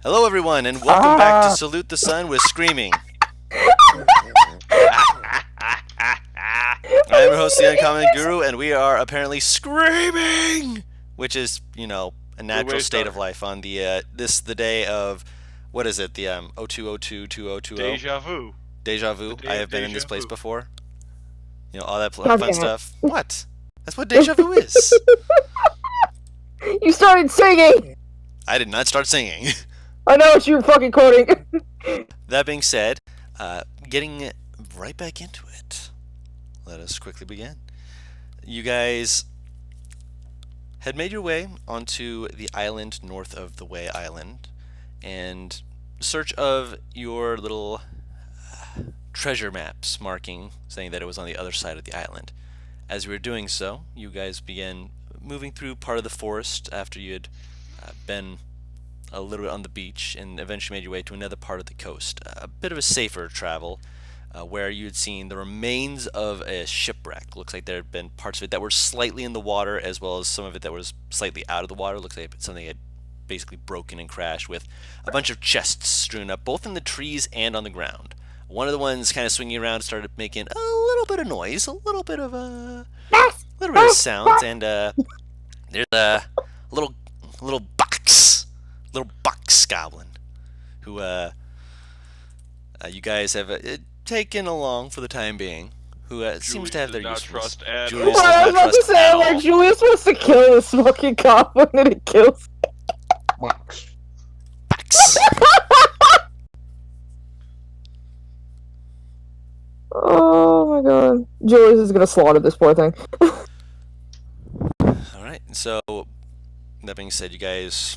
Hello, everyone, and welcome back to Salute the Sun with Screaming. I am your host, the Uncommon Guru, and we are apparently screaming, which is, a natural state of life on the the day of, what is it, the 02022020? Deja vu. Deja vu. The day I of have been in this deja place vu. before. All that Stop fun it. stuff. What? That's what deja vu is. You started singing! I did not start singing. I know what you were fucking quoting. That being said, getting right back into it, let us quickly begin. You guys had made your way onto the island north of the Way Island, and in search of your little treasure maps marking saying that it was on the other side of the island. As you were doing so, you guys began moving through part of the forest after you had been a little bit on the beach and eventually made your way to another part of the coast. A bit of a safer travel where you had seen the remains of a shipwreck. Looks like there had been parts of it that were slightly in the water as well as some of it that was slightly out of the water. Looks like something had basically broken and crashed with a bunch of chests strewn up both in the trees and on the ground. One of the ones kind of swinging around started making a little bit of noise, a little bit of sounds, and there's a little box goblin who you guys have taken along for the time being, who seems to have their Julius usefulness. does not trust Julius Well, I does was not about to trust say, at like, all. Julius wants to kill this fucking goblin and it kills. Box. Oh my god. Julius is gonna slaughter this poor thing. Alright, so that being said, you guys,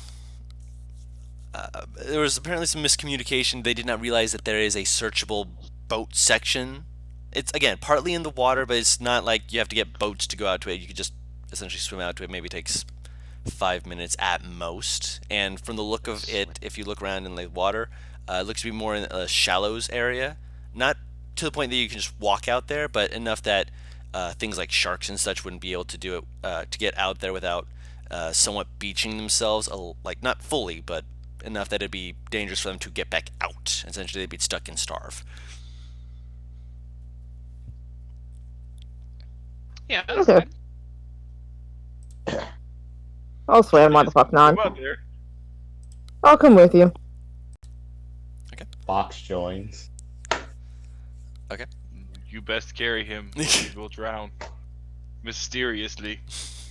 there was apparently some miscommunication. They did not realize that there is a searchable boat section. It's, again, partly in the water, but it's not like you have to get boats to go out to it. You could just essentially swim out to it. Maybe it takes 5 minutes at most. And from the look of it, if you look around in the water, it looks to be more in a shallows area. Not to the point that you can just walk out there, but enough that things like sharks and such wouldn't be able to do it, to get out there without somewhat beaching themselves, like not fully, but enough that it'd be dangerous for them to get back out. Essentially, they'd be stuck and starve. Yeah, that's Okay. fine. I'll swear, motherfucker, non. Go out there. I'll come with you. Fox joins. You best carry him. He will drown. Mysteriously.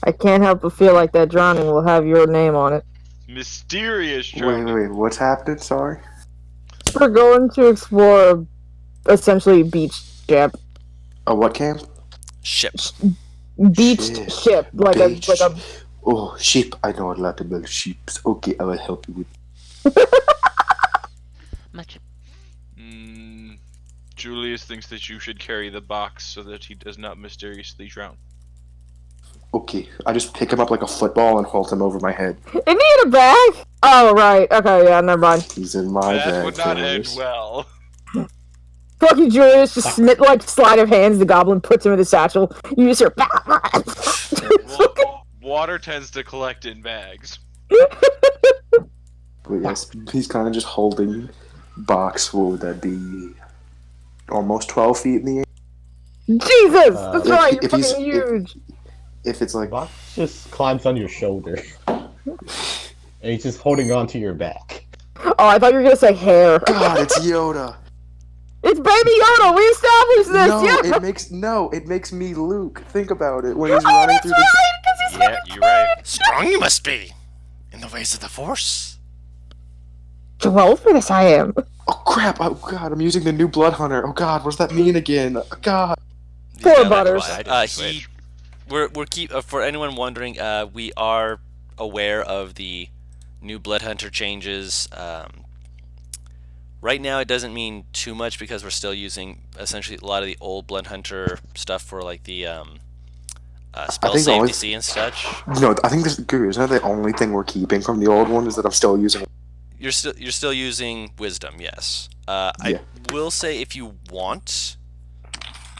I can't help but feel like that drowning will have your name on it. Mysterious drowning. Wait, what's happening? Sorry. We're going to explore, essentially, beach ship. Oh, what camp? Ship. Beached Ship. ship. Like Beach. a Oh, sheep. I know a lot about sheep. Okay, I will help you with. Much. Julius thinks that you should carry the box so that he does not mysteriously drown. Okay, I just pick him up like a football and hold him over my head. Isn't he in a bag? Oh, right. Okay, yeah, never mind. He's in my That bag. would not end fellas. well. Fucking Julius just like sleight of hands, the goblin puts him in the satchel. You just hear. Water tends to collect in bags. But yes, he's kind of just holding box. What would that be? Almost 12 feet in the air. Jesus! That's if- right, you're if he's- fucking huge! If it's like, Fox just climbs on your shoulder. And he's just holding on to your back. Oh, I thought you were gonna say hair. God, it's Yoda. It's Baby Yoda! We established this! No, Yeah! it makes me Luke. Think about it when he's running through the. Right, 'cause he's Yeah, you're right. Strong you must be in the ways of the Force. 12 for this, I am. Oh crap! Oh god, I'm using the new Blood Hunter. Oh god, what does that mean again? Oh, god. Four Yeah, butters. We're for anyone wondering, we are aware of the new Blood Hunter changes. Right now, it doesn't mean too much because we're still using essentially a lot of the old Blood Hunter stuff for like the spell think the save only- DC and such. No, I think this Guru, isn't that the only thing we're keeping from the old one is that I'm still using. You're still using Wisdom, yes. Yeah. I will say if you want,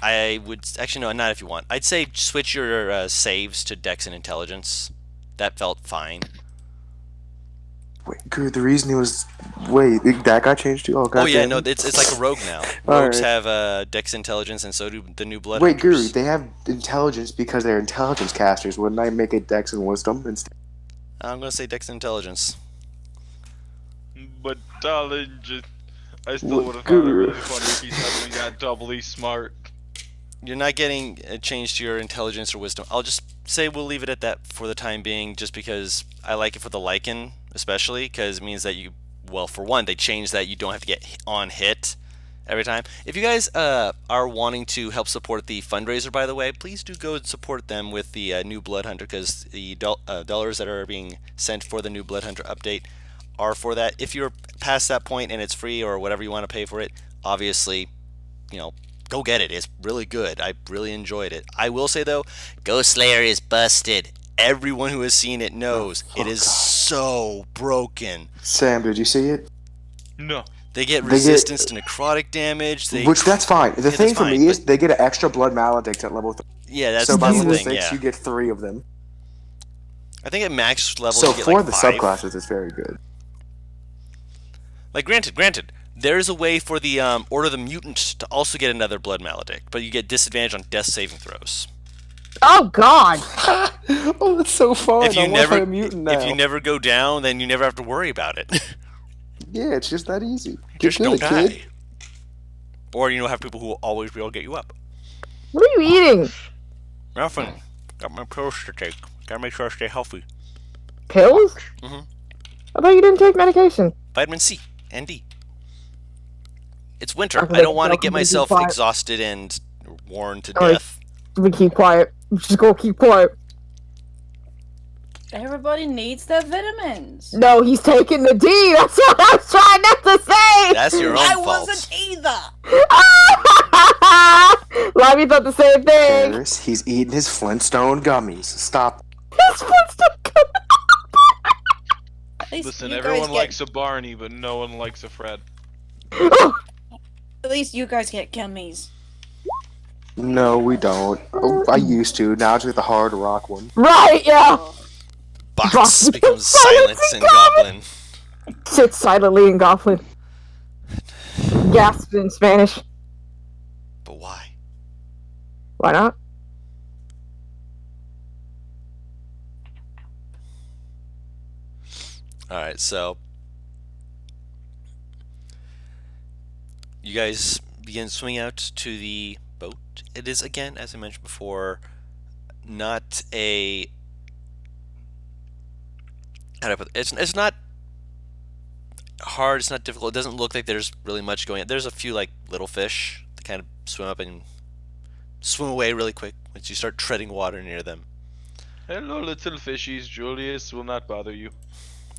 I would actually no, not if you want. I'd say switch your saves to Dex and Intelligence. That felt fine. Wait, good. The reason he was. Wait, that got changed too? Oh, God. Oh yeah, no, it's like a rogue now. Rogues Alright. have Dex intelligence, and so do the new blood Wait, Guru, hunters. they have intelligence because they're intelligence casters. Wouldn't I make it Dex and Wisdom instead? I'm gonna say Dex intelligence. But darling, I still What would have found it good? really funny if he suddenly got doubly smart. You're not getting a change to your intelligence or wisdom. I'll just say we'll leave it at that for the time being, just because I like it for the Lycan, especially, because it means that you, well, for one, they changed that you don't have to get on hit every time. If you guys are wanting to help support the fundraiser, by the way, please do go and support them with the new Blood Hunter, because the dollars that are being sent for the new Blood Hunter update are for that. If you're past that point and it's free or whatever you want to pay for it, obviously, go get it. It's really good. I really enjoyed it. I will say though, Ghost Slayer is busted. Everyone who has seen it knows it is so broken. Sam, did you see it? No. They get resistance to necrotic damage. Which, that's fine. The thing for me is they get an extra blood maledict at level 3. Yeah, that's so by the level thing. 6, Yeah, you get 3 of them. I think at max level So you get for like the 5. subclasses, it's very good. Like granted, there's a way for the Order of the Mutant to also get another blood maledict, but you get disadvantage on death saving throws. Oh God! Oh, that's so fun. If you I want never, a mutant now. if you never go down, then you never have to worry about it. Yeah, it's just that easy. Just Get don't good, die. kid. Or have people who will always be able to get you up. What are you eating? Nothing. Got my pills to take. Gotta make sure I stay healthy. Pills? Mhm. I thought you didn't take medication. Vitamin C and D. It's winter. Okay, I don't want to so get keep myself quiet. exhausted and worn to Alright. death. We keep quiet. Just go keep quiet. Everybody needs their vitamins. No, he's taking the D. That's what I was trying not to say. That's your own I fault. wasn't either. Limey thought the same thing. Paris, he's eating his Flintstone gummies. Stop. His foot's stuck. At least Listen, you everyone guys likes a Barney, but no one likes a Fred. At least you guys get gummies. No, we don't. Oh, I used to. Now it's with the hard rock one. Right, yeah. Box becomes silent in Goblin. Sits silently in Goblin. Gasps in Spanish. But why? Why not? Alright, so you guys begin swimming out to the boat. It is, again, as I mentioned before, not a... how do I put it? It's not hard, it's not difficult. It doesn't look like there's really much going on. There's a few like little fish that kind of swim up and swim away really quick once you start treading water near them. Hello, little fishies. Julius will not bother you.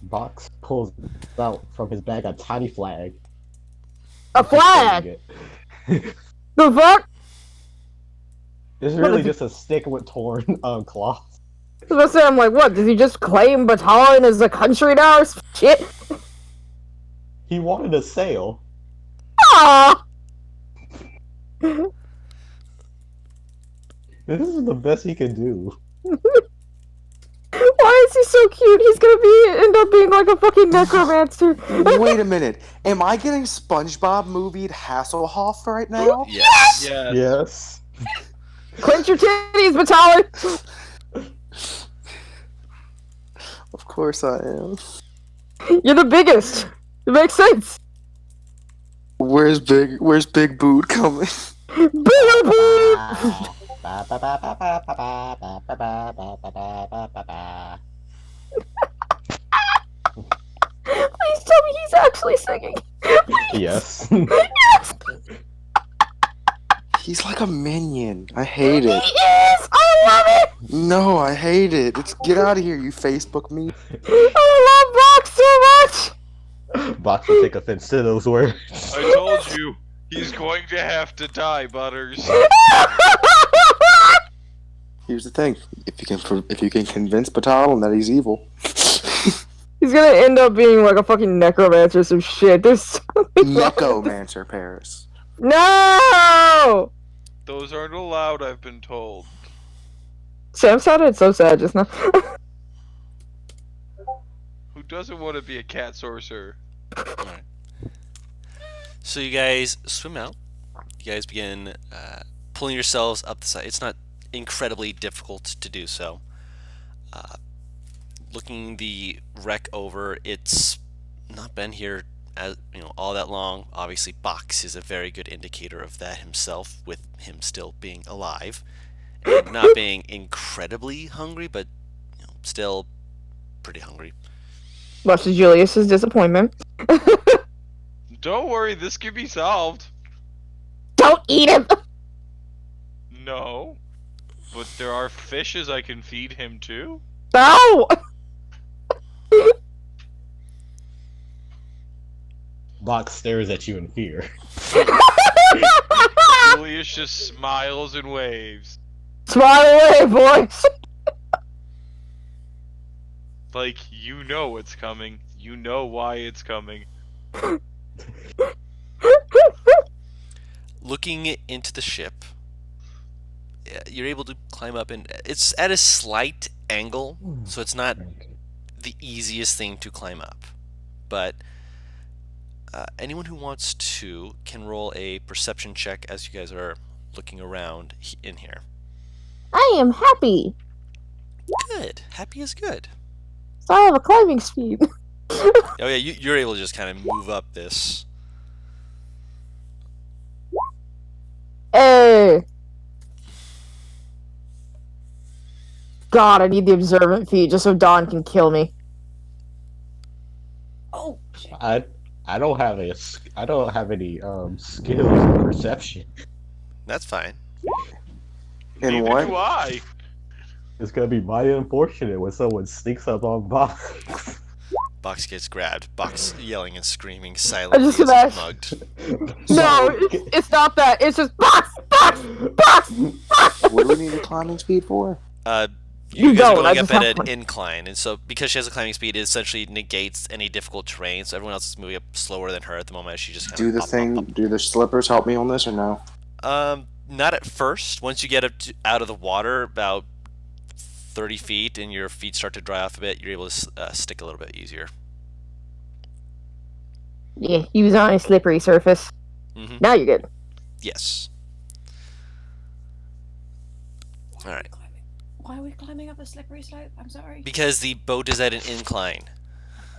Box pulls out from his bag a tiny flag. A flag! It's The fuck? really just a stick with torn cloth. I was gonna say, I'm like, what? Did he just claim Bataan as a country now or some shit? He wanted a sail. Aww! This is the best he can do. Why is he so cute? He's gonna end up being like a fucking necromancer. Wait a minute. Am I getting SpongeBob movied Hasselhoff right now? Yes! Yeah. Yes. Clench your titties, Bataan! Of course I am. You're the biggest. It makes sense. Where's Big Boot coming? Boo boo! Please tell me he's actually singing. Yes. Yes! He's like a minion. I hate He it. is! I love it! No, I hate it. Get out of here, you Facebook me. I love Box so much! Box will take offense to those words. I told you, he's going to have to die, Butters. Here's the thing: if you can convince Batal that he's evil, He's gonna end up being like a fucking necromancer or some shit. There's something wrong with this. Necromancer Paris. No! Those aren't allowed, I've been told. Sam sounded so sad just now. Who doesn't want to be a cat sorcerer? Alright. So you guys swim out. You guys begin pulling yourselves up the side. It's not incredibly difficult to do so. Looking the wreck over, it's not been here as all that long. Obviously, Box is a very good indicator of that himself, with him still being alive and not being incredibly hungry, but still pretty hungry. Much to Julius's disappointment. Don't worry, this can be solved. Don't eat him! No. But there are fishes I can feed him too? No! Box stares at you in fear. Julius just smiles and waves. Smile away, boys! Like, you know it's coming. You know why it's coming. Looking into the ship, you're able to climb up, and it's at a slight angle, so it's not the easiest thing to climb up. But anyone who wants to can roll a perception check as you guys are looking around in here. I am happy. Good. Happy is good. So I have a climbing speed. Oh yeah, you're able to just kind of move up this. Hey! God, I need the observant feat just so Dawn can kill me. Oh, shit. I don't have any skills in perception. That's fine. In Neither what? do I. It's gonna be mighty unfortunate when someone sneaks up on Box. Box gets grabbed. Box yelling and screaming I silently just as imagine- mugged. No, it's not that. It's just box, box, box, box. What do we need a climbing speed for? You You guys are don't, going I up just at have an one. incline, and so because she has a climbing speed, it essentially negates any difficult terrain. So everyone else is moving up slower than her at the moment. She just kind Do of the thing. Do the slippers help me on this or no? Not at first. Once you get out of the water, about 30 feet, and your feet start to dry off a bit, you're able to stick a little bit easier. Yeah, he was on a slippery surface. Mm-hmm. Now you're good. Yes. All right. Why are we climbing up a slippery slope? I'm sorry. Because the boat is at an incline.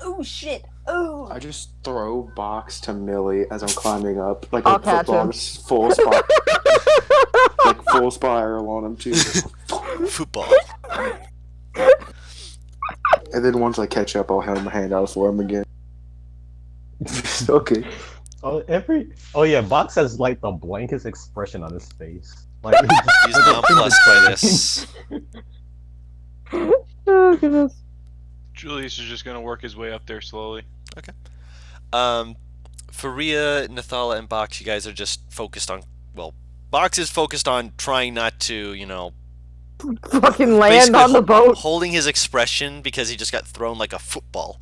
Oh shit! Oh. I just throw Box to Millie as I'm climbing up, like I'll a catch football, him. just full spot, like full spiral on him too. Football. And then once I catch up, I'll have my hand out for him again. Okay. Oh yeah, Box has like the blankest expression on his face. Like He's nonplussed by this. Oh, goodness. Julius is just gonna work his way up there slowly. For Rhea, Nathala, and Box, you guys are just focused on. Well, Box is focused on trying not to, Fucking land basically on the boat. holding his expression because he just got thrown like a football,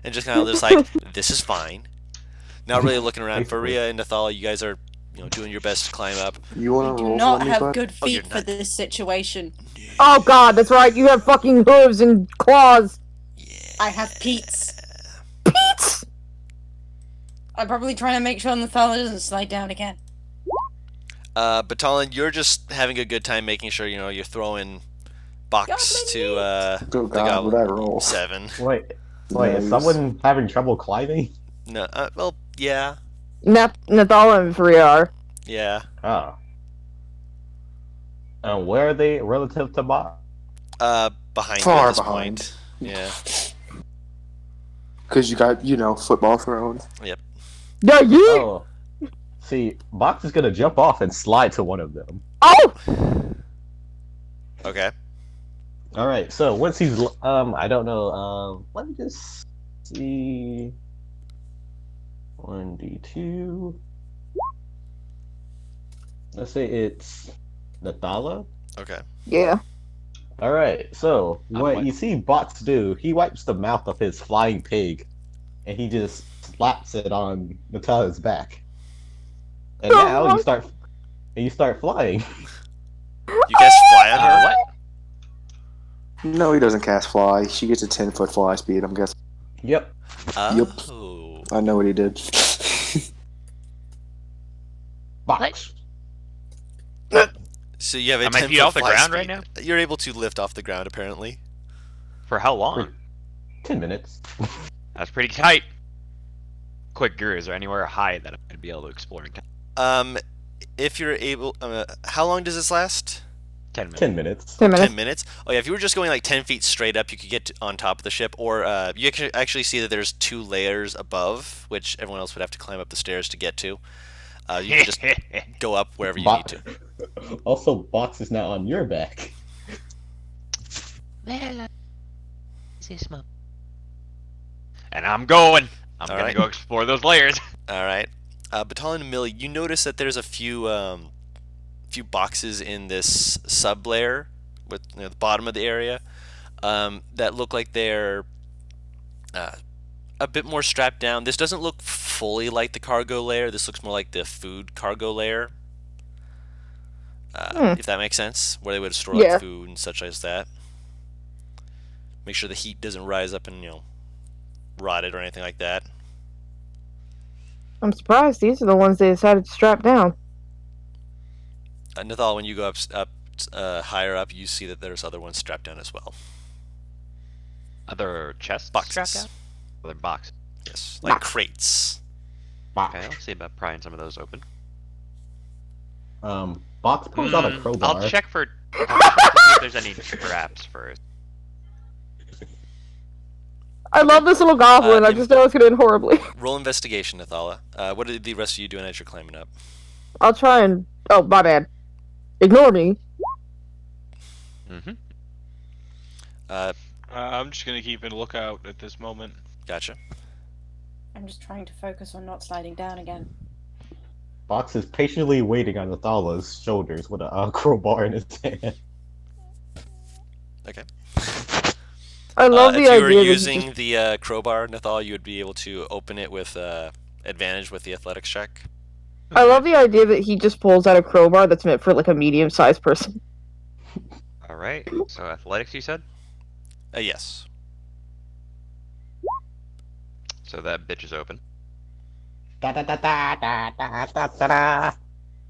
and just kind of just like, this is fine. Not really looking around. For Rhea and Nathala, you guys are, doing your best to climb up. You want to Do roll not for me, have bud? good Oh, you're feet for not. this situation. Oh god, that's right. You have fucking hooves and claws. Yeah. I have Pete's. Pete! I'm probably trying to make sure Nathala doesn't slide down again. Batalon, you're just having a good time making sure you're throwing Box Goblin to Oh the god, would I roll? 7. wait, is Nice. someone having trouble climbing? No, well, yeah, Nathala and Faria are. yeah. Oh. And where are they relative to Box? Behind you Far at this behind. point. Yeah. Because you got, football thrown. Yeah, you. Oh. See, Box is gonna jump off and slide to one of them. Oh! Okay. Alright, so once he's I don't know, let me just see 1d2. Let's say it's Nathala. Okay. Yeah. Alright, so I'm what wiping. you see Box do, he wipes the mouth of his flying pig and he just slaps it on Natala's back. And now you start flying. You guys fly on her? What? No, he doesn't cast fly. She gets a 10-foot fly speed, I'm guessing. Yep. Oh. I know what he did. Box. So you have a Am I 10 feet foot off the fly ground speed. right now? You're able to lift off the ground, apparently. For how long? 10 minutes. That's pretty tight. Quick, Guru, is there anywhere high that I'd be able to explore in If you're able, how long does this last? 10 minutes? 10 minutes. 10 minutes. 10 minutes? Oh yeah, if you were just going like 10 feet straight up, you could get on top of the ship, or you can actually see that there's 2 layers above, which everyone else would have to climb up the stairs to get to. You can just go up wherever you need to. Also, Box is now on your back. Well, this month. And I'm going. I'm All gonna right. go explore those layers. All right, Batalon and Millie, you notice that there's a few boxes in this sub layer with the bottom of the area that look like they're a bit more strapped down. This doesn't look fully like the cargo layer. This looks more like the food cargo layer. If that makes sense, where they would store like Yeah. food and such as that. Make sure the heat doesn't rise up and rot it or anything like that. I'm surprised these are the ones they decided to strap down. Nathal, when you go up higher up, you see that there's other ones strapped down as well. Other chests Boxes. strapped down? Other boxes. Yes, like crates. Box. Okay, I'll see about prying some of those open. Box pulls out a crowbar. I'll check to see if there's any traps first. I love this little goblin. I just know it's gonna end horribly. Roll investigation, Nathala. What are the rest of you doing as you're climbing up? I'll try and. Oh, my bad. Ignore me. Mm-hmm. I'm just gonna keep a lookout at this moment. Gotcha. I'm just trying to focus on not sliding down again. Box is patiently waiting on Nathala's shoulders with a crowbar in his hand. Okay. I love the if you idea were that you using just- the crowbar, Nathal, you would be able to open it with advantage with the athletics check. I love the idea that he just pulls out a crowbar that's meant for like a medium-sized person. All right. So athletics, you said? Yes. So that bitch is open. Da da da da da da da da da.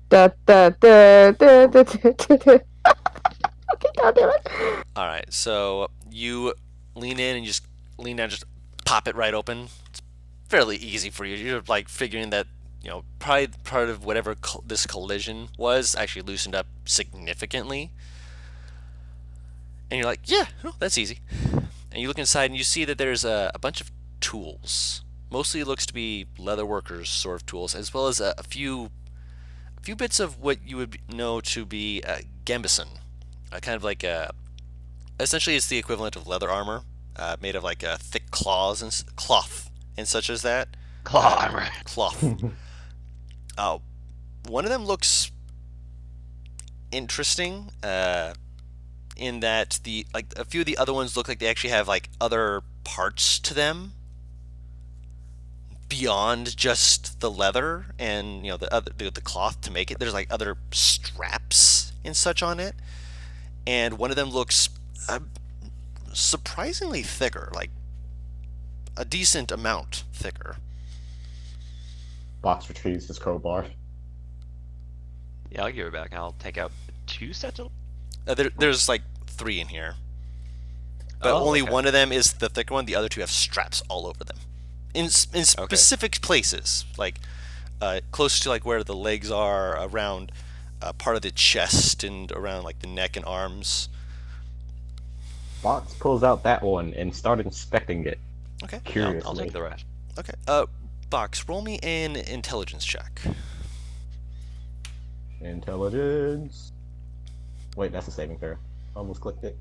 Da da da da da da da. Okay, goddamn it. All right. So you lean in and just lean down, just pop it right open. It's fairly easy for you. You're like figuring that probably part of whatever this collision was actually loosened up significantly. And you're like, yeah, that's easy. And you look inside and you see that there's a bunch of tools. Mostly it looks to be leather workers sort of tools, as well as a few bits of what you would know to be gambeson. Kind of like essentially it's the equivalent of leather armor, made of like thick claws and cloth and such as that. Claw armor. Cloth. One of them looks interesting. In that a few of the other ones look like they actually have like other parts to them beyond just the leather and the cloth to make it. There's like other straps and such on it, and one of them looks surprisingly thicker, like a decent amount thicker. Box retrieves his crowbar. Yeah, I'll give it back. I'll take out 2 sets of. There's like 3 in here, but Oh, only okay. one of them is the thicker one. The other 2 have straps all over them, in specific places, like close to like where the legs are, around part of the chest, and around like the neck and arms. Box pulls out that one and starts inspecting it Okay. curiously. I'll take the rest. Okay. Box, roll me an intelligence check. Intelligence. Wait, that's a saving throw. Almost clicked it.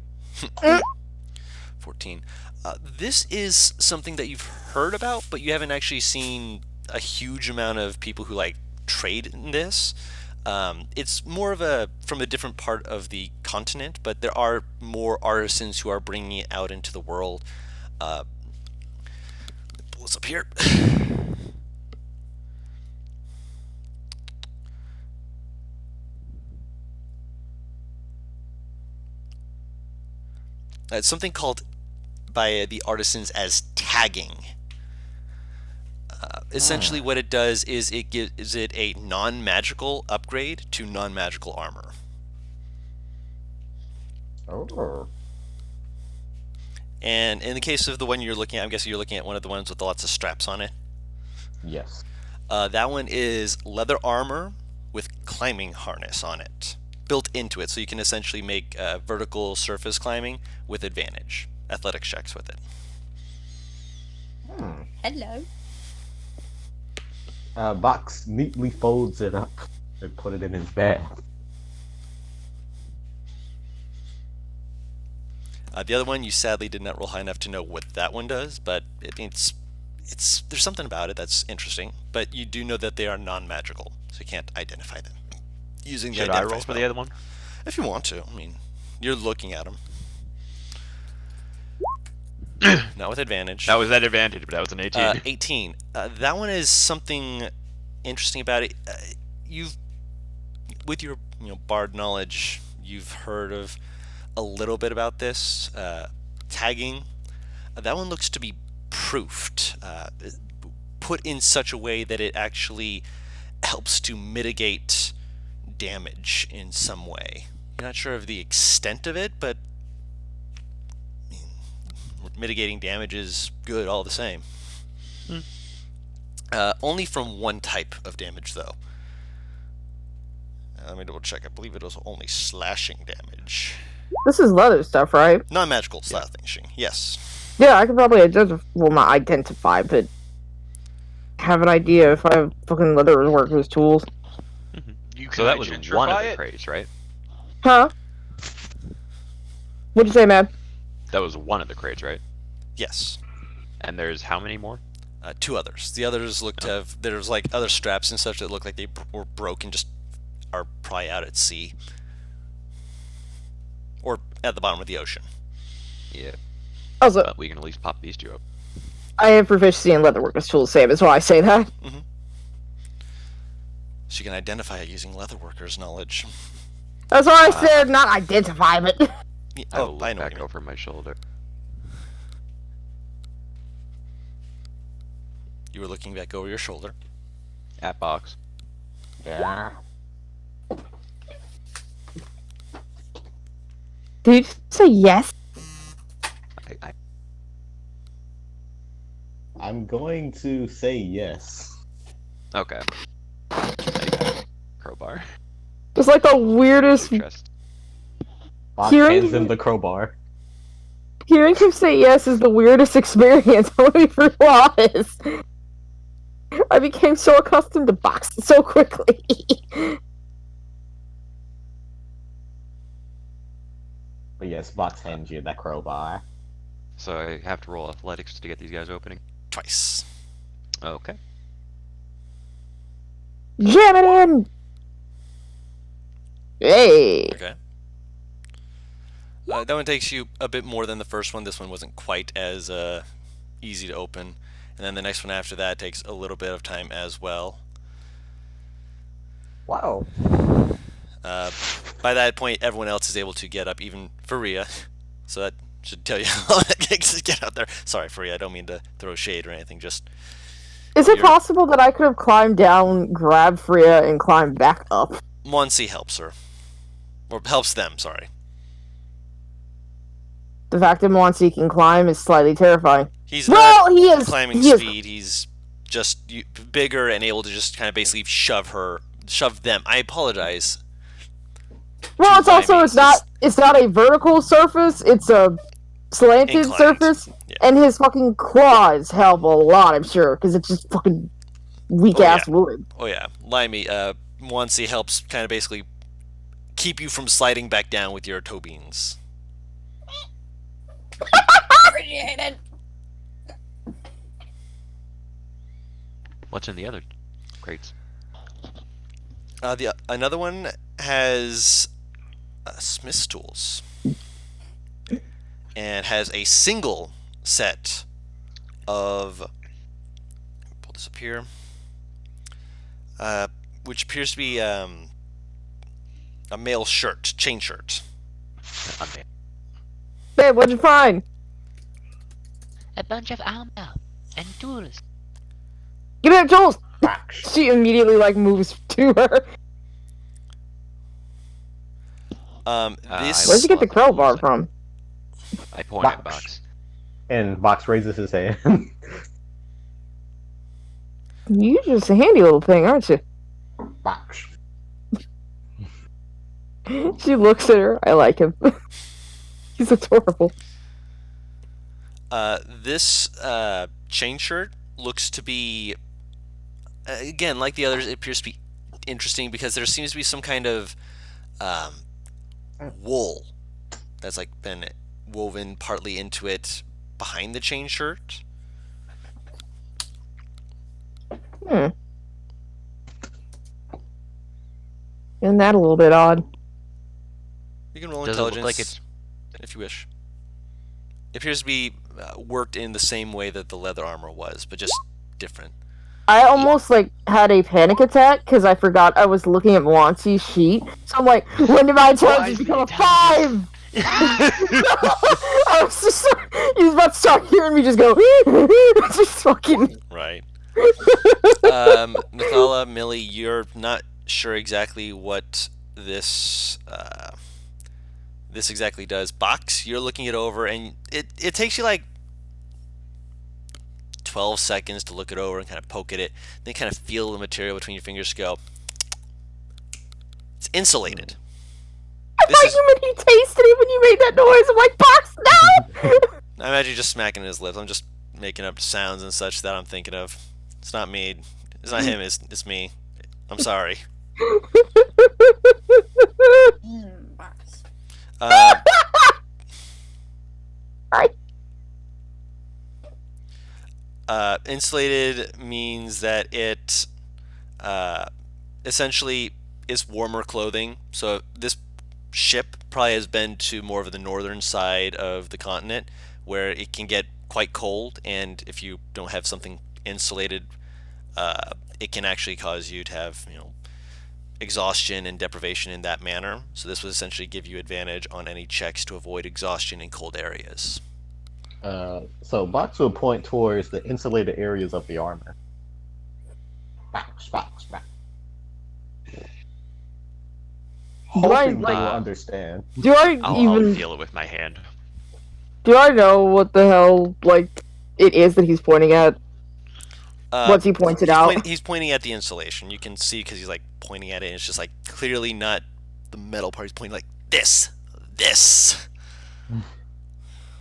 14. This is something that you've heard about, but you haven't actually seen a huge amount of people who like trade in this. It's more of from a different part of the continent, but there are more artisans who are bringing it out into the world. Pull this up here. It's something called by the artisans as tagging. Essentially, what it does is it gives it a non-magical upgrade to non-magical armor. Oh. And in the case of the one you're looking at, I'm guessing you're looking at one of the ones with lots of straps on it. Yes. That one is leather armor with climbing harness on it, built into it, so you can essentially make vertical surface climbing with advantage. Athletics checks with it. Hello. Box neatly folds it up and put it in his bag. The other one, you sadly did not roll high enough to know what that one does, but it's there's something about it that's interesting. But you do know that they are non-magical, so you can't identify them using the Should I identify roll for spell. the other one? If you want to, I mean, you're looking at them. Not with advantage. That was that advantage, but that was an 18. 18. That one is something interesting about it. You've, with your bard knowledge, you've heard of a little bit about this tagging. That one looks to be proofed, put in such a way that it actually helps to mitigate damage in some way. You're not sure of the extent of it, but mitigating damage is good all the same. Only from one type of damage, though. Let me double check. I believe it was only slashing damage. This is leather stuff, right? Non-magical slashing, yes. Yeah, I could probably not identify, but have an idea if I have fucking leather workers tools. You so that was one of the crates, right? Huh? What'd you say, man? That was one of the crates, right? Yes. And there's how many more? 2 others. The others look to have, there's like other straps and such that look like they were broken, just are probably out at sea. Or at the bottom of the ocean. Yeah. Also, But we can at least pop these 2 up. I have proficiency in leatherworkers tools, Sam, is why I say that. Mm-hmm. So you can identify it using leatherworkers knowledge. That's why I said not identify, but... Yeah, I will look I know what back you mean. over my shoulder. You were looking back over your shoulder. At box. Yeah. Did you say yes? I'm going to say yes. Okay. Crowbar. It's like the weirdest... Chest. Box Hearing- hands him the crowbar. Hearing him say yes is the weirdest experience, I'll be honest. I became so accustomed to boxing so quickly. But yes, Box hands you that crowbar. So I have to roll athletics to get these guys opening. Twice. Okay. Jam it in! Hey! Okay. That one takes you a bit more than the first one. This one wasn't quite as easy to open. And then the next one after that takes a little bit of time as well. Wow. By that point, everyone else is able to get up, even Faria. So that should tell you how it takes to get out there. Sorry, Faria, I don't mean to throw shade or anything. Just Is it You're- possible that I could have climbed down, grabbed Freya, and climbed back up? Monsi helps her. Or helps them, sorry. The fact that Monsi can climb is slightly terrifying. He's Well, not he is climbing he is- speed. He's just bigger and able to just kind of basically shove them. I apologize. Well, it's also Limey. it's not a vertical surface. It's a slanted Inclined. surface, Yeah. and his fucking claws help a lot. I'm sure because it's just fucking weak ass wood. Oh yeah, Limey. Monsi helps kind of basically keep you from sliding back down with your toe beans. Appreciate it. What's in the other crates? Another one has smith's tools and has a single set of, pull this up here, which appears to be a male shirt, chain shirt. Unban. Babe, what'd you find? A bunch of armor and tools. Give me that tools! Box. She immediately moves to her. This Where'd you get the Love tools. crowbar from? I point at Box. Box. And Box raises his hand. You're just a handy little thing, aren't you? Box. She looks at her. I like him. He's adorable. this chain shirt looks to be, again, like the others, it appears to be interesting because there seems to be some kind of wool that's been woven partly into it behind the chain shirt. Isn't that a little bit odd? You can roll Does it look intelligence like if you wish. It appears to be worked in the same way that the leather armor was, but just different. I almost had a panic attack because I forgot I was looking at Wansi's sheet. So I'm like, when did my intelligence become a 5? I was just he was about to start hearing me just go just fucking Right. Nathala, Millie, you're not sure exactly what this exactly does. Box, you're looking it over, and it takes you 12 seconds to look it over and kind of poke at it. Then kind of feel the material between your fingers. Go. It's insulated. I thought you meant he tasted it when you made that noise. I'm like, Box, no! I imagine you just smacking his lips. I'm just making up sounds and such that I'm thinking of. It's not me. It's not him. It's me. I'm sorry. Box. Right. Insulated means that it essentially is warmer clothing. So this ship probably has been to more of the northern side of the continent where it can get quite cold, and if you don't have something insulated, it can actually cause you to have exhaustion and deprivation in that manner. So this would essentially give you advantage on any checks to avoid exhaustion in cold areas. So Box will point towards the insulated areas of the armor. Box. Hoping they will understand. Do I I'll even feel it with my hand. do I know what the hell it is that he's pointing at? What's he pointed out? He's pointing at the insulation. You can see because he's pointing at it, and it's just clearly not the metal part. He's pointing this.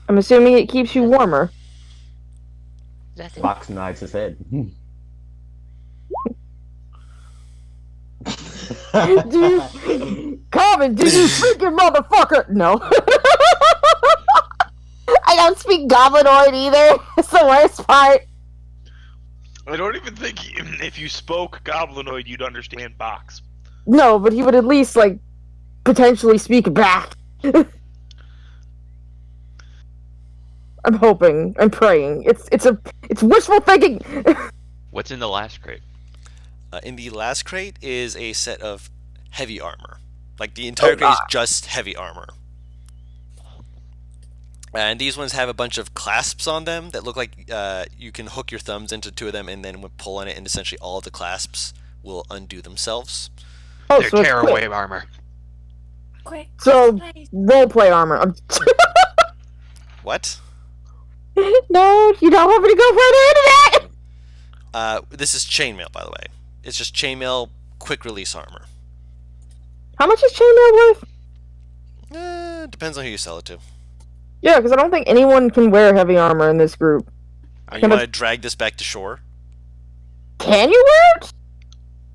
I'm assuming it keeps you warmer. That it? Box nods his head. Common, did you freaking motherfucker? No. I don't speak goblinoid either. It's the worst part. I don't even think if you spoke Goblinoid, you'd understand Box. No, but he would at least potentially speak back. I'm hoping. I'm praying. It's wishful thinking. What's in the last crate? In the last crate is a set of heavy armor. The entire crate is just heavy armor. And these ones have a bunch of clasps on them that look like you can hook your thumbs into 2 of them and then pull on it, and essentially all of the clasps will undo themselves. Oh, They're so it's quick. tearaway armor. Quick. So please. roleplay armor. What? No, you don't want me to go further into that. This is chainmail, by the way. It's just chainmail quick release armor. How much is chainmail worth? Depends on who you sell it to. Yeah, because I don't think anyone can wear heavy armor in this group. You Can want I- to drag this back to shore? Can you wear it?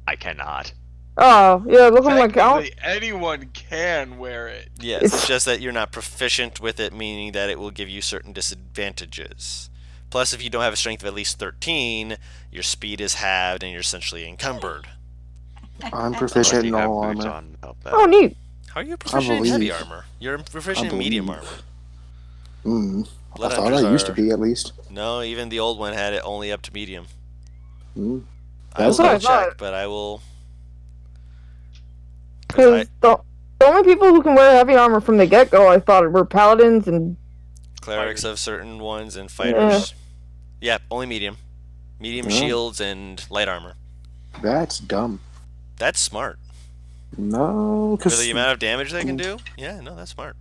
I cannot. Oh, yeah, looking like Technically, anyone can wear it. Yes, it's just that you're not proficient with it, meaning that it will give you certain disadvantages. Plus, if you don't have a strength of at least 13, your speed is halved and you're essentially encumbered. I'm Unless proficient you in have all boots armor. on. Help Oh, neat. How are you proficient in heavy believe- armor? You're proficient in medium believe. armor. I Blood thought hunters I used to are- be at least. No, even the old one had it only up to medium. Mm. I will That's what I double check, thought. but I will. Because the only people who can wear heavy armor from the get-go, I thought, were paladins and Clerics Fighters. of certain ones and fighters. Yeah, only medium. Medium Yeah. shields and light armor. That's dumb. That's smart. No, For because the amount of damage they can do? Yeah, no, that's smart.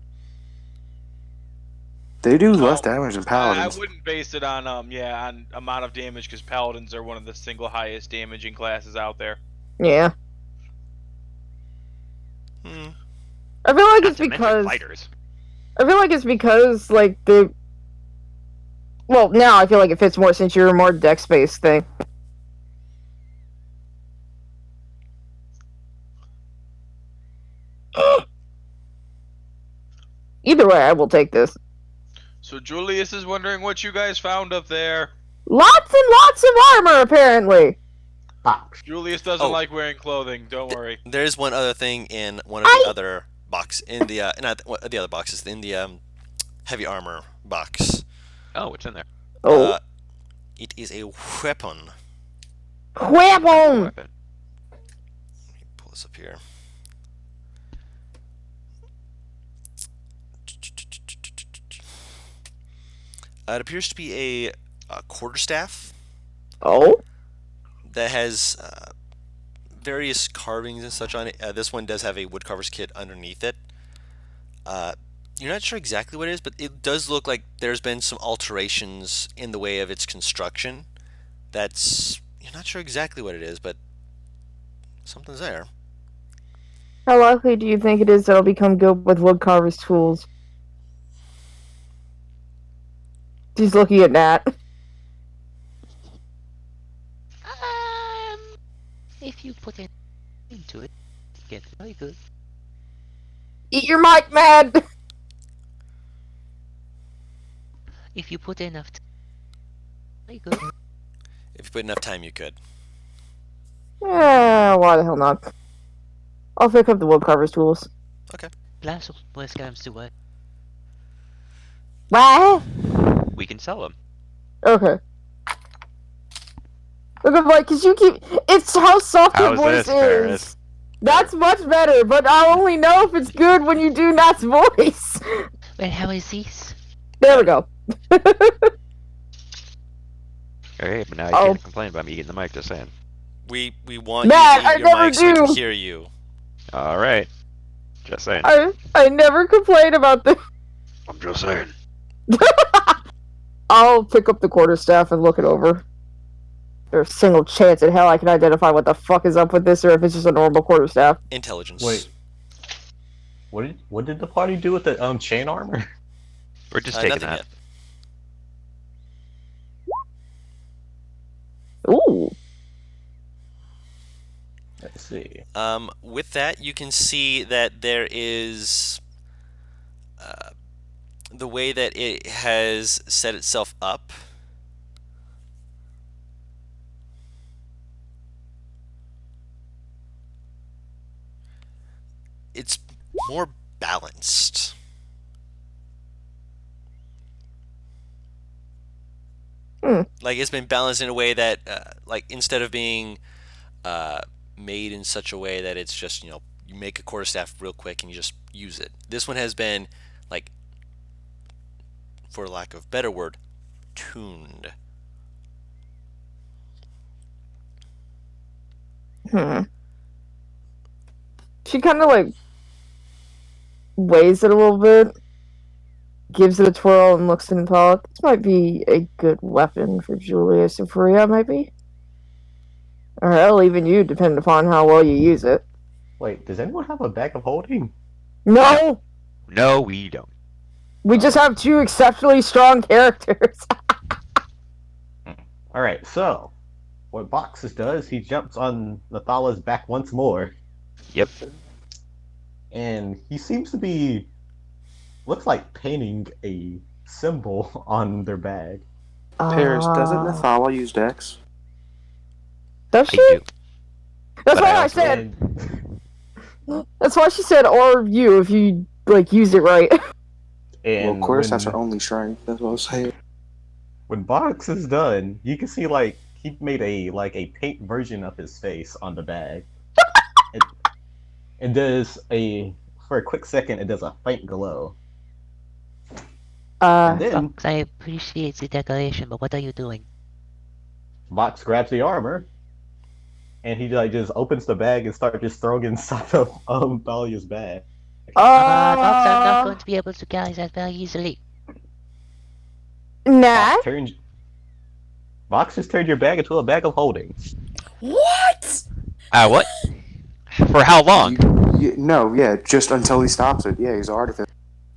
they do less Oh, damage than I paladins. wouldn't base it on on amount of damage because paladins are one of the single highest damaging classes out there. Yeah. Hmm. I feel like Not it's to mention because fighters. I feel like it's because like the. Well, now I feel like it fits more since you're a more dex based thing. Either way, I will take this. So Julius is wondering what you guys found up there. Lots and lots of armor, apparently. Box. Julius doesn't Oh. like wearing clothing. Don't worry. There's one other thing in one of the other box in the not the other boxes in the heavy armor box. Oh, what's in there? Oh, It is a weapon. weapon! Weapon. Let me pull this up here. It appears to be a quarterstaff Oh, that has various carvings and such on it. This one does have a woodcarver's kit underneath it. You're not sure exactly what it is, but it does look like there's been some alterations in the way of its construction. You're not sure exactly what it is, but something's there. how likely do you think it is that I'll become good with woodcarver's tools? She's looking at Nat. If you put in into it, it gets very good. Eat your mic, Mad! If you put enough very good. If you put enough time, you could. Why the hell not? I'll pick up the woodcarver's tools. Lasso, where's comes to work? What? We can sell them. Okay. Look at like, cause you keep. It's how soft your How's voice this, Paris? is. That's much better, but I'll only know if it's good when you do Nat's voice. Well, how is this? There we go. Okay, but now you Oh. can't complain about me eating the mic, just saying. We want Matt, you to I eat your never mic so we can do. hear you. Alright. Just saying. I never complain about this. I'm just saying. I'll pick up the quarterstaff and look it over. There's a single chance in hell I can identify what the fuck is up with this, or if it's just a normal quarterstaff. Intelligence. Wait. What did the party do with the chain armor? We're just taking Nothing that. yet. Ooh. Let's see. With that, you can see that there is the way that it has set itself up. It's more balanced. Like it's been balanced in a way that, like instead of being made in such a way that it's just you make a quarterstaff real quick and you just use it. This one has been like, for lack of a better word, tuned. She kind of like weighs it a little bit, gives it a twirl, and looks and thought, this might be a good weapon for Julius and Faria, maybe? Or hell, even you, depending upon how well you use it. Wait, does anyone have a bag of holding? No! No, we don't. We just have two exceptionally strong characters. Alright, so what Boxes does, he jumps on Nathala's back once more, Yep. and he seems to be looks like painting a symbol on their bag. Paris, doesn't Nathala use Dex? Does I she? do. That's But why I I also- said. And, That's why she said, or you, if you like use it right. and Well, of course, that's when, her only strength. That's what I was saying. when Box is done, you can see like he made a paint version of his face on the bag. It does for a quick second, it does a faint glow. And then Fox, I appreciate the decoration, but what are you doing? Box grabs the armor, and he like just opens the bag and starts just throwing it inside of Thalia's bag. Fox, I'm not going to be able to carry that very easily. Nah. Box just turned your bag into a bag of holding. What? What? For how long? No, yeah, just until he stops it. Yeah, he's an artificer.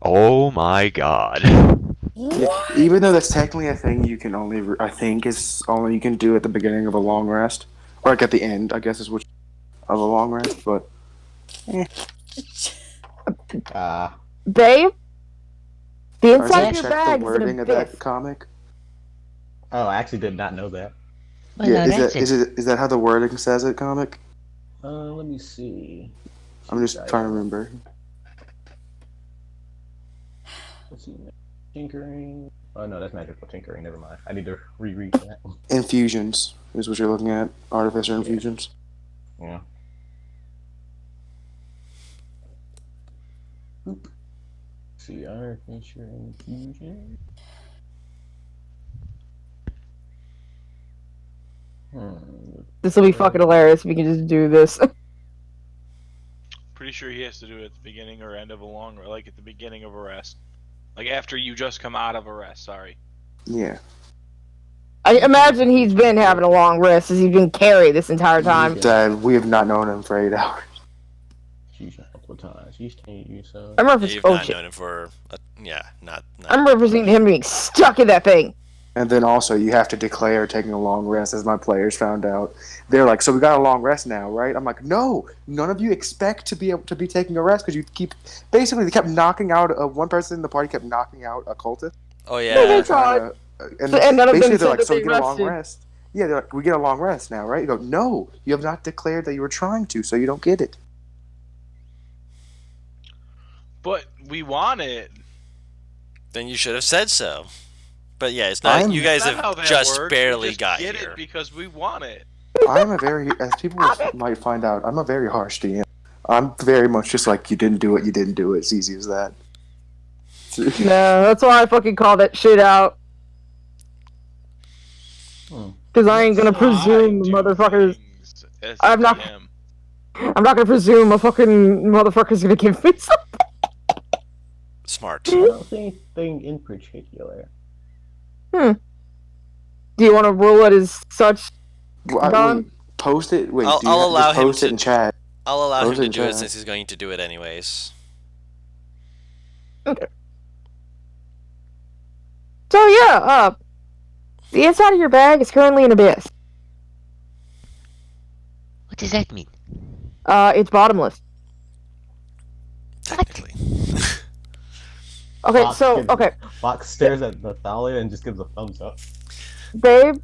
Oh my god. Yeah, What? even though that's technically a thing you can only, I think, is only you can do at the beginning of a long rest, or like at the end, I guess is which of a long rest. But Babe? The I inside should of your check bag the is an wording of abyss. that comic. Oh, I actually did not know that. Well, Yeah, that's is that how the wording says it, comic? Let me see. I'm just trying to remember. Let's see. Tinkering. Oh no, that's magical tinkering. Never mind. I need to reread that. Infusions is what you're looking at. Artificer infusions. Yeah. Oop. See, artificer infusion. This will be fucking hilarious if we can just do this. Pretty sure he has to do it at the beginning or end of a long, or like at the beginning of a rest, like after you just come out of a rest. Sorry. Yeah. I imagine he's been having a long rest as he's been carried this entire time. Dad, we have not known him for 8 hours. She's a couple of times. He's changed you, so. I'm Yeah, referencing. you've Oh not shit! known him for not I'm referencing him being stuck in that thing. And then also, you have to declare taking a long rest, as my players found out. They're like, "So we got a long rest now, right?" I'm like, "No, none of you expect to be able to be taking a rest because you keep." Basically, they kept knocking out one person in the party kept knocking out a cultist. Oh Yeah, yeah. they tried. And And none of them basically, said they're like, that "So we they get a long rested." rest." Yeah, they're like, "We get a long rest now, right?" You go, "No, you have not declared that you were trying to, so you don't get it." But we want it. Then you should have said so. But yeah, it's not. You guys That's not how have that just works. barely we just got get here. it because we want it. I'm a very, as people might find out, I'm a very harsh DM. I'm very much just like, you didn't do it, you didn't do it. It's easy as that. No, that's why I fucking call that shit out. Because I ain't gonna presume I do motherfuckers. things as I'm a not- DM. I'm not gonna presume a fucking motherfucker's gonna give me something. Smart. I don't see anything in particular. Do you want to rule it as such? Well, Don? wait, post it. Wait, I'll do you have to allow just him post to- it in chat? I'll allow him Those to are do it the- since he's going to do it anyways. So yeah, the inside of your bag is currently an abyss. What does that mean? It's bottomless. Technically. Okay, Fox so gives- okay, Fox stares at Nathalia and just gives a thumbs up. babe,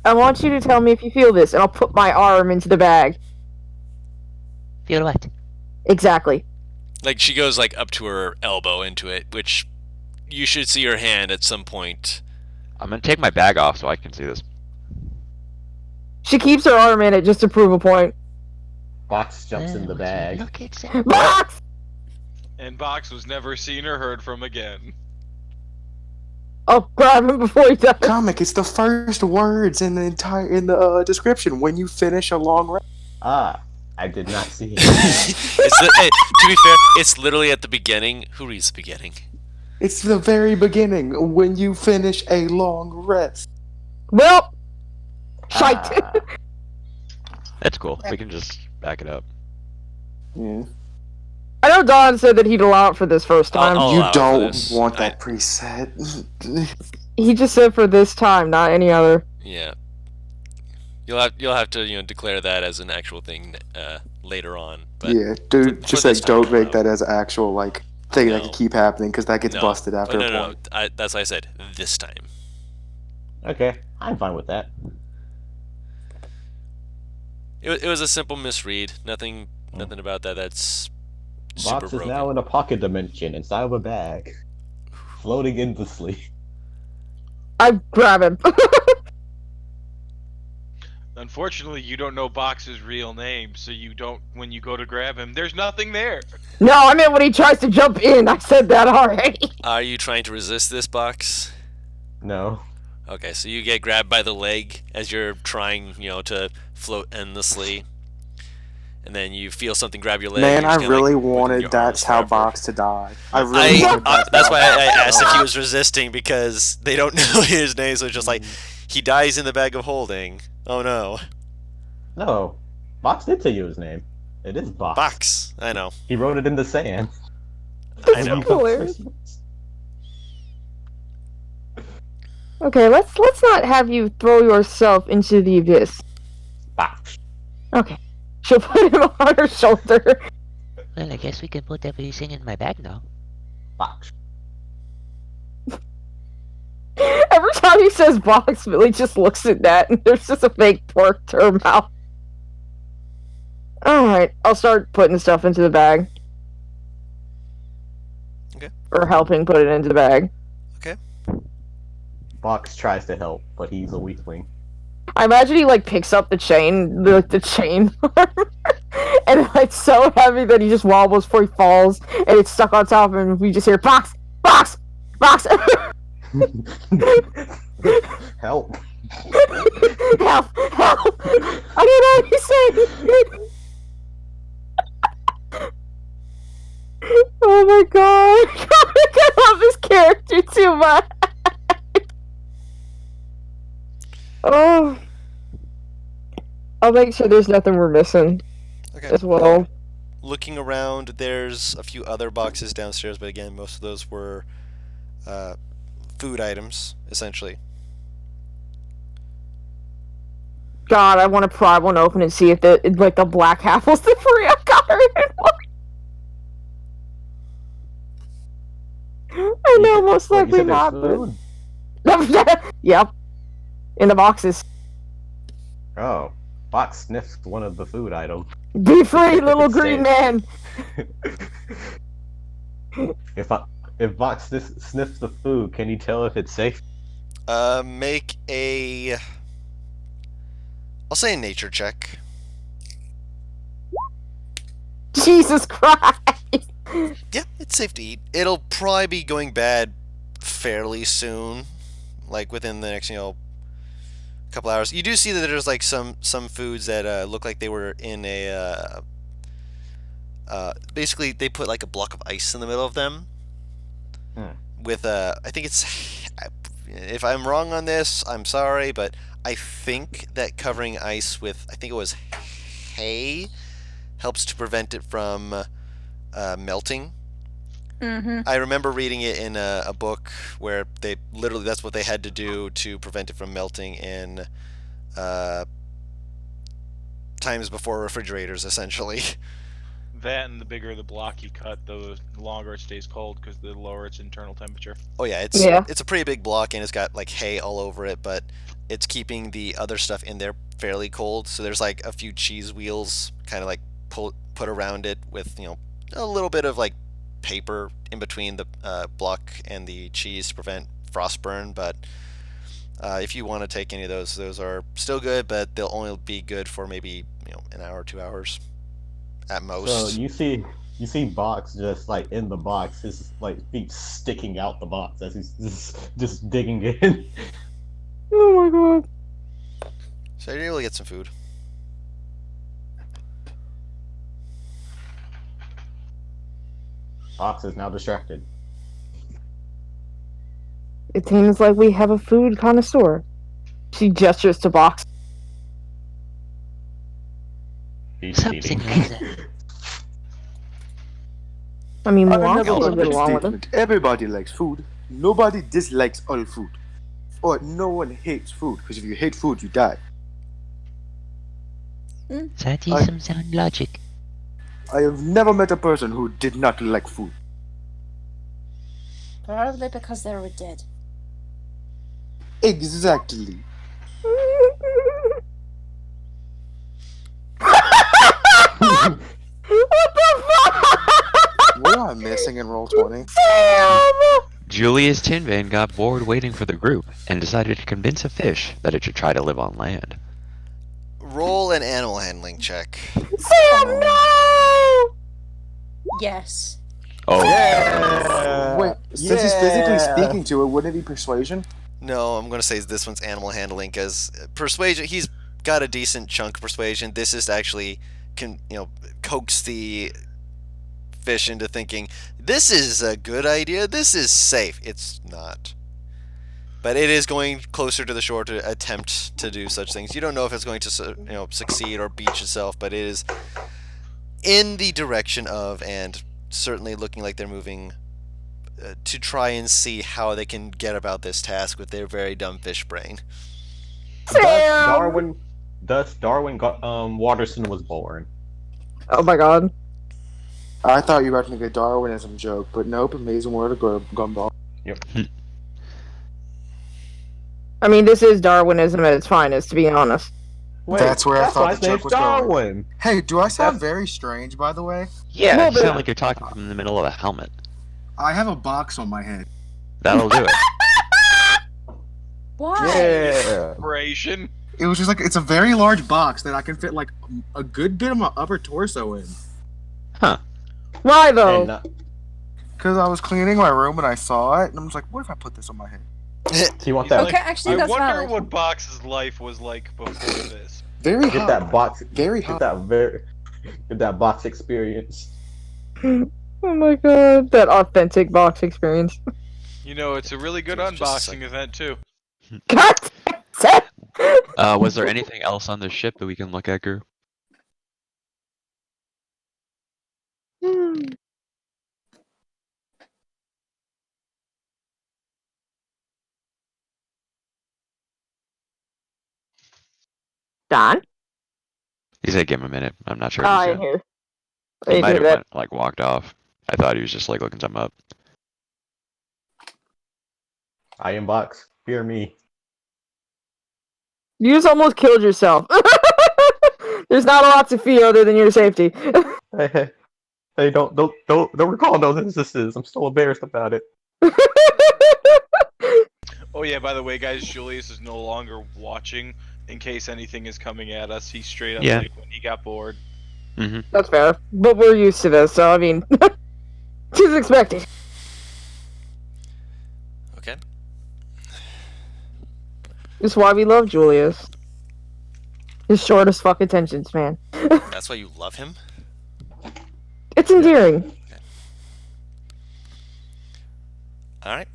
I want you to tell me if you feel this, and I'll put my arm into the bag. Feel what? Exactly. Like she goes like up to her elbow into it, which you should see her hand at some point. I'm gonna take my bag off so I can see this. She keeps her arm in it just to prove a point. Fox jumps in the would you bag. Look at that. Box! And Box was never seen or heard from again. I'll grab him before he does. Comic, it's the first words in the description when you finish a long rest. Ah, I did not see it. Hey, to be fair, it's literally at the beginning. Who reads the beginning? It's the very beginning when you finish a long rest. Well, shite. Ah, That's cool. We can just back it up. Yeah. I know Don said that he'd allow it for this first time. I'll You allow it for don't this. want that preset. He just said for this time, not any other. Yeah. You'll have to declare that as an actual thing later on. But Yeah, dude, for just this like time, don't make no. that as an actual like thing that No. can keep happening because that gets No. busted after no, a no, point. no. That's why I said this time. okay, I'm fine with that. It was a simple misread. Nothing about that. That's super Box is broken. now in a pocket dimension inside of a bag, floating endlessly. I grab him. Unfortunately, you don't know Box's real name, so you don't. When you go to grab him, there's nothing there. No, I meant when he tries to jump in. I said that already. Are you trying to resist this box? No. Okay, so you get grabbed by the leg as you're trying, to float endlessly. And then you feel something grab your leg. Man, you're I just kinda, really like, within wanted your That's arms How forever. Box to die. I really wanted That's why I asked if he die. was resisting, because they don't know his name, so it's just like, he dies in the bag of holding. Oh no. No. Box did tell you his name. It is Box. Box. I know. He wrote it in the sand. I know. Hilarious. Okay, let's not have you throw yourself into the abyss. Box. Okay. She'll put him on her shoulder. Well, I guess we can put everything in my bag now. Box. Every time he says box, Billy just looks at that and there's just a fake pork to her mouth. Alright, I'll start putting stuff into the bag. Okay. Or helping put it into the bag. Okay. Box tries to help, but he's a weakling. I imagine he picks up the chain, the chain and it's so heavy that he just wobbles before he falls, and it's stuck on top of him, and we just hear box, box, box. Help. Help, help! I don't know what he's saying. Oh my god! I love this character too much. Oh, I'll make sure there's nothing we're missing Okay. as well. Looking around, there's a few other boxes downstairs, but again, most of those were food items, essentially. God, I want to pry one open and see if the black apples that Faria got her in one. I know, most Wait, you likely said there's not. food? But... Yep. In the boxes. Oh. Box sniffed one of the food items. Be free, little green man! If Box sniffs the food, can you tell if it's safe? Make a... I'll say a nature check. Jesus Christ! Yeah, it's safe to eat. It'll probably be going bad fairly soon, like within the next, couple hours. You do see that there's some foods that look like they were in a basically they put a block of ice in the middle of them with I think it's, if I'm wrong on this, I'm sorry, but I think that covering ice with, I think it was hay, helps to prevent it from melting. Mm-hmm. I remember reading it in a book where they literally, that's what they had to do to prevent it from melting in times before refrigerators, essentially. That and the bigger the block you cut, the longer it stays cold because the lower its internal temperature. Oh yeah, it's a pretty big block and it's got hay all over it, but it's keeping the other stuff in there fairly cold. So there's a few cheese wheels kind of put around it with a little bit of paper in between the block and the cheese to prevent frost burn. But if you want to take any of those are still good, but they'll only be good for maybe an hour or 2 hours at most. So you see Box just in the box, his feet sticking out the box as he's just digging in. Oh my god. So you're able to get some food. Box is now distracted. It seems like we have a food connoisseur. She gestures to Box. He's Something eating. like that. I mean, I Moonwalk never will heard get this along with him. statement. Everybody likes food. Nobody dislikes all food. Or no one hates food, because if you hate food, you die. That is I- some sound logic. I have never met a person who did not like food. Probably because they were dead. Exactly. What the fuck? What am I missing in Roll20? Damn! Julius Tinvan got bored waiting for the group and decided to convince a fish that it should try to live on land. roll an animal handling check. Sam, no! Yes. Oh, Wait, since he's physically speaking to it, wouldn't it be persuasion? No, I'm gonna say this one's animal handling because persuasion. He's got a decent chunk of persuasion. This is actually can coax the fish into thinking this is a good idea. This is safe. It's not. But it is going closer to the shore to attempt to do such things. You don't know if it's going to succeed or beach itself, but it is in the direction of, and certainly looking like they're moving to try and see how they can get about this task with their very dumb fish brain. Sam! Thus Darwin Watterson was born. Oh my god. I thought you were about to make a Darwinism joke, but nope, amazing word of gumball. Yep. I mean, this is Darwinism at its finest, to be honest. Wait, That's where I thought why the his name's joke was going. Darwin. Hey, do I sound very strange, by the way? yeah, No, you but- sound like you're talking from the middle of a helmet. I have a box on my head. That'll do it. Why? Yeah. Operation. It was just like, it's a very large box that I can fit like a good bit of my upper torso in. Why, though? And, Because I was cleaning my room and I saw it, and I'm just like, what if I put this on my head? you want He's that? Okay, actually, I that's wonder valid. what Box's life was like before this. Very Get hot. that box. Very Get hot. get that box experience. Oh my god, that authentic box experience. You know, it's a really good Just a unboxing second. event too. God damn it. Was there anything else on the ship that we can look at, Gru? Don? He said give him a minute. I'm not sure. Oh, if I he's didn't hear. I he didn't might hear have that. went, like walked off. I thought he was just like looking something up. I am box. Fear me. You just almost killed yourself. There's not a lot to fear other than your safety. Hey, don't recall those instances. I'm still embarrassed about it. Oh yeah, by the way, guys, Julius is no longer watching in case anything is coming at us. He straight up Yeah. like when he got bored. Mm-hmm. That's fair. But we're used to this, so I mean, she's expected. Okay. That's why we love Julius. His short as fuck attention span. That's why you love him? It's endearing. Alright.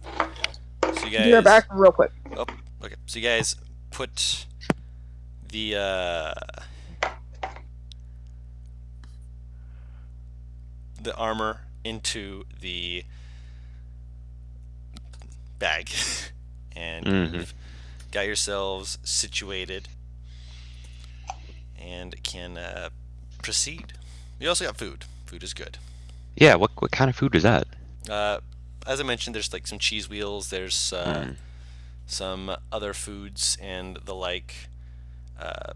So you guys... Be right back real quick. Oh, okay. So you guys put the armor into the bag, and you've got yourselves situated, and can proceed. You also got food. Food is good. Yeah. What kind of food is that? As I mentioned, there's like some cheese wheels. There's some other foods and the like a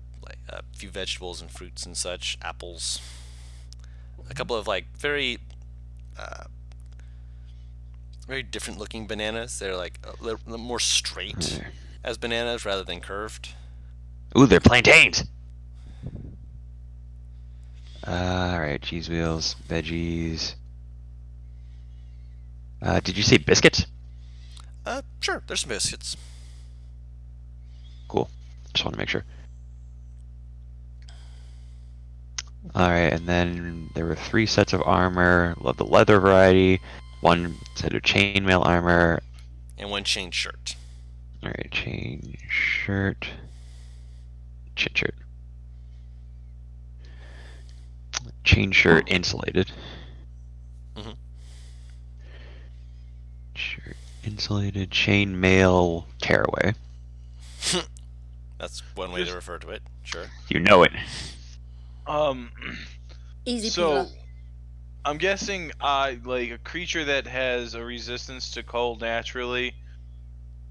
few vegetables and fruits and such, apples, a couple of like very different looking bananas. They're like a little more straight as bananas rather than curved. Ooh, they're plantains. All right, cheese wheels, veggies. Did you say biscuits? Sure, there's some biscuits. Cool. Just want to make sure. Alright, and then there were 3 sets of armor, the leather variety, 1 set of chainmail armor. And 1 chain shirt. Alright, chain shirt. Chain shirt. Chain shirt insulated. Mhm. Shirt insulated, chainmail tearaway. That's one way to refer to it. Sure. You know it. Easy So, peasy. I'm guessing, like a creature that has a resistance to cold naturally,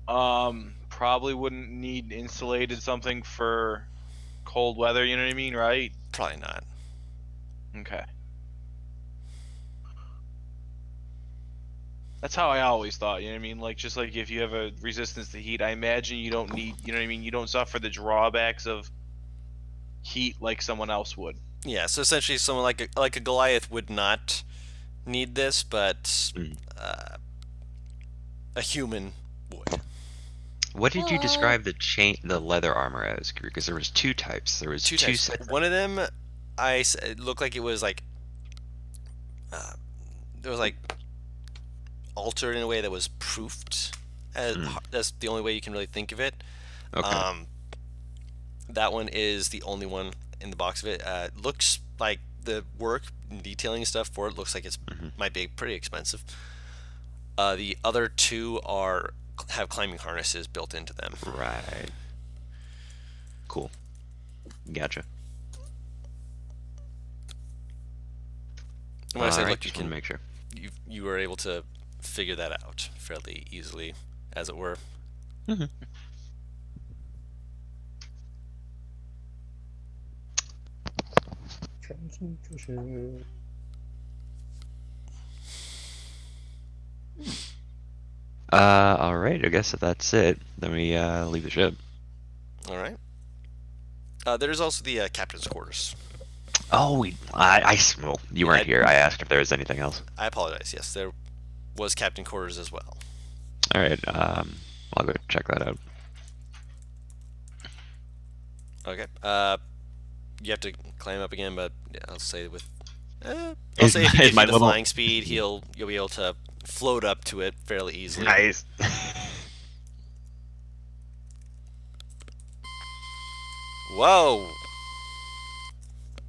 probably wouldn't need insulated something for cold weather. You know what I mean, right? Probably not. Okay. That's how I always thought, you know what I mean? Like, just like if you have a resistance to heat, I imagine you don't need, you know what I mean? You don't suffer the drawbacks of heat like someone else would. Yeah, so essentially, someone like a Goliath would not need this, but Mm. a human would. What did you describe the leather armor as? Because there was two types. There was Two two types. sets. One of them, it looked like it was like it was like altered in a way that was proofed. That's the only way you can really think of it. Okay. That one is the only one in the box of it. Looks like the work and detailing and stuff for it looks like it's might be pretty expensive. The other two have climbing harnesses built into them. Right. Cool. Gotcha. When I say Alright, look, you just want can to make sure. you were able to figure that out fairly easily, as it were. Mm-hmm. All right. I guess that's it. Then we leave the ship. All right. There's also the captain's quarters. Oh, well, you weren't here. I asked if there was anything else. I apologize. Yes, there was captain quarters as well. All right. I'll go check that out. Okay. You have to climb up again, but I'll say with I'll Is say if my- you is give my you the little- flying speed, you'll be able to float up to it fairly easily. Nice. Whoa!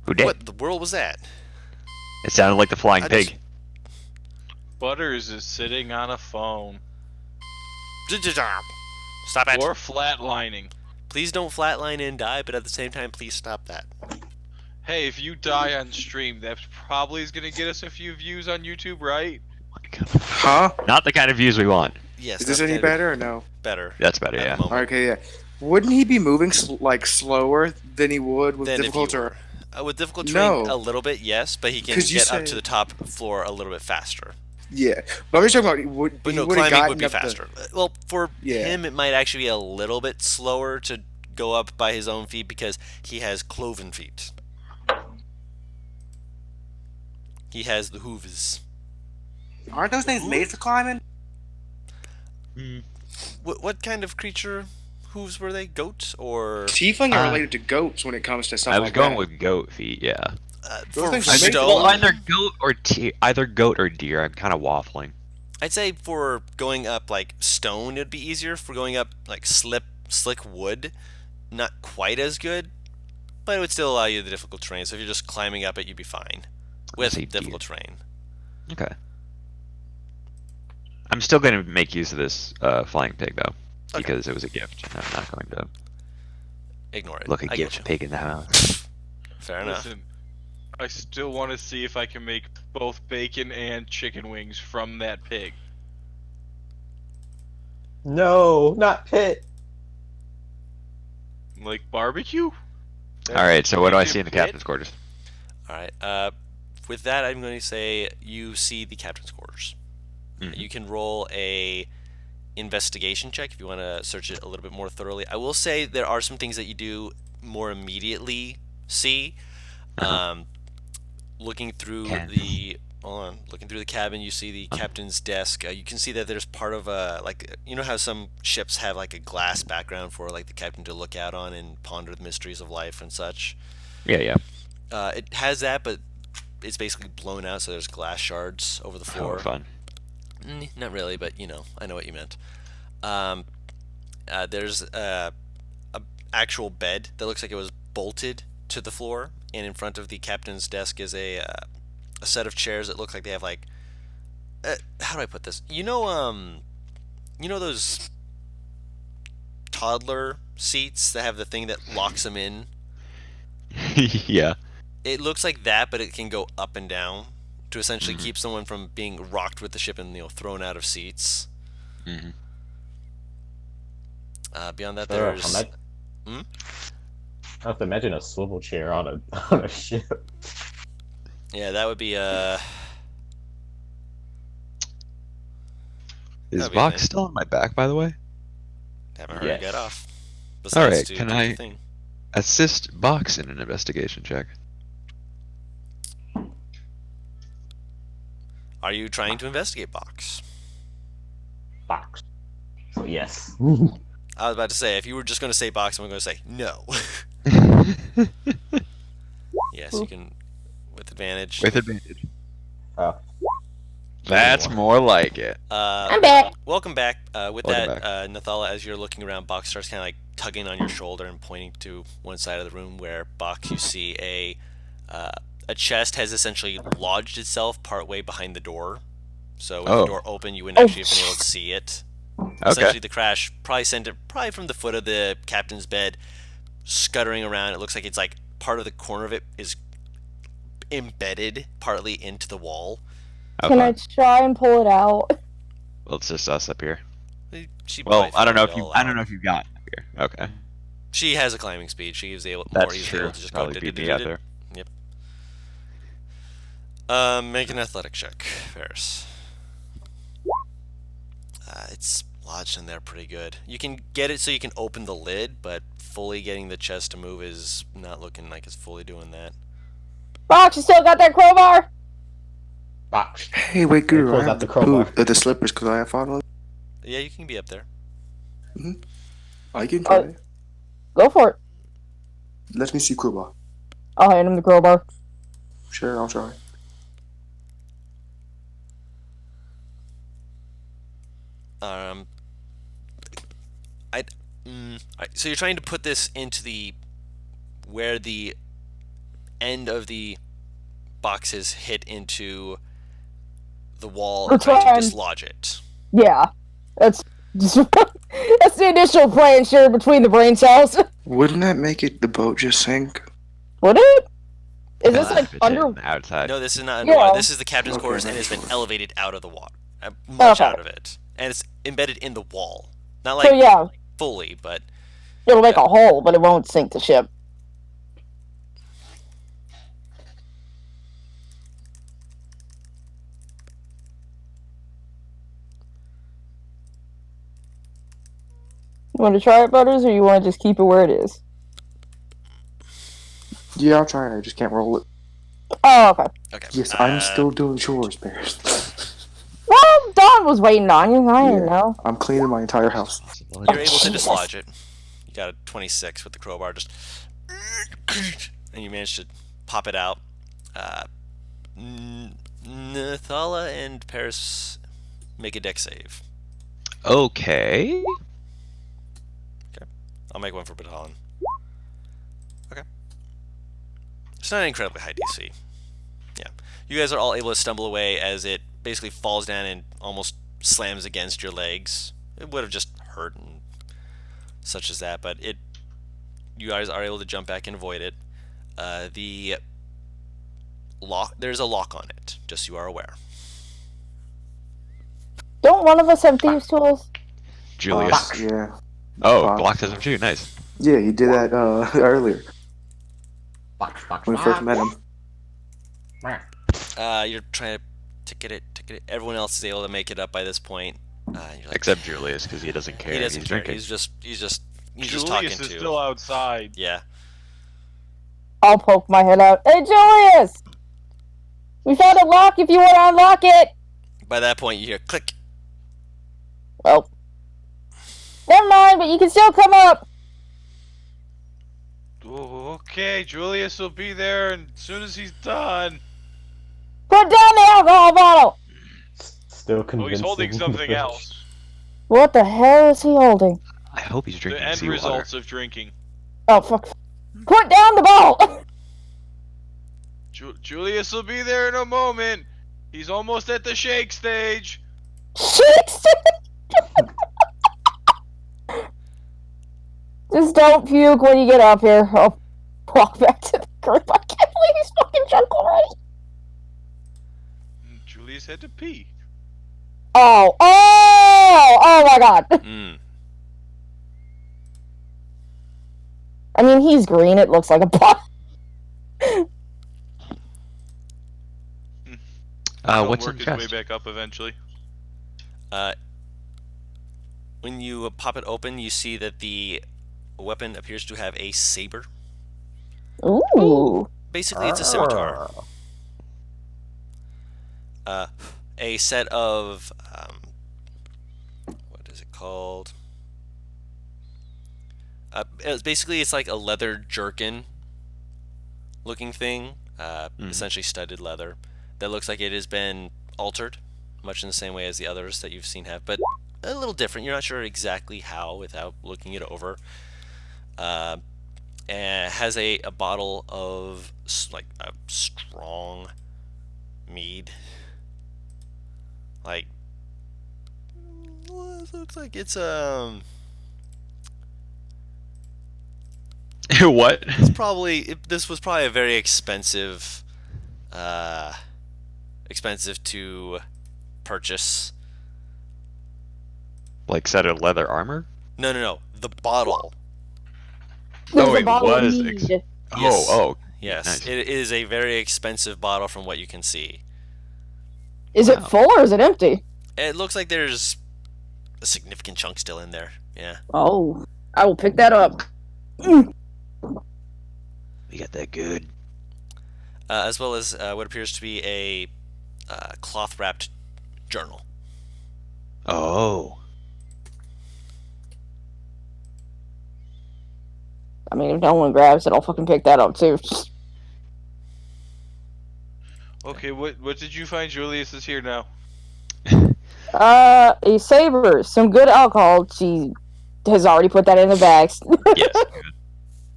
Who did? What the world was that? It sounded like the flying I pig. just- Butters is sitting on a phone. Stop it! Or flatlining. Please don't flatline and die, but at the same time, please stop that. Hey, if you die on stream, that probably is gonna get us a few views on YouTube, right? Huh? Not the kind of views we want. Yes. Is this that's any kind of better or no? Better. That's better, at the yeah. moment Okay, yeah. Wouldn't he be moving slower than he would with than if you difficult were. With difficult No. terrain, a little bit, yes, but he can 'Cause you get up say- to the top floor a little bit faster. Yeah, but I'm just talking about would But he no, would have climbing gotten would be up the- faster. Well, for Yeah. him, it might actually be a little bit slower to go up by his own feet because he has cloven feet. He has the hooves. Aren't those things made for climbing? What kind of creature hooves were they? Goat or Tiefling are related to goats when it comes to stuff I was like going that. with goat feet, yeah. Those for things are made- stone? Well, either goat or deer. I'm kind of waffling. I'd say for going up like stone, it'd be easier. For going up like slick wood, not quite as good, but it would still allow you the difficult terrain. So if you're just climbing up it, you'd be fine with say difficult terrain. Okay. I'm still going to make use of this flying pig, though, because it was a gift. I'm not going to Ignore it. look a I get gift you. pig in the house. Fair enough. Listen, I still want to see if I can make both bacon and chicken wings from that pig. No, not Pit. Like barbecue? All right, so what do I Bacon see in the pit? captain's quarters? All right. With that, I'm going to say you see the captain's quarters. Mhm. You can roll a investigation check if you want to search it a little bit more thoroughly. I will say there are some things that you do more immediately see. Looking through looking through the cabin, you see the captain's desk. You can see that there's part of a you know how some ships have like a glass background for like the captain to look out on and ponder the mysteries of life and such. Yeah, yeah. It has that, but it's basically blown out, so there's glass shards over the floor. Oh, fun. Not really, but you know, I know what you meant. There's a actual bed that looks like it was bolted to the floor, and in front of the captain's desk is a set of chairs that look like they have like how do I put this? You know those toddler seats that have the thing that locks them in? Yeah. It looks like that, but it can go up and down to essentially keep someone from being rocked with the ship and thrown out of seats. Mm-hmm. Beyond that, I there's have to imagine a swivel chair on a ship. yeah, that would be Is That'd be Vox nice. still on my back, by the way? haven't heard it Yes. get off. All right, to can do the I- thing. assist Box in an investigation check. Are you trying to investigate Box? Box. So yes. I was about to say, if you were just going to say Box, I'm going to say no. Yes, you can with advantage. With advantage. Oh. That's more like it. I'm back. Welcome back. With Welcome that, Nathala, as you're looking around, Box starts kind of like tugging on your shoulder and pointing to one side of the room where, Box, you see a chest has essentially lodged itself partway behind the door. So with the door open, you wouldn't actually have been able to see it. Essentially, the crash probably sent it from the foot of the captain's bed, scuttering around. It looks like it's like part of the corner of it is embedded partly into the wall. Can I try and pull it out? Well, it's just us up here. She Well, probably I don't know found if it you. all I don't out. know if you've gotten up here. Okay. She has a climbing speed. She is able. That's more easily true. able to just Probably go. beat me out there. Yep. Make an athletic check, Ferris. It's lodged in there pretty good. You can get it so you can open the lid, but fully getting the chest to move is not looking like it's fully doing that. Box, you still got that crowbar? Box. Hey, wait, Guru, pulls I out have the crowbar. the slippers because I have follow. Yeah, you can be up there. I can try. it. Go for it. Let me see crowbar. I'll hand him the crowbar. Sure, I'll try. So you're trying to put this into where the end of the boxes hit into the wall and trying to dislodge it. Yeah, that's that's the initial plan. Share between the brain cells. Wouldn't that make the boat just sink? Would it? Is this like It's under? hidden outside. No, this is not underwater. Yeah. This is the captain's Okay, quarters, and it's that's been fine. elevated out of the water, much Okay. out of it, and it's embedded in the wall. Not like So yeah, fully, but it'll make a hole, but it won't sink the ship. You want to try it, Butters, or you want to just keep it where it is? Yeah, I'll try it. I just can't roll it. Oh, okay. okay. Yes, I'm still doing chores, Bears. Well, Don was waiting on you. I didn't Yeah. know. I'm cleaning my entire house. You're able to Jesus. dislodge it. You got a 26 with the crowbar, just and you managed to pop it out. Nathala and Paris make a deck save. Okay. I'll make one for Baton. Okay. It's not an incredibly high DC. Yeah. You guys are all able to stumble away as it basically falls down and almost slams against your legs. It would have just hurt and such as that, but you guys are able to jump back and avoid it. The lock, there's a lock on it, just so you are aware. Don't one of us have thieves' tools? Julius. Yeah. Oh, Box. Block has them too. Nice. Yeah, he did that earlier Box. when we first met him. You're trying to get it. Everyone else is able to make it up by this point. You're like, Except Julius, because he doesn't care. he doesn't He's care. drinking. He's just Julius talking is to. still outside. Yeah. I'll poke my head out. Hey, Julius! We found a lock if you want to unlock it! By that point, you hear click. Well, never mind, but you can still come up. Okay, Julius will be there as soon as he's done. Put down the alcohol bottle! Still Oh, convincing. he's holding something else. What the hell is he holding? I hope he's The drinking end seawater. results of drinking. Oh, fuck. Put down the bottle! Julius will be there in a moment. He's almost at the shake stage. Shit! Just don't puke when you get up here. I'll walk back to the group. I can't believe he's fucking drunk already. Julius had to pee. Oh my god. Mm. I mean, he's green. It looks like a pot. He'll What's work in his chest? way back up eventually. When you pop it open, you see that the weapon appears to have a saber Ooh. Basically, it's a scimitar. A set of what is it called? It's like a leather jerkin looking thing, essentially studded leather, that looks like it has been altered, much in the same way as the others that you've seen have, but a little different. You're not sure exactly how without looking it over. And has a bottle of like a strong mead. Like, well, it looks like it's What? this was probably a very expensive to purchase. Like set of leather armor? No. The bottle. There's Oh, a it bottle of was mead. Yes. Oh. Yes, Nice. it is a very expensive bottle from what you can see. Is it Wow. full or is it empty? It looks like there's a significant chunk still in there. Yeah. Oh, I will pick that up. We got that good. As well as what appears to be a cloth-wrapped journal. Oh. I mean, if no one grabs it, I'll fucking pick that up too. Okay, what did you find? Julius is here now. A saber, some good alcohol. She has already put that in the bags. Yes.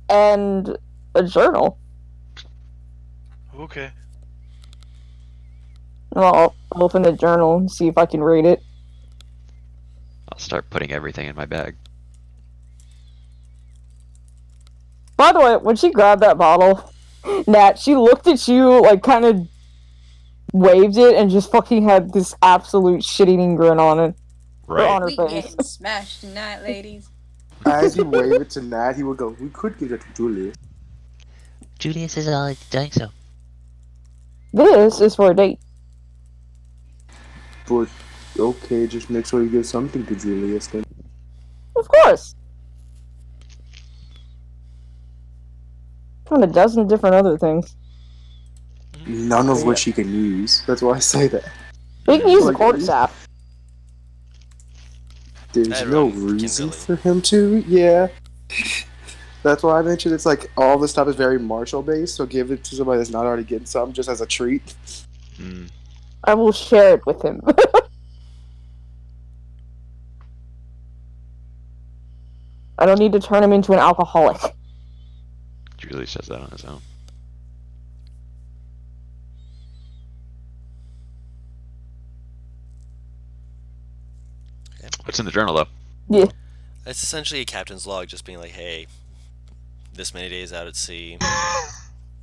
And a journal. Okay. Well, I'll open the journal and see if I can read it. I'll start putting everything in my bag. By the way, when she grabbed that bottle, Nat, she looked at you, like, kind of waved it and just fucking had this absolute shit-eating grin on it. Or on Right. her We face. getting smashed tonight, ladies. As you wave it to Nat, he would go, "We could give it to Julius." Julius is already doing so. This is for a date. But okay, just make sure you give something to Julius then. Of course. Found a dozen different other things. None of which he can use. That's why I say that. We can use the Like, court staff. There's no Everyone can reason really. for him to. Yeah. That's why I mentioned it's like all the stuff is very martial based, so give it to somebody that's not already getting some just as a treat. Mm. I will share it with him. I don't need to turn him into an alcoholic. Julius says that on his own. Okay. What's in the journal, though? Yeah. It's essentially a captain's log, just being like, hey, this many days out at sea,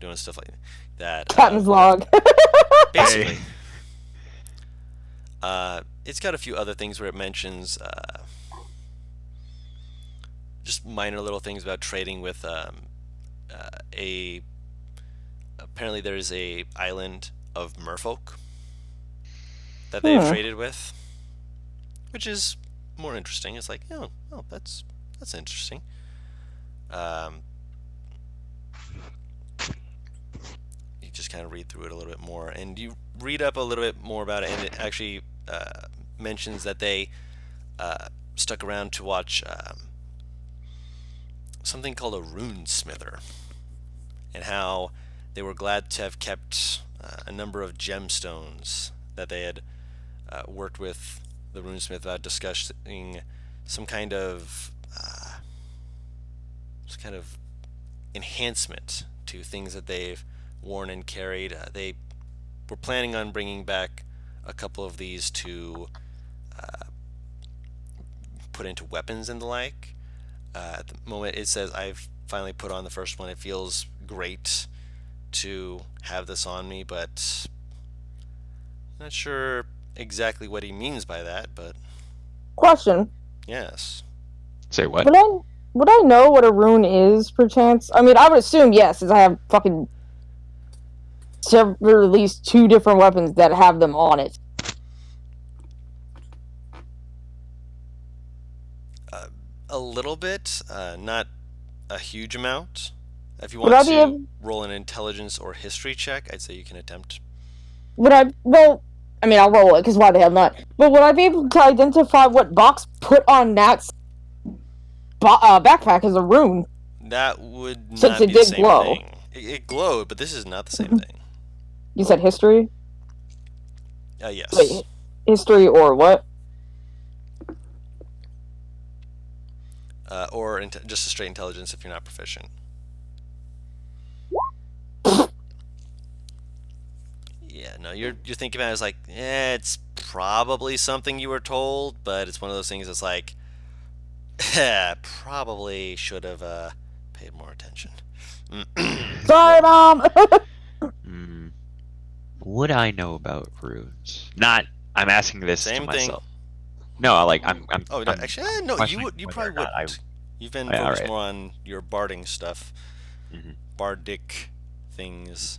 doing stuff like that. Captain's log. Basically. It's got a few other things where it mentions just minor little things about trading with apparently there's a island of merfolk that they've traded with, which is more interesting. It's like, oh, that's interesting. You just kind of read through it a little bit more, and you read up a little bit more about it, and it actually mentions that they stuck around to watch something called a rune smither, and how they were glad to have kept a number of gemstones that they had worked with the runesmith about discussing some kind of enhancement to things that they've worn and carried. They were planning on bringing back a couple of these to put into weapons and the like. At the moment, it says I've finally put on the first one. It feels great to have this on me, but not sure exactly what he means by that. But Question. yes. Say what? Would I know what a rune is, perchance? I mean, I would assume yes, since I have fucking several, at least 2 different weapons that have them on it. A little bit, not a huge amount. If you Would want I be to able- roll an intelligence or history check, I'd say you can attempt. Would I? Well, I mean, I'll roll it because why the hell not? But would I be able to identify what box put on Nat's backpack as a rune? That would Since not it be the did same glow. thing. It glowed, but this is not the same thing. You said history. Yes. Wait, history or what? Or just a straight intelligence if you're not proficient. Yeah, no, you're thinking about it as like, it's probably something you were told, but it's one of those things that's like, probably should have paid more attention. Sorry, Mom. Hmm. Would I know about runes? Not. I'm asking this Same to thing. myself. No, like I'm. Oh, no, I'm actually, no, you questioning would. You whether probably or not I- wouldn't. You've been Yeah, focused alright. more on your barding stuff, Mhm. bardic things.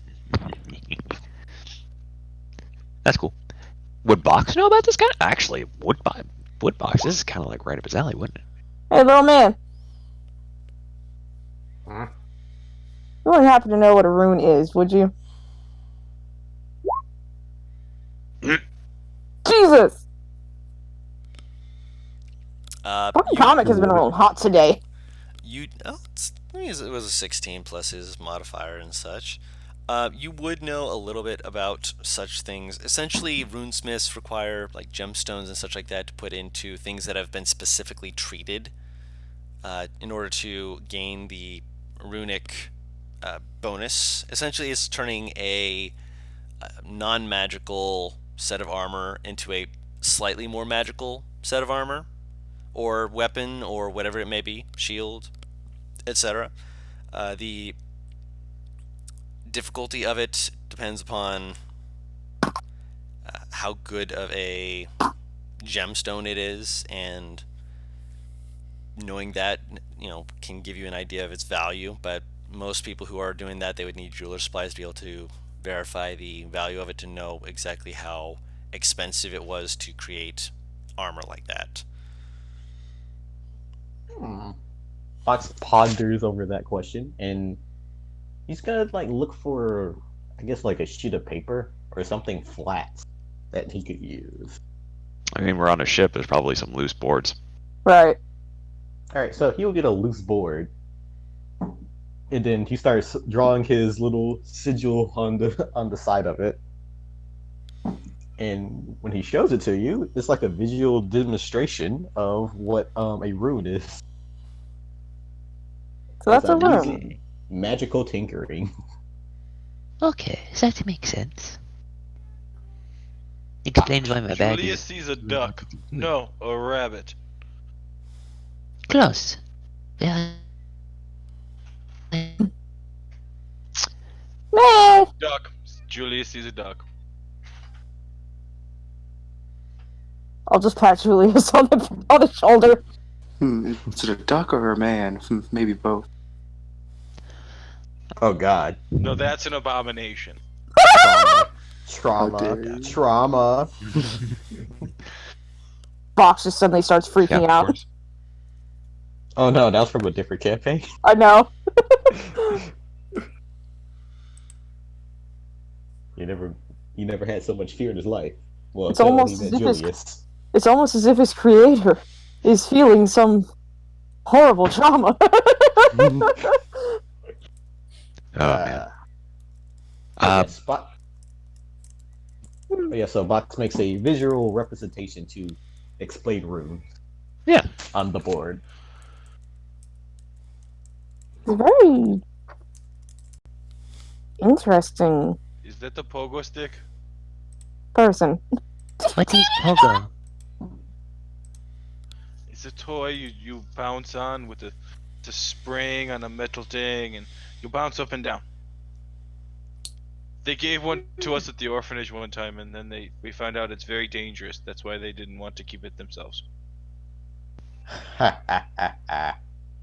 That's cool. Would Box know about this guy? Actually, would Box? This is kind of like right up his alley, wouldn't it? Hey, little man. Huh? You wouldn't happen to know what a rune is, would you? Jesus! Fucking comic has been a little hot today. It was a 16 plus his modifier and such. You would know a little bit about such things. Essentially, runesmiths require like gemstones and such like that to put into things that have been specifically treated in order to gain the runic bonus. Essentially, it's turning a non-magical set of armor into a slightly more magical set of armor or weapon or whatever it may be, shield, etc. The difficulty of it depends upon how good of a gemstone it is, and knowing that, can give you an idea of its value. But most people who are doing that, they would need jeweler supplies to be able to verify the value of it to know exactly how expensive it was to create armor like that. Fox ponders over that question, and he's gonna like look for, I guess, like a sheet of paper or something flat that he could use. I mean, we're on a ship. There's probably some loose boards. Right. All right, so he'll get a loose board, and then he starts drawing his little sigil on the side of it. And when he shows it to you, it's like a visual demonstration of what a rune is. So that's a I'm rune. using magical tinkering. Okay, that makes sense. Explains why my bag Julius is sees a duck. No, a rabbit. close. Yeah. Man, Duck. Julius sees a duck. I'll just pat Julius on the shoulder. Is it a duck or a man? Maybe both. Oh God! No, that's an abomination. How Trauma! dare you. Trauma! Box just suddenly starts freaking Of out. course. Oh no, that was from a different campaign. I know. You never had so much fear in his life. Well, It's until almost he as met if it's- Julius. It's almost as if his creator is feeling some horrible trauma. Oh man. Yeah, Spot. Oh, yeah, so Box makes a visual representation to explain runes. Yeah. On the board. It's very interesting Is that the pogo stick? person. What is pogo? It's a toy you bounce on with the spring on a metal thing, and you bounce up and down. They gave one to us at the orphanage one time, and then we found out it's very dangerous. That's why they didn't want to keep it themselves.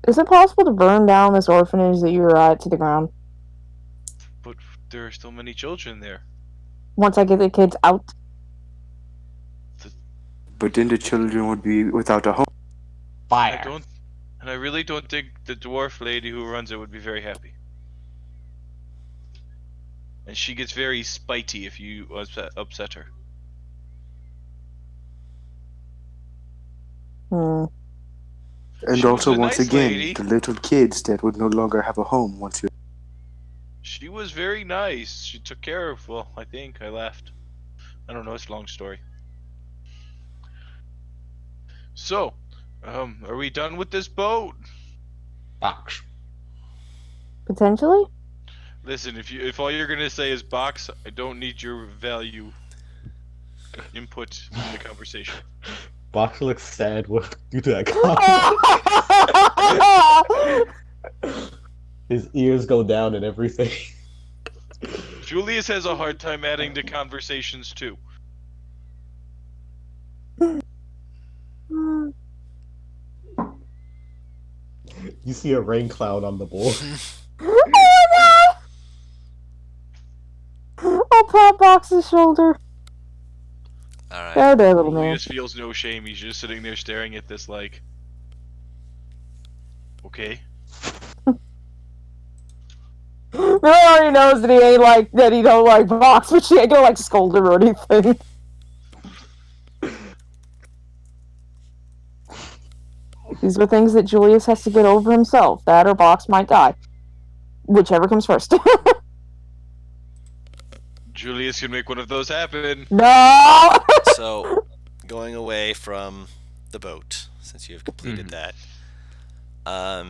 Is it possible to burn down this orphanage that you were at to the ground But there are still many children there. once I get the kids out? But then the children would be without a home. I Fire. really don't think the dwarf lady who runs it would be very happy. and she gets very spitey if you upset her. Hmm. And She was also, a once nice again, lady. the little kids that would no longer have a home once you. She was very nice. She took care of. Well, I think I left. I don't know. It's a long story. So, are we done with this boat? Box. Potentially? Listen, if all you're gonna say is box, I don't need your value input in the conversation. Box looks sad due to that comment. His ears go down and everything. Julius has a hard time adding to conversations too. You see a rain cloud on the board. Oh no! I'll pat Box's shoulder. All right. There, little man. Julius feels no shame. He's just sitting there staring at this like, okay. Bill already knows that he ain't like that. He don't like Box, but she ain't gonna like scold him or anything. These are things that Julius has to get over himself. That or Box might die, whichever comes first. Julius can make one of those happen. No. So, going away from the boat, since you have completed that.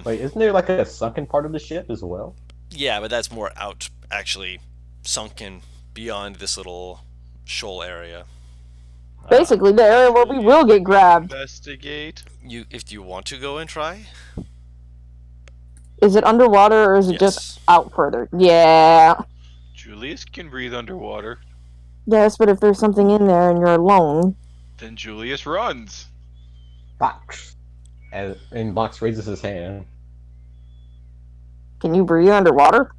Wait, isn't there like a sunken part of the ship as well? Yeah, but that's more out, actually sunken beyond this little shoal area. Basically, the area where we will get grabbed. Investigate. If you want to go and try. Is it underwater or is it just Yes. out further? Yeah. Julius can breathe underwater. Yes, but if there's something in there and you're alone, Then Julius runs. Box. And Box raises his hand. can you breathe underwater?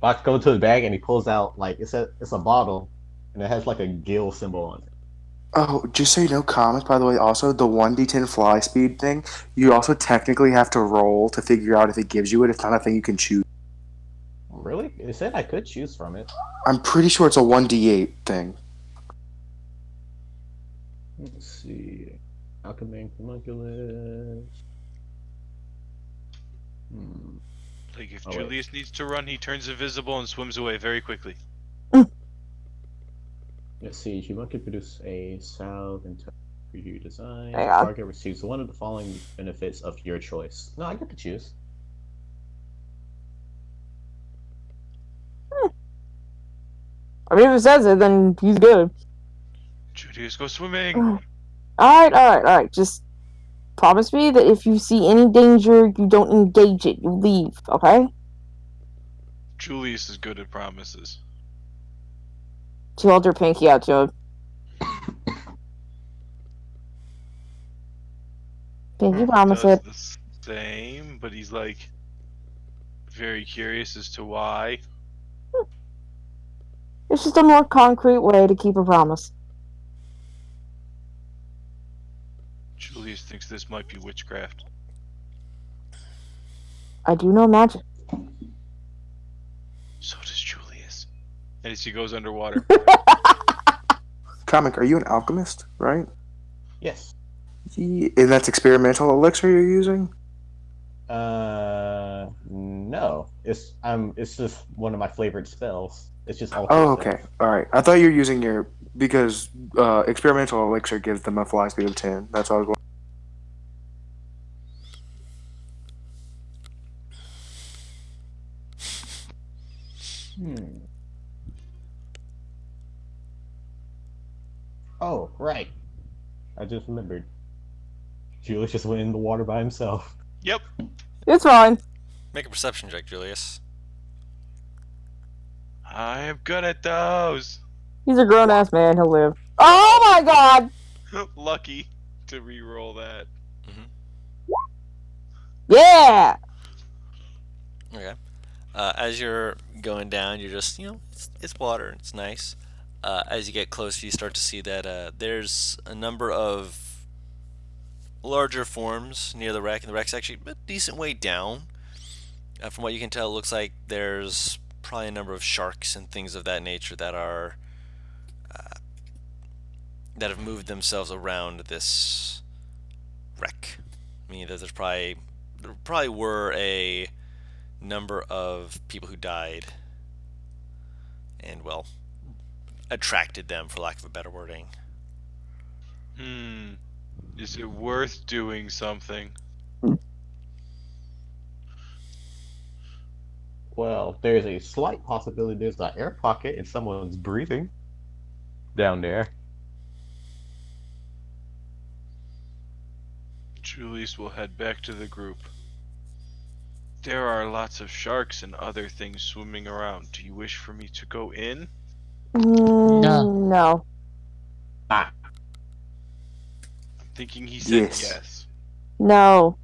Box goes to the bag and he pulls out like it's a bottle and it has like a gill symbol on it. Oh, just so you know, comics, by the way, also the 1d10 fly speed thing, you also technically have to roll to figure out if it gives you it. It's not a thing you can choose. Really? It said I could choose from it. I'm pretty sure it's a 1d8 thing. Let's see. Alchemy homunculus. Like if Oh, wait. Julius needs to run, he turns invisible and swims away very quickly. Let's see. Human can produce a salve and preview design. Yeah. Target receives one of the following benefits of your choice. No, I get to choose. I mean, if it says it, then he's good. Julius, go swimming. Alright. Just promise me that if you see any danger, you don't engage it. You leave, okay? Julius is good at promises. She held her pinky out to him. Pinky promise Does it. the same, but he's like very curious as to why. It's just a more concrete way to keep a promise. Julius thinks this might be witchcraft. I do know magic. So does Julius. And as he goes underwater. Comic, are you an alchemist, right? Yes. And that's experimental elixir you're using? No. It's just one of my flavored spells. It's just alter Oh, spell. okay. Alright. I thought you were using your... Because experimental elixir gives them a fly speed of 10. That's what I was wondering. Oh, right. I just remembered. Julius just went in the water by himself. Yep. It's fine. Make a perception check, Julius. I am good at those. He's a grown ass man. He'll live. Oh my god! Lucky to re-roll that. Yeah! Okay. As you're going down, you're just, it's water. It's nice. As you get closer, you start to see that there's a number of larger forms near the wreck, and the wreck's actually a decent way down. From what you can tell, it looks like there's probably a number of sharks and things of that nature that are that have moved themselves around this wreck. I mean, there probably were a number of people who died, and well, attracted them, for lack of a better wording. Is it worth doing something? Well, there's a slight possibility there's an air pocket and someone's breathing down there. Julius will head back to the group. There are lots of sharks and other things swimming around. Do you wish for me to go in? No. Ah, I'm thinking he said Yes. yes. No.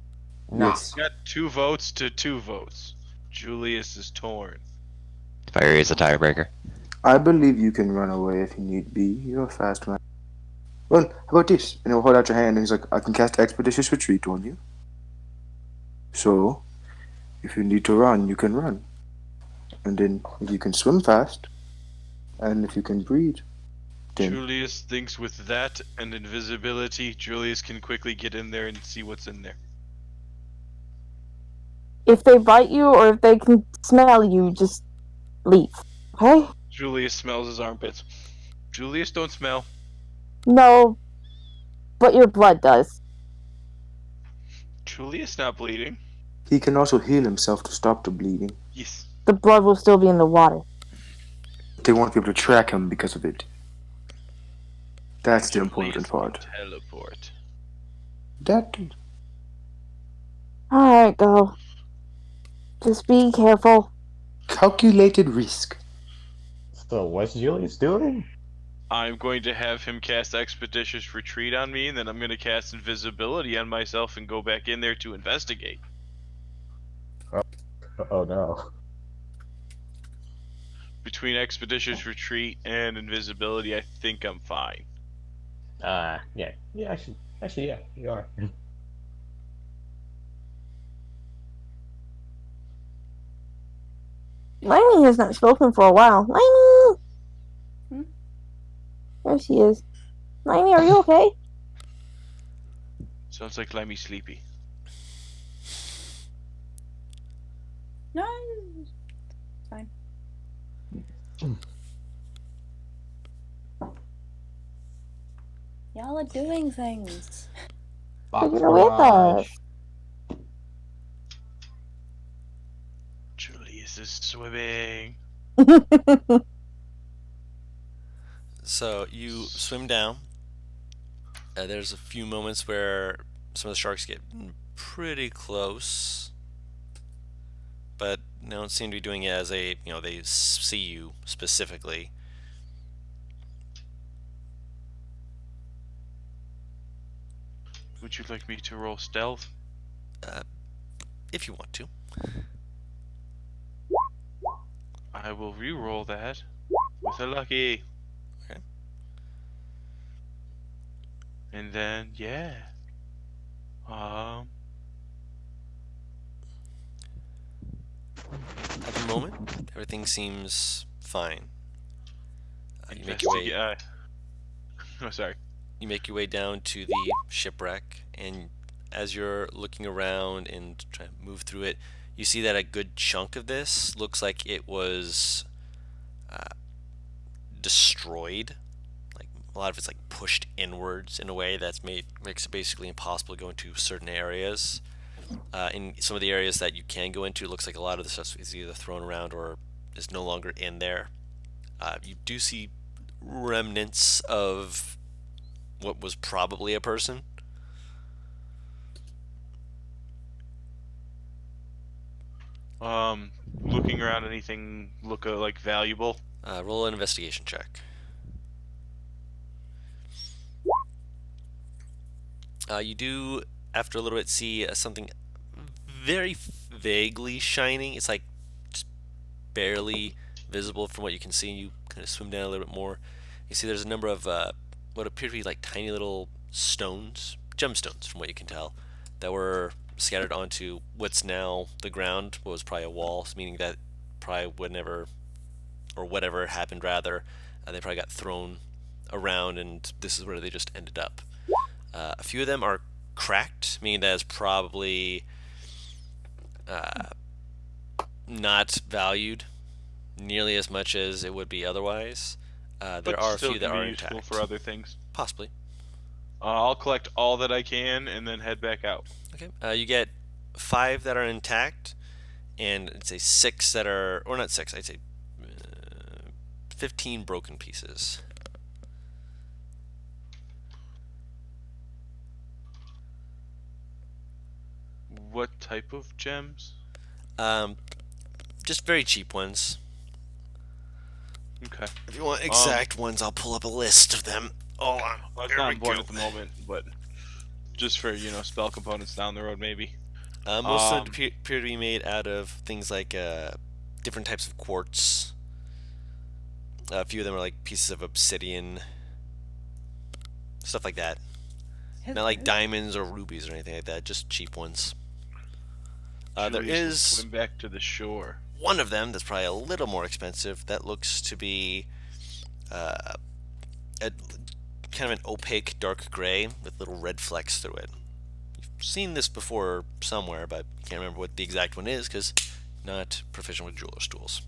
nah. Yes. Got 2 votes to 2 votes. Julius is torn. Fiery is a tiebreaker. I believe you can run away if you need be. You're a fast man. Well, how about this? And he'll hold out your hand and he's like, I can cast Expeditious Retreat on you. So, if you need to run, you can run. And then, if you can swim fast, and if you can breathe, then Julius thinks with that and invisibility, Julius can quickly get in there and see what's in there. If they bite you or if they can smell you, just leave. Okay? Julius smells his armpits. Julius, don't smell. No. But your blood does. Julius not bleeding. he can also heal himself to stop the bleeding. Yes. The blood will still be in the water. They won't be able to track him because of it. That's the important Julius part. can teleport. That Alright, go. Just be careful. calculated risk. So what's Julius doing? I'm going to have him cast Expeditious Retreat on me, and then I'm going to cast Invisibility on myself and go back in there to investigate. Oh no. Between Expeditious Retreat and Invisibility, I think I'm fine. Yeah, actually, yeah, you are. Lainey has not spoken for a while. Lainey! Hmm? There she is. Lainey, are you okay? Sounds like Lemmy sleepy. No. Fine. Y'all are doing things. Box You're with garage. us. Julius is swimming. So you swim down. There's a few moments where some of the sharks get pretty close, but they don't seem to be doing it as they see you specifically. Would you like me to roll stealth? If you want to. I will re-roll that with a lucky. Okay. And then, yeah. At the moment, everything seems fine. You make your way. Oh, sorry. You make your way down to the shipwreck, and as you're looking around and trying to move through it, you see that a good chunk of this looks like it was destroyed. Like a lot of it's like pushed inwards in a way that's makes it basically impossible to go into certain areas. In some of the areas that you can go into, it looks like a lot of the stuff is either thrown around or is no longer in there. You do see remnants of what was probably a person. Looking around, anything look like valuable? Roll an investigation check. You do, after a little bit, see something very vaguely shining. It's like just barely visible from what you can see. You kind of swim down a little bit more. You see there's a number of what appear to be like tiny little stones, gemstones from what you can tell, that were scattered onto what's now the ground, what was probably a wall, meaning that probably would never, or whatever happened rather, they probably got thrown around, and this is where they just ended up. A few of them are cracked, meaning that it's probably not valued nearly as much as it would be otherwise. There But are a still few that can be are useful intact. for other things. Possibly. I'll collect all that I can and then head back out. Okay. You get 5 that are intact, and I'd say 6 that are, or not 6, I'd say 15 broken pieces. What type of gems? Just very cheap ones. Okay. If you want exact ones, I'll pull up a list of them. Hold on. Well, it's Here not we important go. at the moment, but just for, spell components down the road, maybe. Most of them appear to be made out of things like different types of quartz. A few of them are like pieces of obsidian, stuff like that. Not like diamonds or rubies or anything like that, just cheap ones. There Julius will is swim back to the shore. one of them that's probably a little more expensive that looks to be a kind of an opaque dark gray with little red flecks through it. You've seen this before somewhere, but you can't remember what the exact one is because not proficient with jeweler's tools.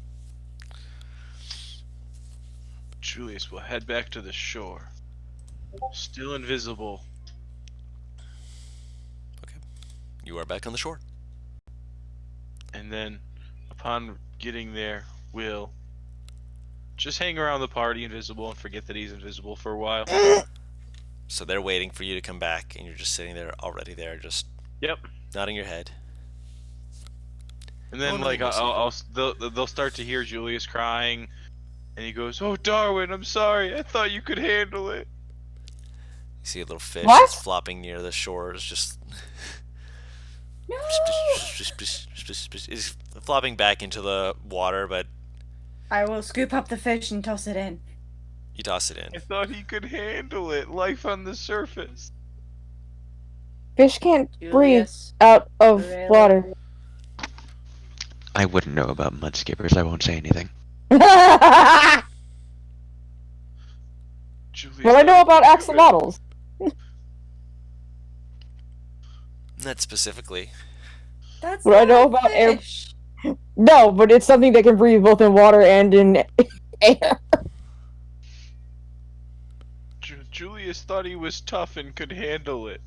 Julius will head back to the shore. Still invisible. You are back on the shore. And then, upon getting there, we'll just hang around the party invisible and forget that he's invisible for a while. So they're waiting for you to come back, and you're just sitting there, already there, just Yep. nodding your head. And then, Oh, no, like, we'll see. they'll start to hear Julius crying, and he goes, "Oh, Darwin, I'm sorry. I thought you could handle it." You see a little fish What? that's flopping near the shores, just No! is flopping back into the water, but I will scoop up the fish and toss it in. you toss it I in. thought he could handle it. Life on the surface. Fish can't breathe Julius. out of Really? water. I wouldn't know about mudskippers. I won't say anything. What Julius I know thought about he could do it. axolotls. Not specifically. That's What I not know a about air- fish. No, but it's something that can breathe both in water and in air. Julius thought he was tough and could handle it.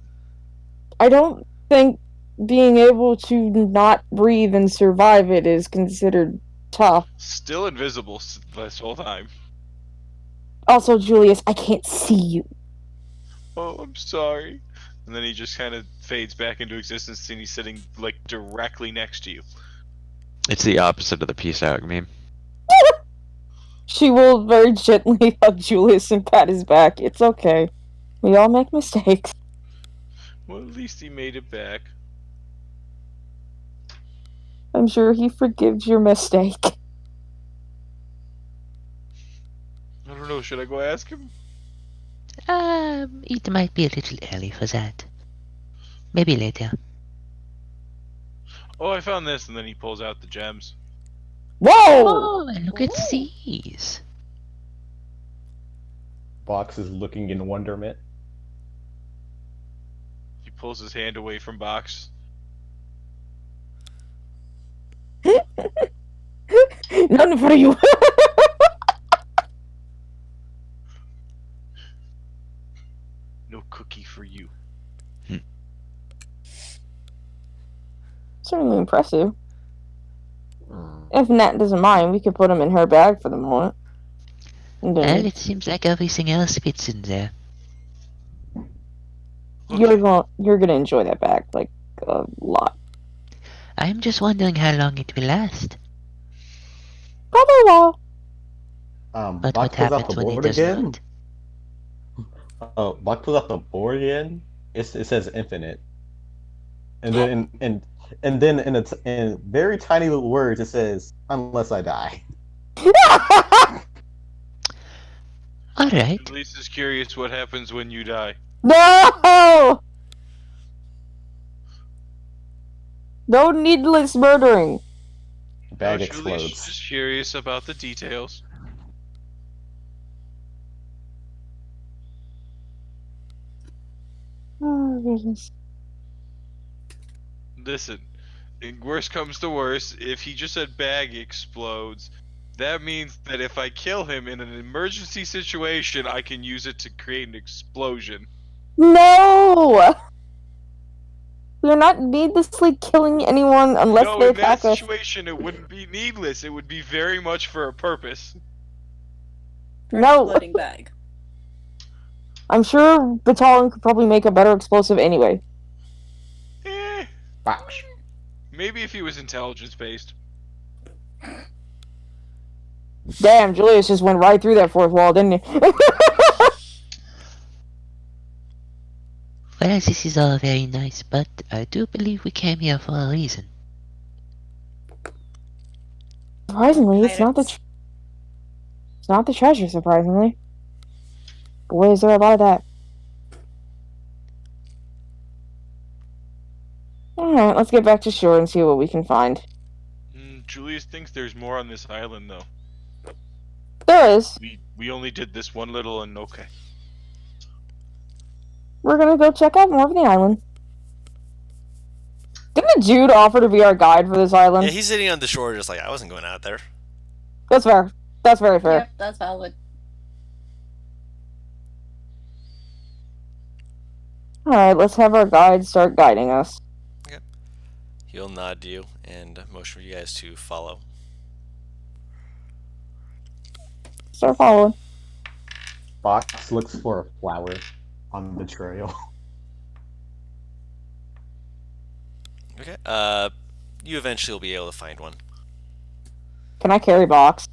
I don't think being able to not breathe and survive it is considered tough. Still invisible this whole time. Also, Julius, I can't see you. Oh, I'm sorry. And then he just kind of fades back into existence, and he's sitting like directly next to you. It's the opposite of the peace out meme. She will very gently hug Julius and pat his back. It's okay. We all make mistakes. Well, at least he made it back. I'm sure he forgives your mistake. I don't know. Should I go ask him? It might be a little early for that. Maybe later. Oh, I found this, and then he pulls out the gems. Whoa! Oh, and look at these. Box is looking in wonderment. He pulls his hand away from Box. None for you. No cookie for you. Certainly impressive. If Nat doesn't mind, we could put him in her bag for the moment. And Well, then it seems like everything else fits in there. you're gonna enjoy that bag like a lot. I'm just wondering how long it will last. Probably well. But Bach what pulls out happens the when it board does again. not? Oh, Bach pulls out the board again. It says infinite, and then in very tiny little words it says unless I die. Alright. At least is curious what happens when you die. No! No needless murdering. Bag Julie's explodes. just curious about the details. Oh, goodness. Listen, worst comes to worst, if he just said bag explodes, that means that if I kill him in an emergency situation, I can use it to create an explosion. No! We're not needlessly killing anyone unless No, they in that attack us. situation, it wouldn't be needless. It would be very much for a purpose. For an No. exploding bag. I'm sure Batalon could probably make a better explosive anyway. Eh, Box. maybe if he was intelligence-based. Damn, Julius just went right through that fourth wall, didn't he? Well, this is all very nice, but I do believe we came here for a reason. Surprisingly, it's not the treasure. Surprisingly, boy, is there a lot of that. All right, let's get back to shore and see what we can find. Julius thinks there's more on this island, though. There is. We only did this one little and okay. We're gonna go check out more of the island. Didn't Jude offer to be our guide for this island? Yeah, he's sitting on the shore just like, I wasn't going out there. That's fair. That's very fair. Yep, that's valid. Alright, let's have our guide start guiding us. He'll nod to you and motion for you guys to follow. Start following. Box looks for a flower on the trail. Okay. You eventually will be able to find one. Can I carry Box?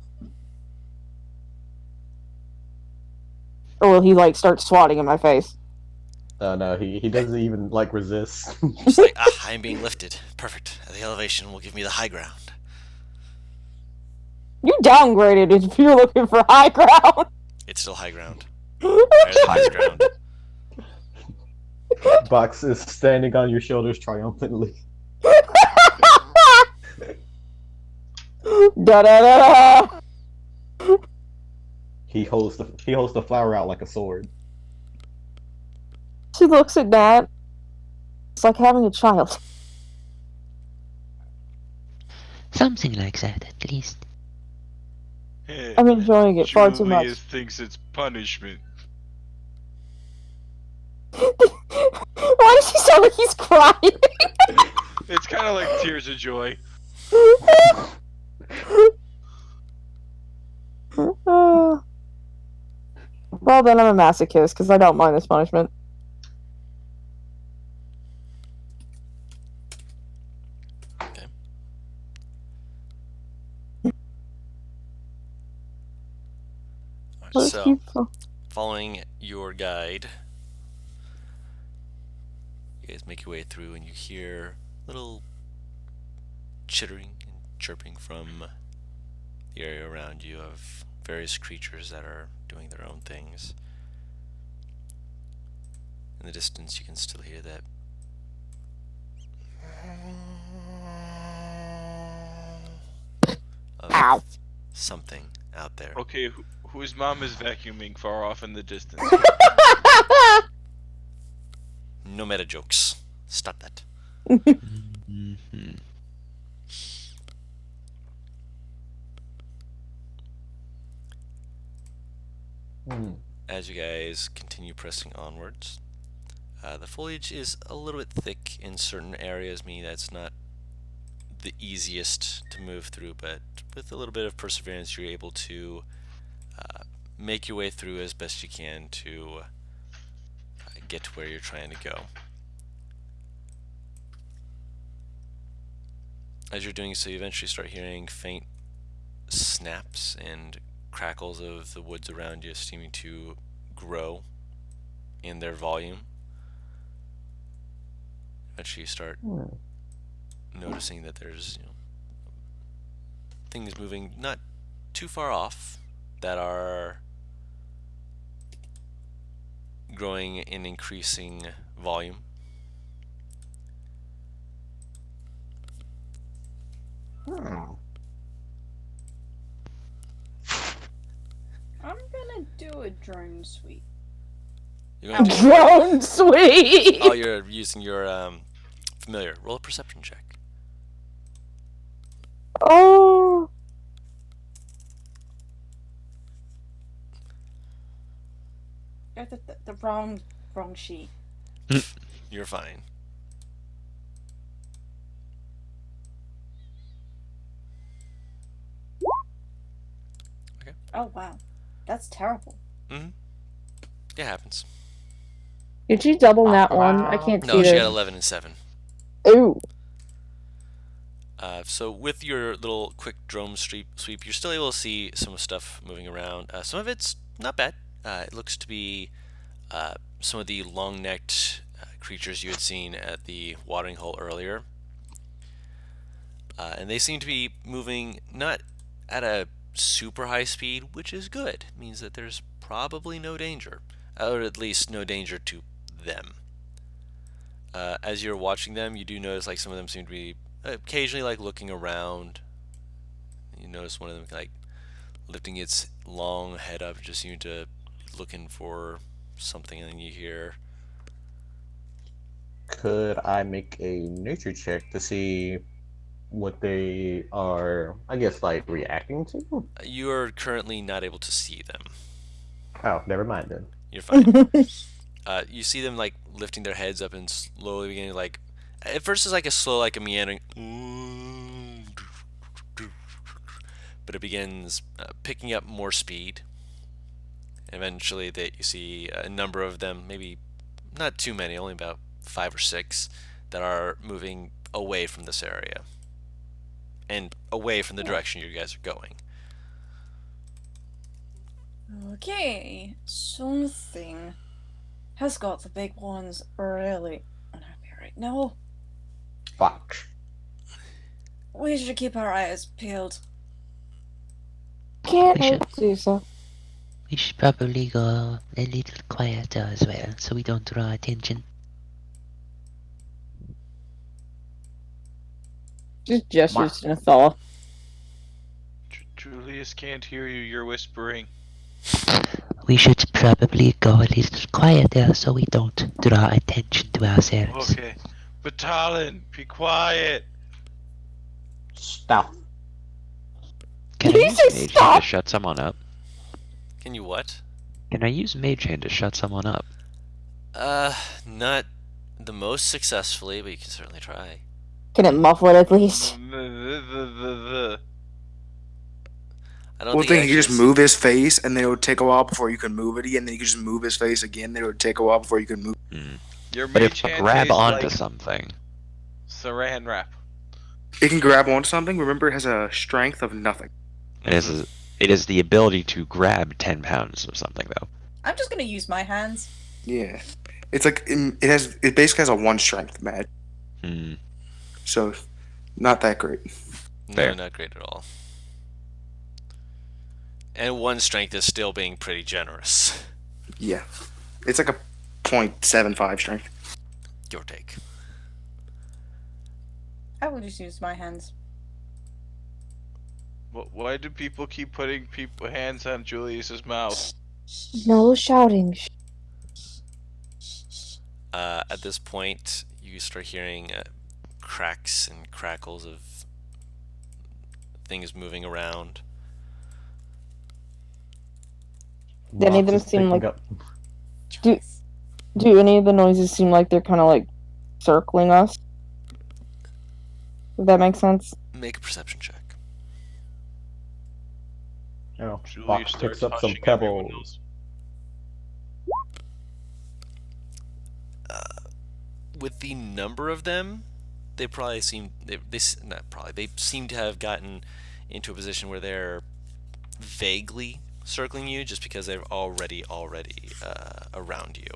Or will he, like, start swatting in my face? No, he doesn't even like resist. Just like, I'm being lifted. Perfect. The elevation will give me the high ground. You downgraded if you're looking for high ground. It's still high ground. Higher than this ground. Box is standing on your shoulders triumphantly. Da da da da. He holds the flower out like a sword. She looks at Nat. It's like having a child. Something like that, at least. I'm enjoying it far too much. Julius thinks it's punishment. Why does he sound like he's crying? It's kind of like tears of joy. Well, then I'm a masochist because I don't mind this punishment. Okay. Alright, Let's so, keep. following your guide, you guys make your way through and you hear little chittering and chirping from the area around you of various creatures that are doing their own things. In the distance you can still hear that of Ow. something out there. Okay, whose mom is vacuuming far off in the distance? No meta jokes. Stop that. Mm-hmm. As you guys continue pressing onwards, the foliage is a little bit thick in certain areas, meaning that's not the easiest to move through, but with a little bit of perseverance you're able to make your way through as best you can to get to where you're trying to go. As you're doing so, you eventually start hearing faint snaps and crackles of the woods around you seeming to grow in their volume. Eventually you start noticing that there's things moving not too far off that are growing in increasing volume. do a drone sweep. You're going to do Drone sweep. Oh, you're using your familiar. Roll a perception check. Oh. Got the wrong sheet. You're fine. Oh wow, that's terrible. Mm-hmm. It happens. Did she double that one? I can't No, see she this. had 11 and 7. Ooh. So with your little quick drone sweep, you're still able to see some stuff moving around. Some of it's not bad. It looks to be some of the long-necked creatures you had seen at the watering hole earlier. And they seem to be moving not at a super high speed, which is good. It means that there's probably no danger, or at least no danger to them. As you're watching them, you do notice like some of them seem to be occasionally like looking around. You notice one of them like lifting its long head up, just seeming to looking for something, and then you hear. Could I make a nature check to see what they are, I guess, like reacting to? You are currently not able to see them. Oh, never mind then. You're fine. You see them like lifting their heads up and slowly beginning like. At first, it's like a slow, like a meandering, but it begins picking up more speed. Eventually, you see a number of them, maybe not too many, only about 5 or 6, that are moving away from this area and away from the direction you guys are going. Okay, something has got the big ones really unhappy right now. Fuck. We should keep our eyes peeled. Can't We should- do so. We should probably go a little quieter as well, so we don't draw attention. Just gestures to Nathala. Julius can't hear you. You're whispering. We should probably go a little quieter so we don't draw attention to ourselves. Okay. But Talon, be quiet. Stop. Can I Did you use say Mage Hand stop? to shut someone up? Can you what? Can I use Mage Hand to shut someone up? Not the most successfully, but you can certainly try. Can it muffle it at least? I don't Well, think then it you just actually- move his face, and then it would take a while before you can move it again. Then you can just move his face again. Then it would take a while before you can move. Your But mage if I hand grab is onto like something, Saran wrap. It can grab onto something. Remember, it has a strength of nothing. it is the ability to grab 10 pounds of something, though. I'm just gonna use my hands. Yeah, it's like it basically has a 1 strength match, Hmm. so not that great. No, Fair. not great at all. And 1 strength is still being pretty generous. Yeah, it's like a 0.75 strength. Your take. I will just use my hands. Why do people keep putting hands on Julius's mouth? No shouting. At this point, you start hearing cracks and crackles of things moving around. Do any of them Box is seem picking like- up. Do any of the noises seem like they're kind of like circling us? Does that make sense? Make a perception check. Oh, Julius Box starts picks up some hushing everyone pebbles. else. With the number of them, they probably seem they seem to have gotten into a position where they're vaguely circling you, just because they're already around you.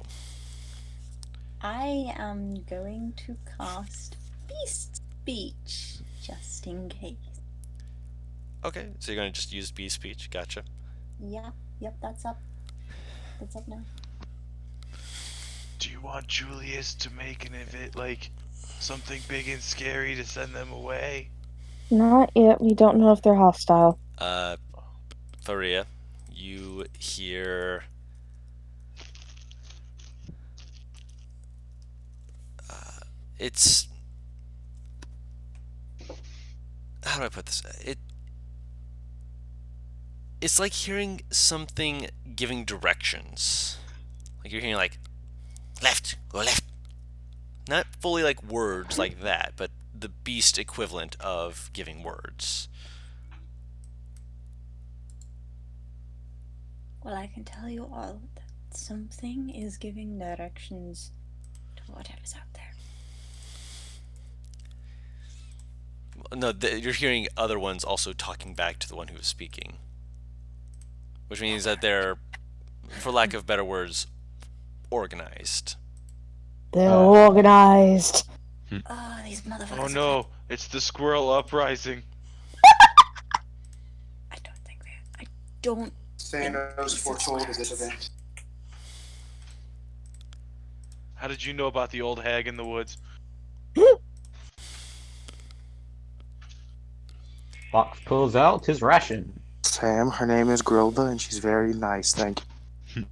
I am going to cast Beast Speech, just in case. Okay, so you're gonna just use Beast Speech. Gotcha. Yeah, yep, that's up. That's up now. Do you want Julius to make an event like something big and scary to send them away? Not yet. We don't know if they're hostile. Faria, you hear it's how do I put this? It's like hearing something giving directions. Like you're hearing like left, go left. Not fully like words like that, but the beast equivalent of giving words. Well, I can tell you all that something is giving directions to whatever's out there. No, you're hearing other ones also talking back to the one who is speaking. Which means that they're, for lack of better words, organized. They're organized. Oh, these motherfuckers. Oh no, it's the squirrel uprising. I don't think they. I don't. Thanos foretold of this event. How did you know about the old hag in the woods? Fox pulls out his ration. Sam, her name is Grilda, and she's very nice. Thank you.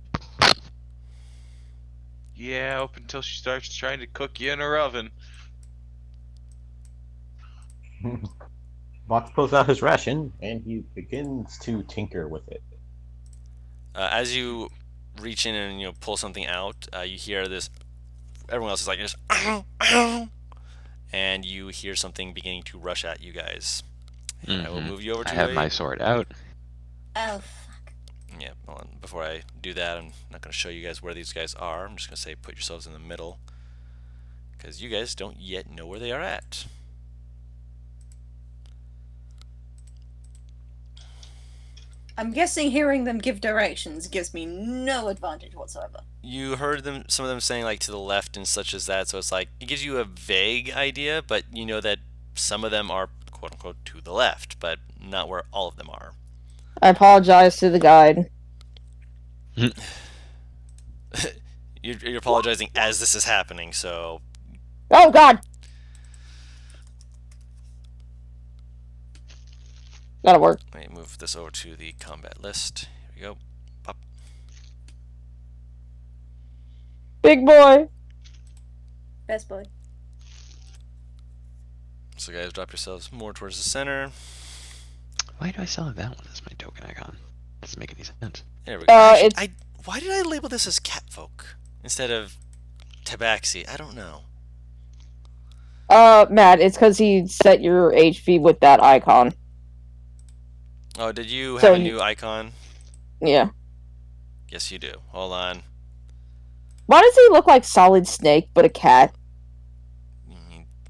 Yeah, up until she starts trying to cook you in her oven. Fox pulls out his ration, and he begins to tinker with it. As you reach in and pull something out, you hear this. Everyone else is like just, and you hear something beginning to rush at you guys. And I will move you over to. I have my sword out. Oh, fuck. Yeah. Hold on. Before I do that, I'm not going to show you guys where these guys are. I'm just going to say put yourselves in the middle, because you guys don't yet know where they are at. I'm guessing hearing them give directions gives me no advantage whatsoever. You heard some of them saying like to the left and such as that, so it's like it gives you a vague idea, but you know that some of them are quote unquote to the left, but not where all of them are. I apologize to the guide. You're apologizing as this is happening, so. Oh God! That'll work. Let me move this over to the combat list. Here we go. Pop. Big boy. Best boy. So guys, drop yourselves more towards the center. Why do I still have that one as my token icon? Doesn't make any sense. There we go. It's Why did I label this as catfolk instead of tabaxi? I don't know. Matt, it's because he set your HP with that icon. Oh, did you So have a new icon? Yeah. Yes, you do. Hold on. Why does he look like Solid Snake but a cat?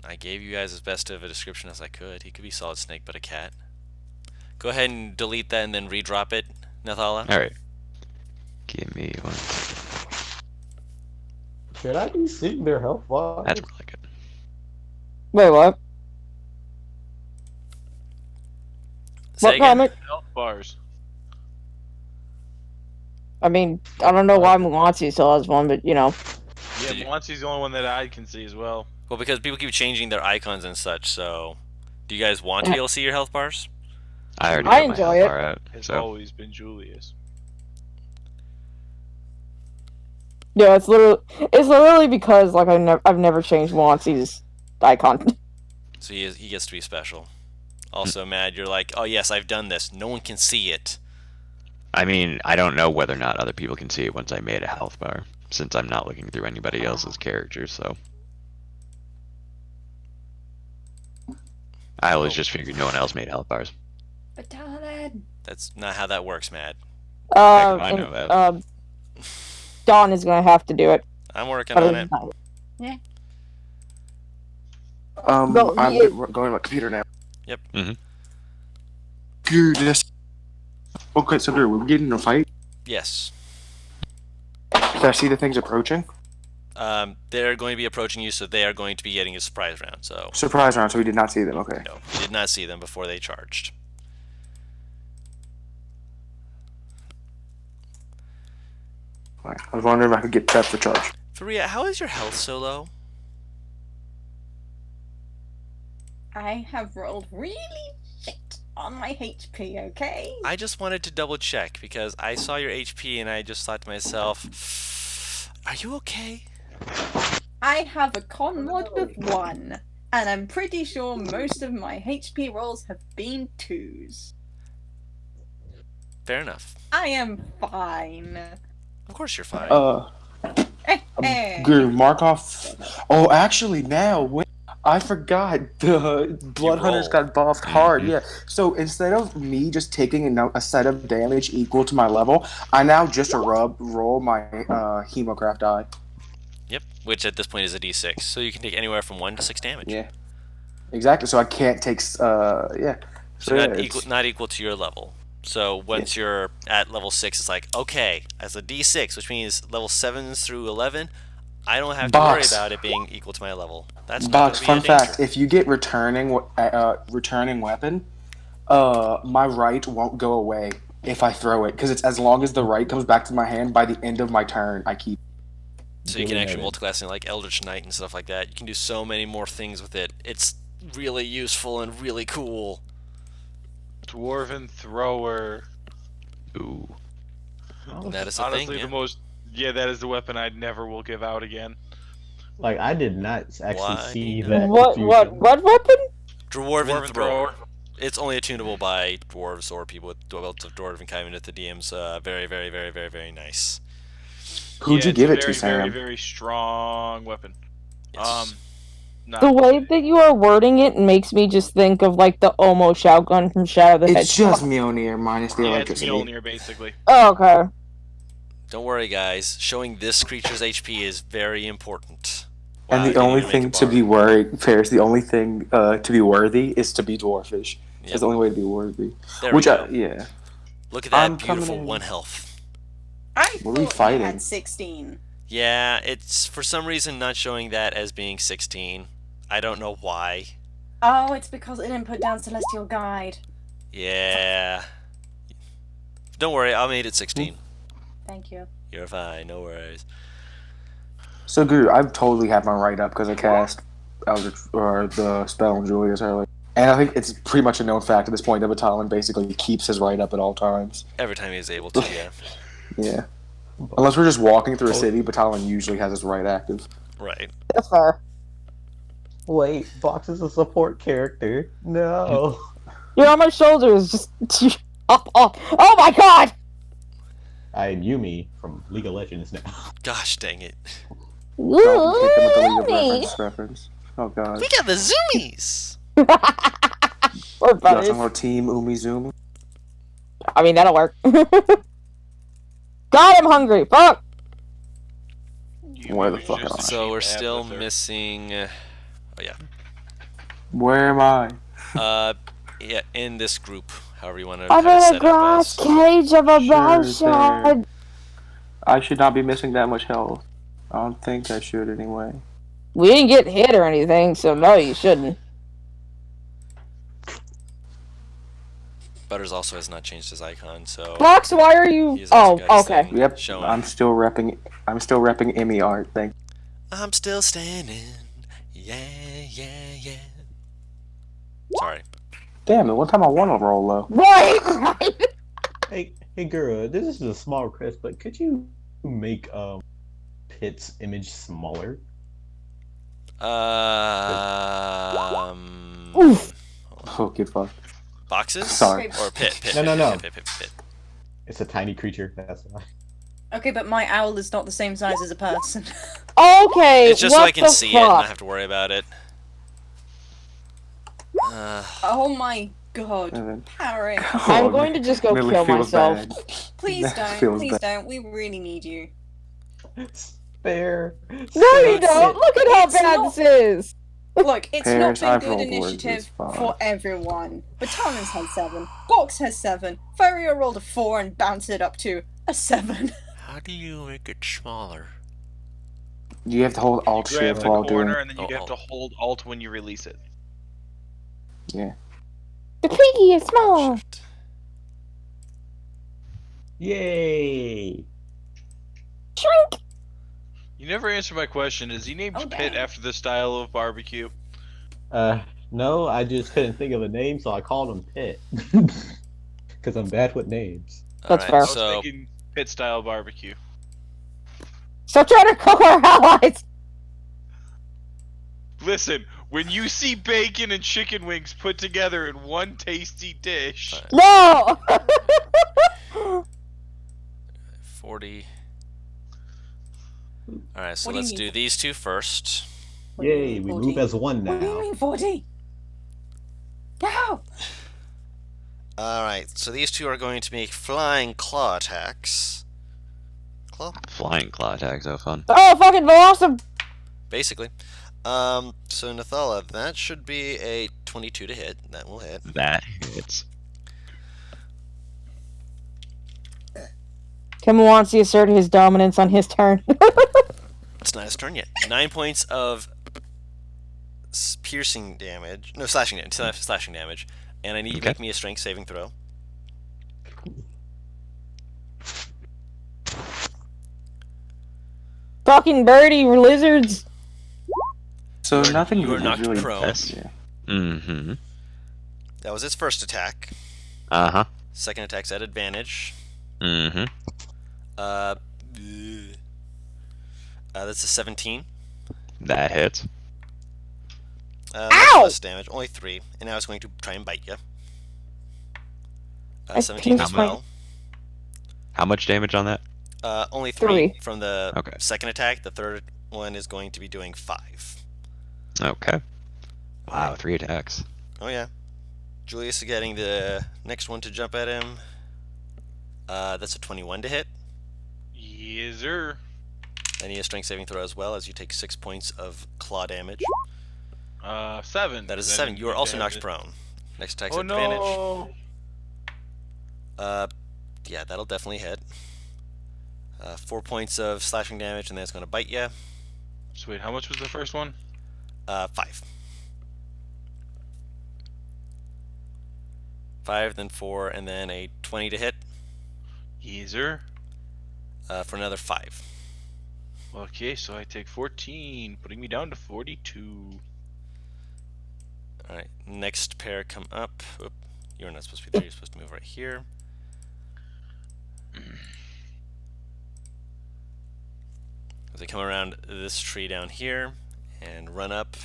I gave you guys as best of a description as I could. He could be Solid Snake, but a cat. Go ahead and delete that and then redrop it, Nathala. Alright. Give me one. Should I be seeing their health bar? That's really good. Wait, what? Say What again. comic? Health bars. I mean, I don't know why Mulansi still has one, but Yeah, Did you- Monty's the only one that I can see as well. Well, because people keep changing their icons and such, so. Do you guys want to be able to see your health bars? I already I got my enjoy health it. bar out. It's So always been Julius. yeah, it's literally because like I've never changed Mulansi's icon. So he gets to be special. Also, Mad, you're like, oh yes, I've done this. No one can see it. I mean, I don't know whether or not other people can see it once I made a health bar, since I'm not looking through anybody else's characters, so. I always just figured no one else made health bars. But darling. That's not how that works, Mad. I know that. Dawn is gonna have to do it. I'm working on it. Well, I'm he is- going to my computer now. Yep. Mhm. Goodness. Okay, so we're getting in a fight. Yes. Can I see the things approaching? They're going to be approaching you, so they are going to be getting a surprise round. So Surprise round, so we did not see them. Okay. no, you did not see them before they charged. All right. I was wondering if I could get prepped for charge. Faria, how is your health so low? I have rolled really shit on my HP, okay? I just wanted to double check because I saw your HP and I just thought to myself, are you okay? I have a con mod of 1, and I'm pretty sure most of my HP rolls have been 2s. Fair enough. I am fine. Of course you're fine. Guru, mark off. Oh, actually, now I forgot the Blood Hunters roll. got buffed hard. Yeah. So instead of me just taking a set of damage equal to my level, I now just roll my Hemocraft die. Yep, which at this point is a d6, so you can take anywhere from 1 to 6 damage. Yeah. Exactly. So I can't take. Yeah. So yeah, not equal to your level. So once you're at level 6, it's like, okay, as a d6, which means level 7s through 11, I don't have to worry about it being equal to my level. That's not Box. gonna be Fun a danger. fact: if you get returning weapon, my right won't go away if I throw it, because it's as long as the right comes back to my hand by the end of my turn, I keep. So you can actually multiclass in like Eldritch Knight and stuff like that. You can do so many more things with it. It's really useful and really cool. Dwarven Thrower. Ooh. And that is a Honestly, thing. Yeah. the most. Yeah, that is the weapon I never will give out again. Like, I did not actually Why? see that. What weapon? Dwarven Thrower. It's only attunable by dwarves or people with belts of Dwarven kind at the DM's very, very, very, very, very nice. Who'd you it's give a it to, very, Sam? very, very strong weapon. Yes. The way that you are wording it makes me just think of like the Omo shotgun from Shadow the Hedgehog. It's just Mjolnir minus the Yeah, it's electricity. Mjolnir, basically. Oh, okay. Don't worry, guys. Showing this creature's HP is very important. And the only thing to be worried, Ferris, the only thing to be worthy is to be dwarfish. Yep. That's the only way to be worthy. There we go. Yeah. Look at that I'm beautiful coming in. 1 health. I What are we thought you fighting? had 16. Yeah, it's for some reason not showing that as being 16. I don't know why. Oh, it's because it didn't put down Celestial Guide. Yeah. Don't worry, I made it 16. Thank you. You're fine, no worries. So, Guru, I totally have my right up because I cast Eldritch, or the spell on Julius earlier. And I think it's pretty much a known fact at this point that Batalon basically keeps his right up at all times. Every time he's able to, yeah. Yeah. Unless we're just walking through a city, Batalon usually has his right active. Right. That's fair. Wait, Box is a support character. No. You're on my shoulders, just up. Oh my god! I am Yumi from League of Legends now. Gosh dang it. Don't hit them with the League of reference. Oh, God. We got the zoomies! We're You got buddies. some little team Umizoomi? I mean, that'll work. God, I'm hungry. Fuck! Where the fuck am I? So we're still missing... oh, yeah. Where am I? Yeah, in this group, however you want to I'm have it in a set up glass as. cage of a Sure, bowshot. I should not be missing that much health. I don't think I should anyway. We didn't get hit or anything, so no, you shouldn't. Butters also has not changed his icon, so... Box, why are you? he's also Oh, got his okay. thing Yep, showing. I'm still repping Emmy art. Thank. I'm still standing. Yeah, yeah, yeah. Sorry. Damn it! One time I won a roll though. Right. Hey, Guru, this is a small request, but could you make Pit's image smaller? Oof. Oh, good fuck. Boxes? Sorry. Or pit? No. Pit. It's a tiny creature. That's why. Okay, but my owl is not the same size as a person. Okay. It's just so what I can the see it and fuck? not have to worry about it. Oh my god. And then- Harry. I'm going to just go Really kill feels myself. bad. Please That don't. feels Please bad. don't. We really need you. Spare. No, you It's- don't. Look at how it's bad not- this is. Look, it's Paris, not I've been good rolled words initiative this far. for everyone. Batalion's had 7. Box has 7. Furrier rolled a 4 and bounced it up to a 7. How do you make it smaller? You have to hold Alt You grab Shift the while doing. corner and then you Oh, have to hold Alt when you release it. Yeah. The piggy is small. Shift. Yay! Shrink. You never answered my question. Is he named Oh, Pit dang. after the style of barbecue? No, I just couldn't think of a name, so I called him Pit. Because I'm bad with names. That's Alright, fair. I was so thinking pit style barbecue. Stop trying to cook our allies! Listen, when you see bacon and chicken wings put together in one tasty dish, No! 40. Alright, so What do you let's mean? do these two first. What do you Yay, mean, we 40? move as one What do you now. mean 40? No! Alright, so these two are going to make flying claw attacks. Claw? Flying claw attacks, oh fun. Oh, fucking Velocip! Basically. So Nathala, that should be a 22 to hit. That will hit. That hits. Kim wants to assert his dominance on his turn. It's not his turn yet. 9 points of piercing damage. No, slashing damage. Slashing damage. And I need you to Okay. make me a strength saving throw. Fucking birdie lizards! So nothing you are knocked really prone. impressed you. Mm-hmm. That was its first attack. Uh-huh. Second attack's at advantage. Mm-hmm. Uh, that's a 17. That hits. Much Ow! less damage, only 3. And now it's going to try and bite you. I 17 as pinched my- well. How much damage on that? Only 3 3. from the Okay. second attack. The third one is going to be doing 5. Okay. Wow, 3 attacks. Oh yeah. Julius is getting the next one to jump at him. That's a 21 to hit. yes, sir. And he has strength saving throw as well, as you take 6 points of claw damage. 7. That is a 7. You are also knocked prone. Next attack's Oh at advantage. no! Yeah, that'll definitely hit. 4 points of slashing damage, and then it's going to bite you. Sweet. How much was the first one? 5. 5, then 4, and then a 20 to hit Yes, sir. for another 5. Okay, so I take 14, putting me down to 42. Alright, next pair come up. Oop, you're not supposed to be there, you're supposed to move right here. As they come around this tree down here and run up.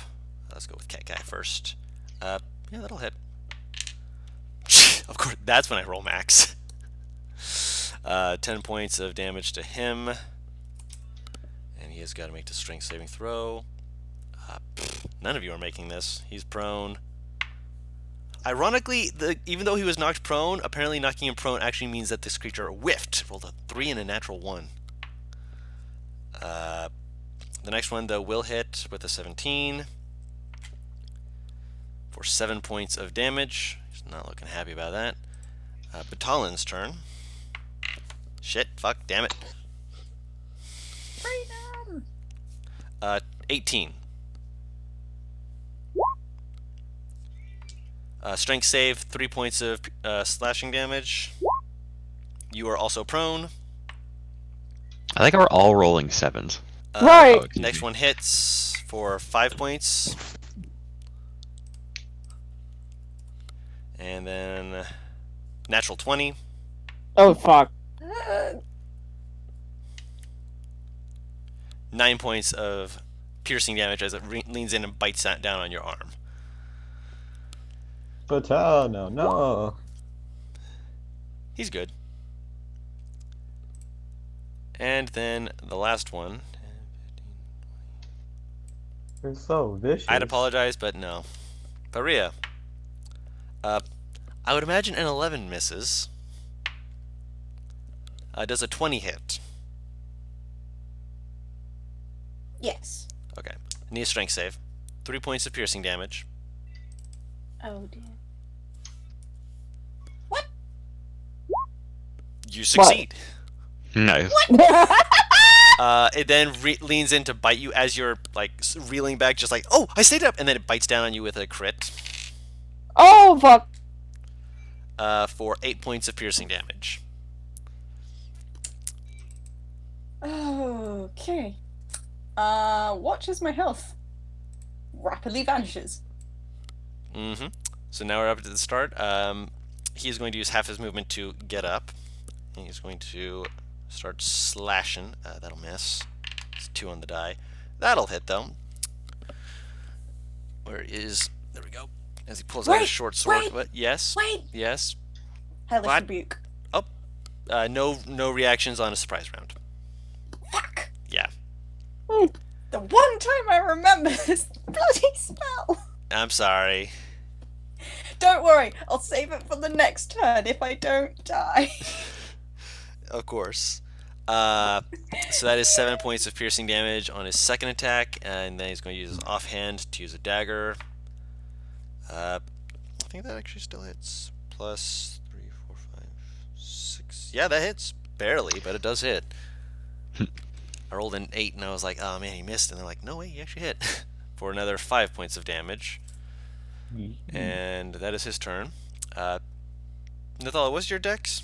Let's go with Cat Guy first. Yeah, that'll hit. Of course, that's when I roll max. 10 points of damage to him. And he has got to make the strength saving throw. None of you are making this. He's prone. Ironically, even though he was knocked prone, apparently knocking him prone actually means that this creature whiffed. Rolled a 3 and a natural 1. The next one, though, will hit with a 17 for 7 points of damage. He's not looking happy about that. Batalin's turn. Shit, fuck, damn it. Freedom! 18. Strength save, 3 points of slashing damage. You are also prone. I think we're all rolling 7s. Right. excuse Next me. one hits for 5 points. And then natural 20. Oh, fuck. 9 points of piercing damage as it leans in and bites that down on your arm. But no. He's good. And then the last one. You're so vicious. I'd apologize, but no. Paria. I would imagine an 11 misses. Does a 20 hit? Yes. Okay. Need a strength save. 3 points of piercing damage. Oh dear. You succeed. Nice. It then leans in to bite you as you're like reeling back, just like, oh, I stayed up, and then it bites down on you with a crit Oh, fuck. for 8 points of piercing damage. Okay. Watches my health. Rapidly vanishes. Mm-hmm. So now we're up to the start. He's going to use half his movement to get up. And he's going to start slashing. That'll miss. It's 2 on the die. That'll hit though. Where is? There we go. As he pulls out his short sword. wait, What? Yes. Wait! Yes. Hellish What? Rebuke. No reactions on a surprise round. Fuck! Yeah. The one time I remember this bloody spell! I'm sorry. Don't worry, I'll save it for the next turn if I don't die. Of course. So that is 7 points of piercing damage on his second attack, and then he's going to use his offhand to use a dagger. I think that actually still hits. Plus 3, 4, 5, 6. Yeah, that hits. Barely, but it does hit. I rolled an 8 and I was like, oh man, he missed. And they're like, no way, he actually hit. For another 5 points of damage. And that is his turn. Nathala, what's your dex?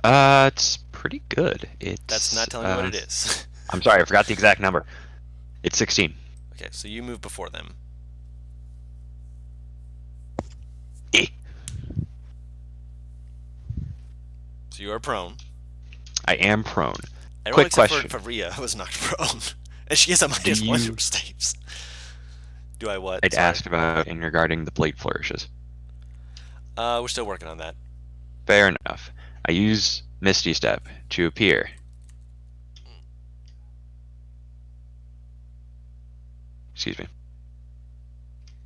It's pretty good. That's not telling me what it is. I'm sorry, I forgot the exact number. It's 16. Okay, so you move before them. Eh. So you are prone. I am prone. Everyone Quick except question. for Rhea was knocked prone. And she has a minus Do 1 you- to her saves. Do I what? I'd Sorry. asked about in regarding the blade flourishes. We're still working on that. Fair enough. I use Misty Step to appear. Excuse me.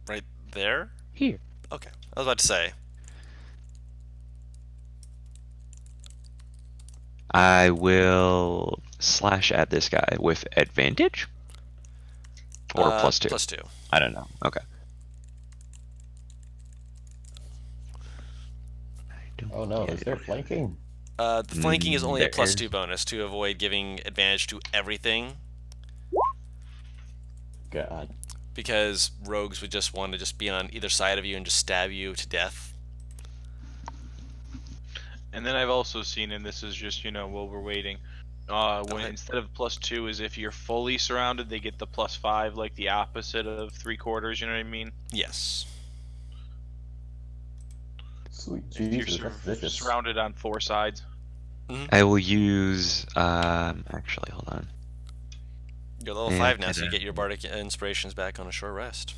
Right there? Here. Okay. I was about to say. I will slash at this guy with advantage? Or +2? +2. I don't know. Okay. Oh no, is there flanking? The flanking is only a There's- +2 bonus to avoid giving advantage to everything, God. because rogues would just want to just be on either side of you and just stab you to death. And then I've also seen, and this is just, while we're waiting, when ahead. instead of +2 is if you're fully surrounded, they get the +5, like the opposite of 3/4, you know what I mean? Yes. Sweet If you're Jesus, that's vicious. surrounded on 4 sides. I will use actually hold on. You're level Yeah, 5 now, so you kinda. get your bardic inspirations back on a short rest.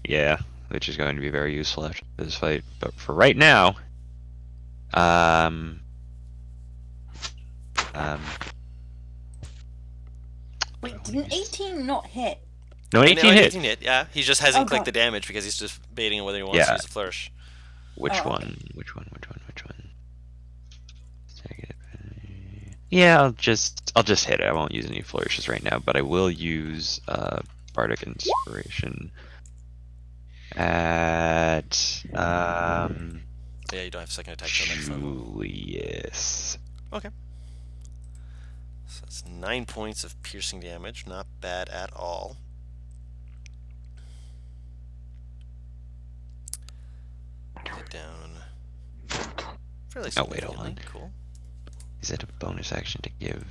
Yeah, which is going to be very useful after this fight. But for right now, um Wait, didn't 18 not hit? no, 18 hit. 18 hit, yeah. He just hasn't Oh, clicked God. the damage because he's just baiting on whether he wants Yeah. to use a flourish. Which Oh, okay. one? Which one? Yeah, I'll just hit it. I won't use any flourishes right now, but I will use bardic inspiration at Yeah, you don't have second attack till next level. Julius. So that's 9 points of piercing damage. Not bad at all. Get down. Fairly Oh, wait, hold on. significantly. Cool. Is it a bonus action to give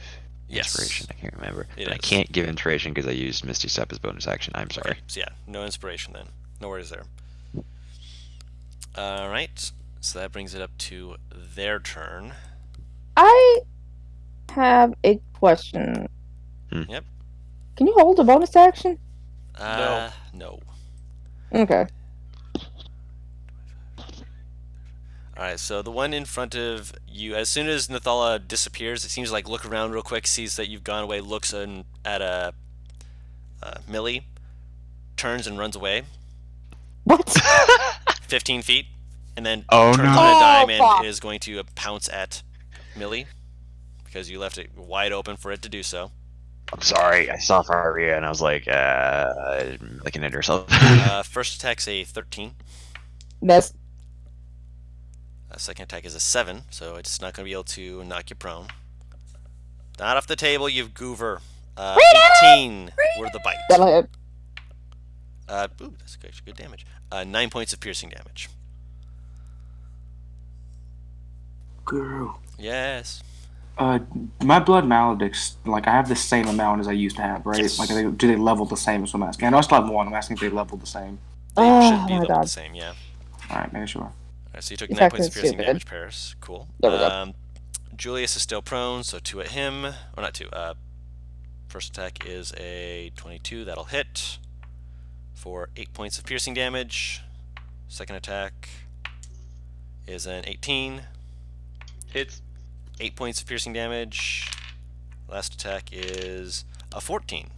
Yes. inspiration? I can't remember. It But I is. can't give inspiration because I used Misty Step as bonus action. I'm sorry. Okay, so yeah, no inspiration then. No worries there. Alright, so that brings it up to their turn. I have a question. Yep. Can you hold a bonus action? No. Okay. Alright, so the one in front of you, as soon as Nathala disappears, it seems like look around real quick, sees that you've gone away, looks at Millie, turns and runs away What? 15 feet, and then Oh, turns no. on a dime Oh, and fuck. is going to pounce at Millie, because you left it wide open for it to do so. I'm sorry. I saw Faria and I was like, looking at herself. First attack's a 13. Miss. Second attack is a 7, so it's not going to be able to knock you prone. Not off the table, you goover. 18 were the bite. That'll hit. Ooh, that's actually good damage. 9 points of piercing damage. Girl. Yes. My blood maledicts, like I have the same amount as I used to have, right? Yes. Like do they level the same? Is what I'm asking. I know I still have one. I'm asking if they level the same. Oh should be my leveled God. the same, yeah. Alright, make sure. Alright, so you took This 9 points action's of piercing stupid. damage, Paris. Cool. There we go. Julius is still prone, so 2 at him. Or not 2. First attack is a 22. That'll hit for 8 points of piercing damage. Second attack is an 18. Hits. 8 points of piercing damage. Last attack is a 14.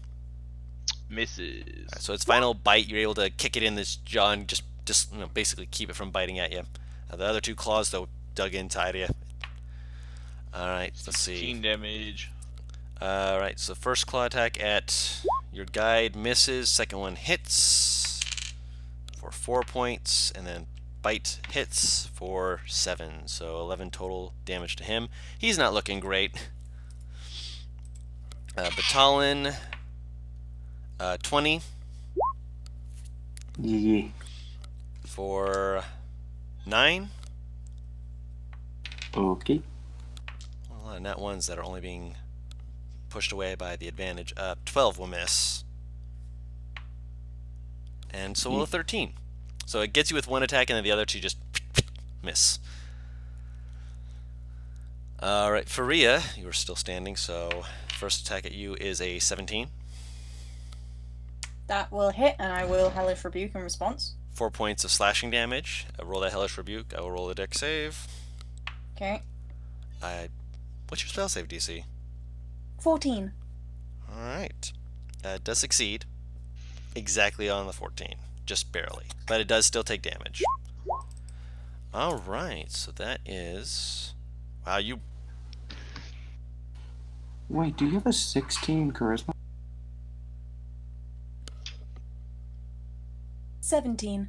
Misses. Alright, so its final bite, you're able to kick it in this jaw and just basically keep it from biting at you. The other 2 claws, though, dug inside of you. Alright, let's see. 16 damage. Alright, so first claw attack at your guide misses. Second one hits for 4 points. And then bite hits for 7. So 11 total damage to him. He's not looking great. Batalon, 20 Yeah. for 9. Okay. A lot of net ones that are only being pushed away by the advantage. 12 will miss. And so will a 13. So it gets you with 1 attack, and then the other 2 just miss. Alright, Faria, you are still standing, so first attack at you is a 17. That will hit, and I will Hellish Rebuke in response. 4 points of slashing damage. Roll that Hellish Rebuke. I will roll a dex save. Okay. What's your spell save DC? 14. Alright. It does succeed. Exactly on the 14. Just barely. But it does still take damage. Alright, so that is... Wow, you... Wait, do you have a 16 charisma? 17.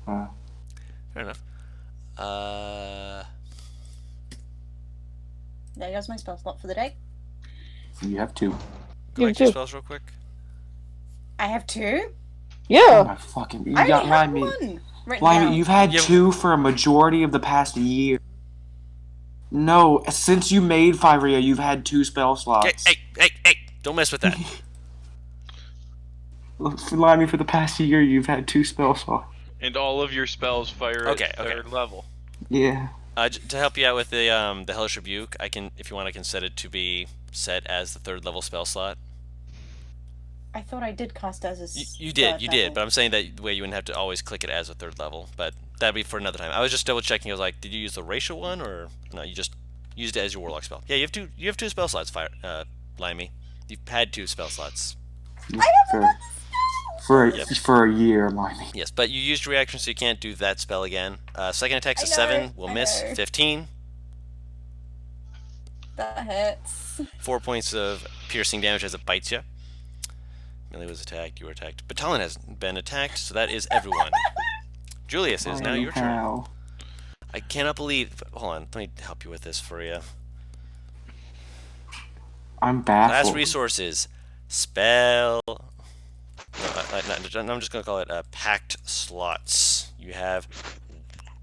Fair enough. There goes my spell slot for the day. You have 2. Go back to your spells real quick. I have 2? Oh Yeah. my fucking... You I got only have Limey. 1 written Limey, down. you've had Yeah. 2 for a majority of the past year. No, since you made Fyria, you've had 2 spell slots. Hey! Don't mess with that. Limey, for the past year, you've had 2 spell slots. And all of your spells fire at Okay. 3rd level. Yeah. To help you out with the Hellish Rebuke, I can, if you want, I can set it to be set as the 3rd level spell slot. I thought I did cast as a You did, but I'm saying that way you wouldn't have to always click it as a 3rd level, but that'd be for another time. I was just double checking. I was like, did you use the racial one, or no? You just used it as your warlock spell. Yeah, you have 2 spell slots, Limey. You've had 2 spell slots. For Yep. for a year, Limey. Yes, but you used reaction, so you can't do that spell again. Second attack's a I know, 7, will I miss. know. 15. That hits. 4 points of piercing damage as it bites you. Millie was attacked, you were attacked. Batalon has been attacked, so that is everyone. Julius, it is now your turn. How? I cannot believe... Hold on, let me help you with this for you. I'm baffled. Last resources. Spell... I'm just going to call it packed slots. You have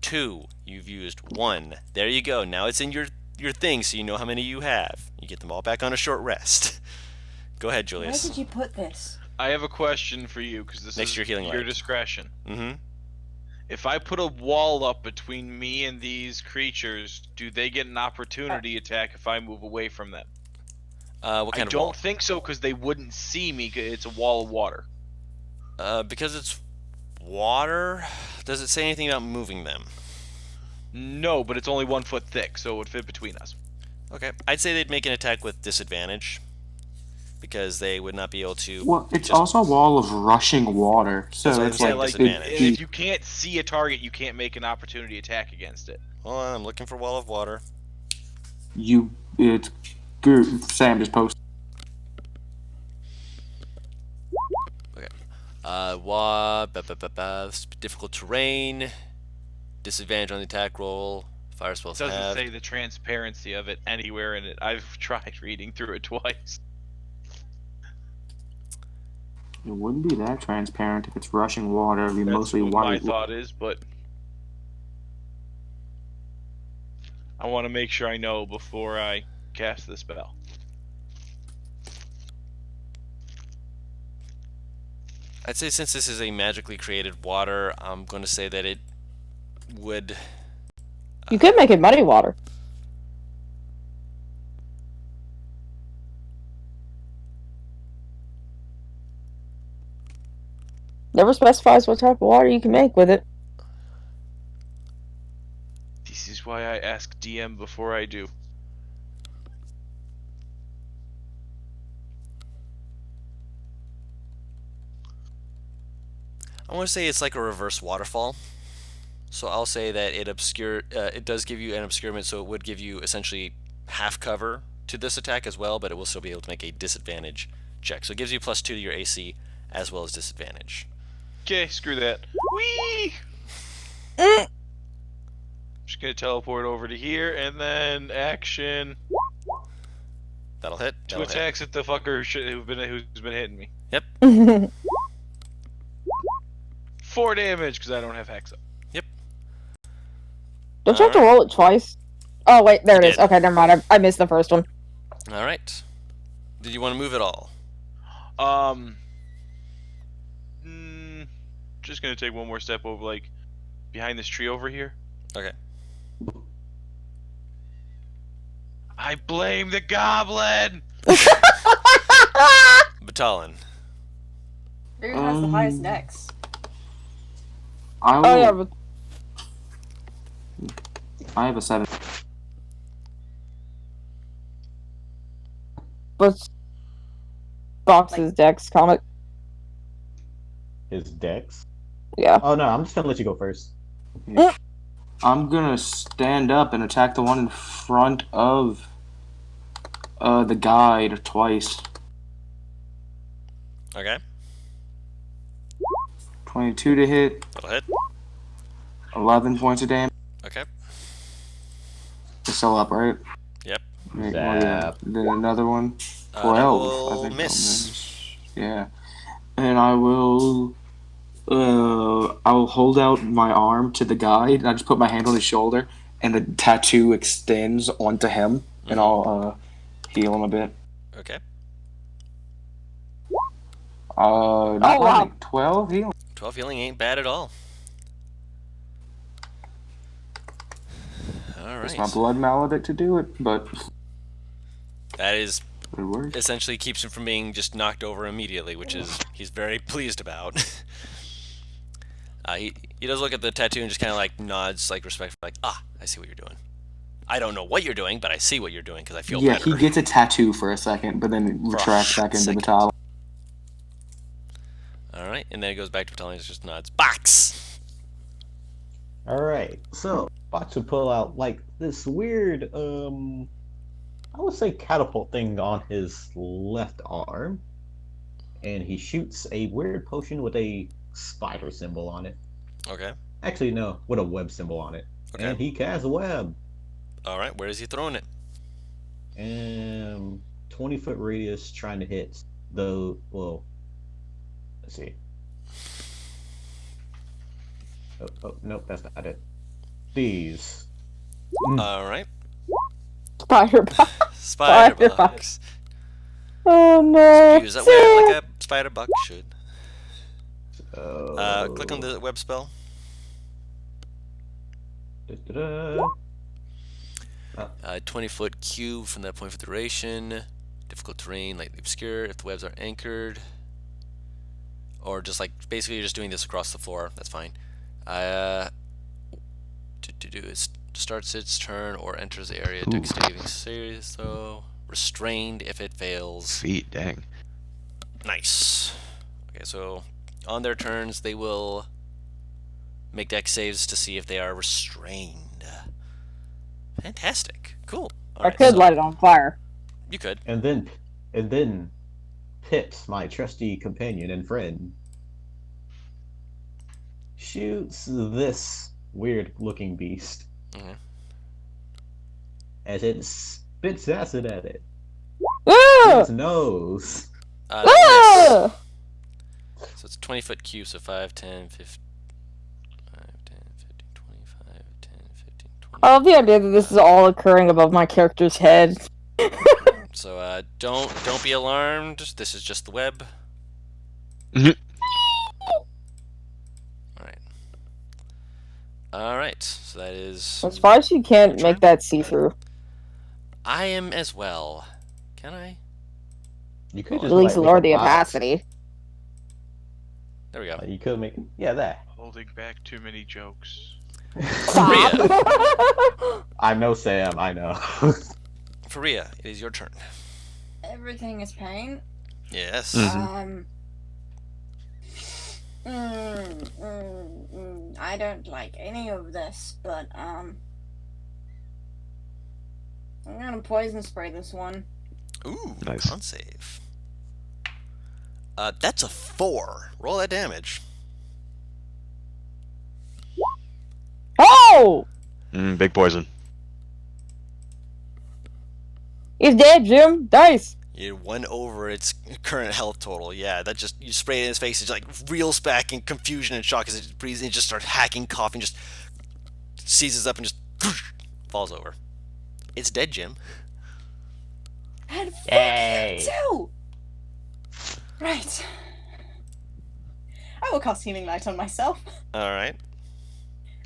2. You've used 1. There you go. Now it's in your thing, so you know how many you have. You get them all back on a short rest. Go ahead, Where Julius. did you put this? I have a question for you, because this Next is to your healing your light. discretion. Mm-hmm. If I put a wall up between me and these creatures, do they get an opportunity attack if I move away from them? What kind I of don't wall? think so, because they wouldn't see me. 'Cause it's a wall of water. Because it's water, does it say anything about moving them? No, but it's only 1 foot thick, so it would fit between us. Okay. I'd say they'd make an attack with disadvantage. Because they would not be able to... Well, it's just- also a wall of rushing water, so That's what it's I'm like saying, big disadvantage. And if deep. you can't see a target, you can't make an opportunity attack against it. Hold on, I'm looking for wall of water. It's good. Sam just posted. Difficult terrain, disadvantage on the attack roll, fire It spells doesn't have. say the transparency of it anywhere in it. I've tried reading through it twice. It wouldn't be that transparent if it's rushing water. It'd be That's mostly what my white. thought is, but I want to make sure I know before I cast the spell. I'd say since this is a magically created water, I'm going to say that it would. You could make it muddy water. Never specifies what type of water you can make with it. This is why I ask DM before I do. I want to say it's like a reverse waterfall. So I'll say that it does give you an obscurement, so it would give you essentially half cover to this attack as well, but it will still be able to make a disadvantage check. So it gives you +2 to your AC as well as disadvantage. Okay, screw that. Whee! Just gonna teleport over to here and then action. That'll hit. Two That'll hit. attacks at the fucker who's been hitting me. Yep. 4 damage because I don't have hex up. Don't you have to roll it twice? Oh, wait, there it is. did. Okay, never mind. I missed the first one. All right. Did you want to move at all? Just gonna take one more step over, like, behind this tree over here. Okay. I blame the goblin! Batalon. Who has the highest dex? I will, Oh, yeah, but I have a 7. what's Box's Dex comic? His dex. Yeah. Oh no, I'm just gonna let you go first. I'm gonna stand up and attack the one in front of the guide twice. Okay. 22 to hit, That'll hit. 11 points of damage. Okay. It's still up, right? Yep. Right, well, yeah. Zap. Then another one. That 12. will I think that'll miss. Yeah. And I will hold out my arm to the guide, and I just put my hand on his shoulder, and the tattoo extends onto him, and I'll heal him a bit. Okay. Not wow. like 12 healing. 12 healing ain't bad at all. All It's my right. blood maledict to do it, but That is it works. essentially keeps him from being just knocked over immediately, which is he's very pleased about. He does look at the tattoo and just kind of like nods, like respectfully, like, ah, I see what you're doing. I don't know what you're doing, but I see what you're doing because I feel Yeah, better. he gets a tattoo for a second, but then For a retracts hot back into second. Battalion. All right, and then it goes back to Battalion and just nods. Box. All right, so Box would pull out like this weird, I would say catapult thing on his left arm, and he shoots a weird potion with a spider symbol on it. Okay. Actually, no, with a web symbol on it. Okay. And he casts a web. All right, where is he throwing it? 20-foot radius, trying to hit the well. Let's see. Oh, nope, that's not it. These. All right. Spider box. Spider Spider box. box. Oh no. Use that web like a spider box should. Oh. Click on the web spell. Da-da-da. 20-foot cube from that point for duration. Difficult terrain, lightly obscure. If the webs are anchored, or just like basically you're just doing this across the floor. That's fine. It starts its turn or enters the area. Dex saving serious though. Restrained if it fails. Feet, dang. Nice. Okay, so on their turns they will make dex saves to see if they are restrained. Fantastic. Cool. All I right, could so light it on fire. you could. And then Pips, my trusty companion and friend, shoots this weird-looking beast Mhm. as it spits acid at it. Ah! Its nose. Nice. Ah! So it's 20-foot cube, so 5, 10, 15, 5, 10, 15, 25, 10, 15, 20. I love the idea that this is all occurring above my character's head. So don't be alarmed. This is just the web. All right, so that is. I'm surprised you can't Your make turn? that see-through. I am as well. Can I? You could At just least like make lower a the box. opacity. There we go. You could make. Yeah, that. Holding back too many jokes. Stop! I know, Sam. I know. Faria, it is your turn. Everything is pain. Yes. I don't like any of this, but I'm gonna poison spray this one. Ooh, Nice. con save. That's a 4. Roll that damage. Oh! Big poison. He's dead, Jim. Dice. You went over its current health total. Yeah, that just you spray it in his face. It like reels back in confusion and shock as it breathes. And it just starts hacking, coughing, just seizes up and just falls over. It's dead, Jim. And fuck Yay. you too! Right. I will cast Healing Light on myself. All right.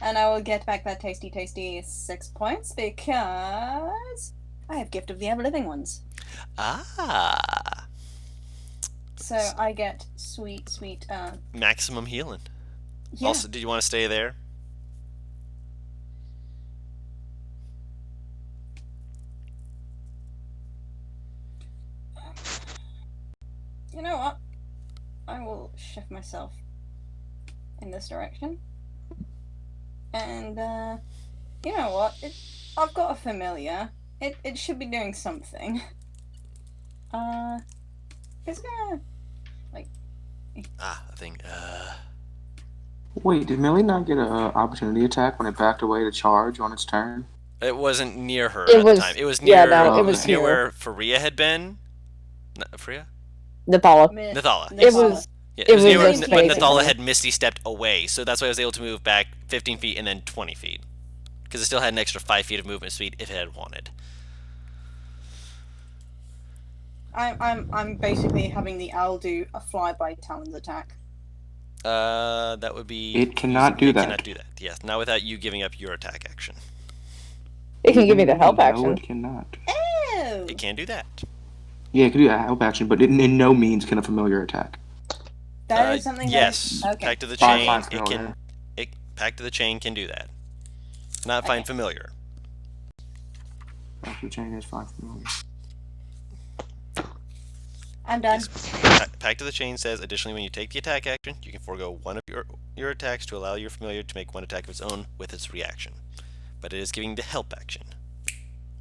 And I will get back that tasty 6 points because I have Gift of the Ever-Living Ones. Ah. So I get sweet, Maximum healing. yeah. Also, did you want to stay there? You know what? I will shift myself in this direction. And, you know what? I've got a familiar. It should be doing something. It's gonna, I think. Wait, did Millie not get an opportunity attack when it backed away to charge on its turn? It wasn't near her It at was- the time. It was yeah, near. no, it it was was near here. where Faria had been. Faria? Nathala. Nathala. It was. Yeah, It it was was near where, in but space, Nathala actually. had Misty stepped away, so that's why I was able to move back 15 feet and then 20 feet. Because it still had an extra 5 feet of movement speed if it had wanted. I'm basically having the owl do a flyby talons attack. That would be. It cannot do it that. cannot do that. Yes, not without you giving up your attack action. It can give me the help No, action. it cannot. Oh! It can do that. Yeah, it can do that help action, but it in no means can a familiar attack. That is something Yes. that... Okay. Pact of the Fine, Chain. fine, It can. familiar. Pact of the Chain can do that. Not find familiar. Back to the chain is fine familiar. I'm done. Pact of the Chain says, additionally, when you take the attack action, you can forego one of your attacks to allow your familiar to make one attack of its own with its reaction. But it is giving the help action.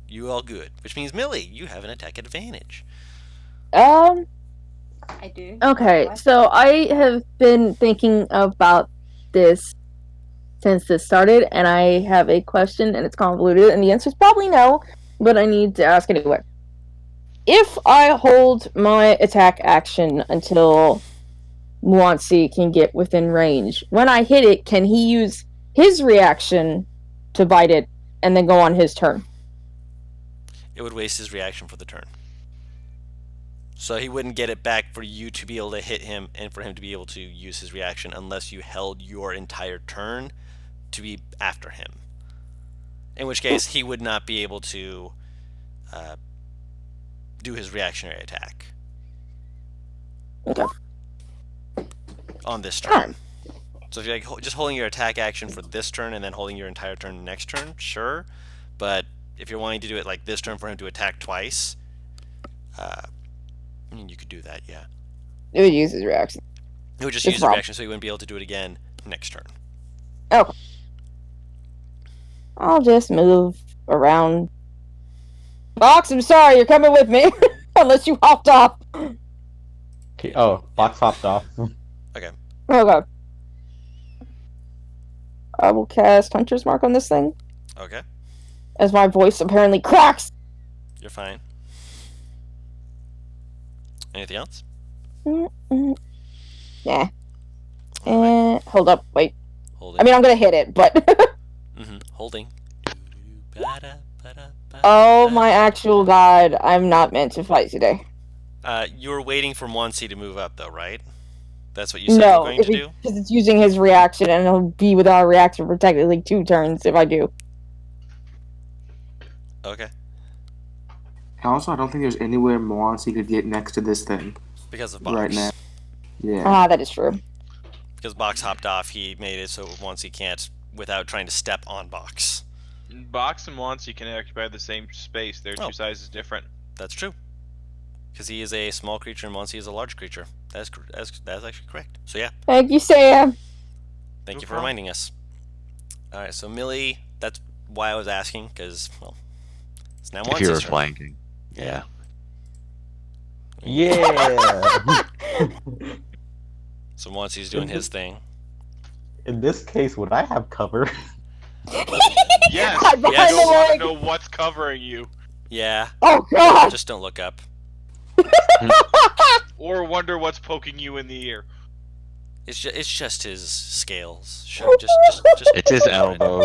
You all good. Which means, Millie, you have an attack advantage. I do. Okay, What? so I have been thinking about this since this started, and I have a question, and it's convoluted, and the answer is probably no, but I need to ask anyway. If I hold my attack action until Muansi can get within range, when I hit it, can he use his reaction to bite it and then go on his turn? It would waste his reaction for the turn. So he wouldn't get it back for you to be able to hit him and for him to be able to use his reaction unless you held your entire turn to be after him. In which case, he would not be able to do his reactionary attack. Okay. On this turn. So if you're like just holding your attack action for this turn and then holding your entire turn next turn, sure. But if you're wanting to do it like this turn for him to attack twice, I mean, you could do that, yeah. It would use his reaction. He would just It's use a the problem. reaction so he wouldn't be able to do it again next turn. Okay. I'll just move around. Box, I'm sorry, you're coming with me. Unless you hopped off. Okay, oh, box hopped off. Okay. I will cast Hunter's Mark on this thing, Okay, as my voice apparently cracks. you're fine. Anything else? Yeah. Alright, Hold up, wait. holding. I mean, I'm gonna hit it, but... Holding. oh my actual god, I'm not meant to fight today. You were waiting for Monsi to move up, though, right? That's what you said you were No, going to do? because it's using his reaction, and it'll be without a reaction for technically 2 turns if I do. Okay. Also, I don't think there's anywhere Moancy could get next to this thing Because of Box. right now. Yeah. Ah, that is true. Because Box hopped off, he made it so once he can't without trying to step on Box. Box and Wansi can occupy the same space. They're Oh. 2 sizes different. That's true. Because he is a small creature and Monsi is a large creature. That's actually correct. So yeah, Thank you, Sam. thank No you for problem. reminding us. All right, so Millie, that's why I was asking, because well, it's now If you were Monsi's turn. flanking. Yeah. Yeah. So Monsi's doing his thing. In this case, would I have cover? Yes! Hide You behind don't the want to leg. know what's covering you. Yeah, Oh god! just don't look up. Or wonder what's poking you in the ear. It's just his scales. Sure, just It's his elbow.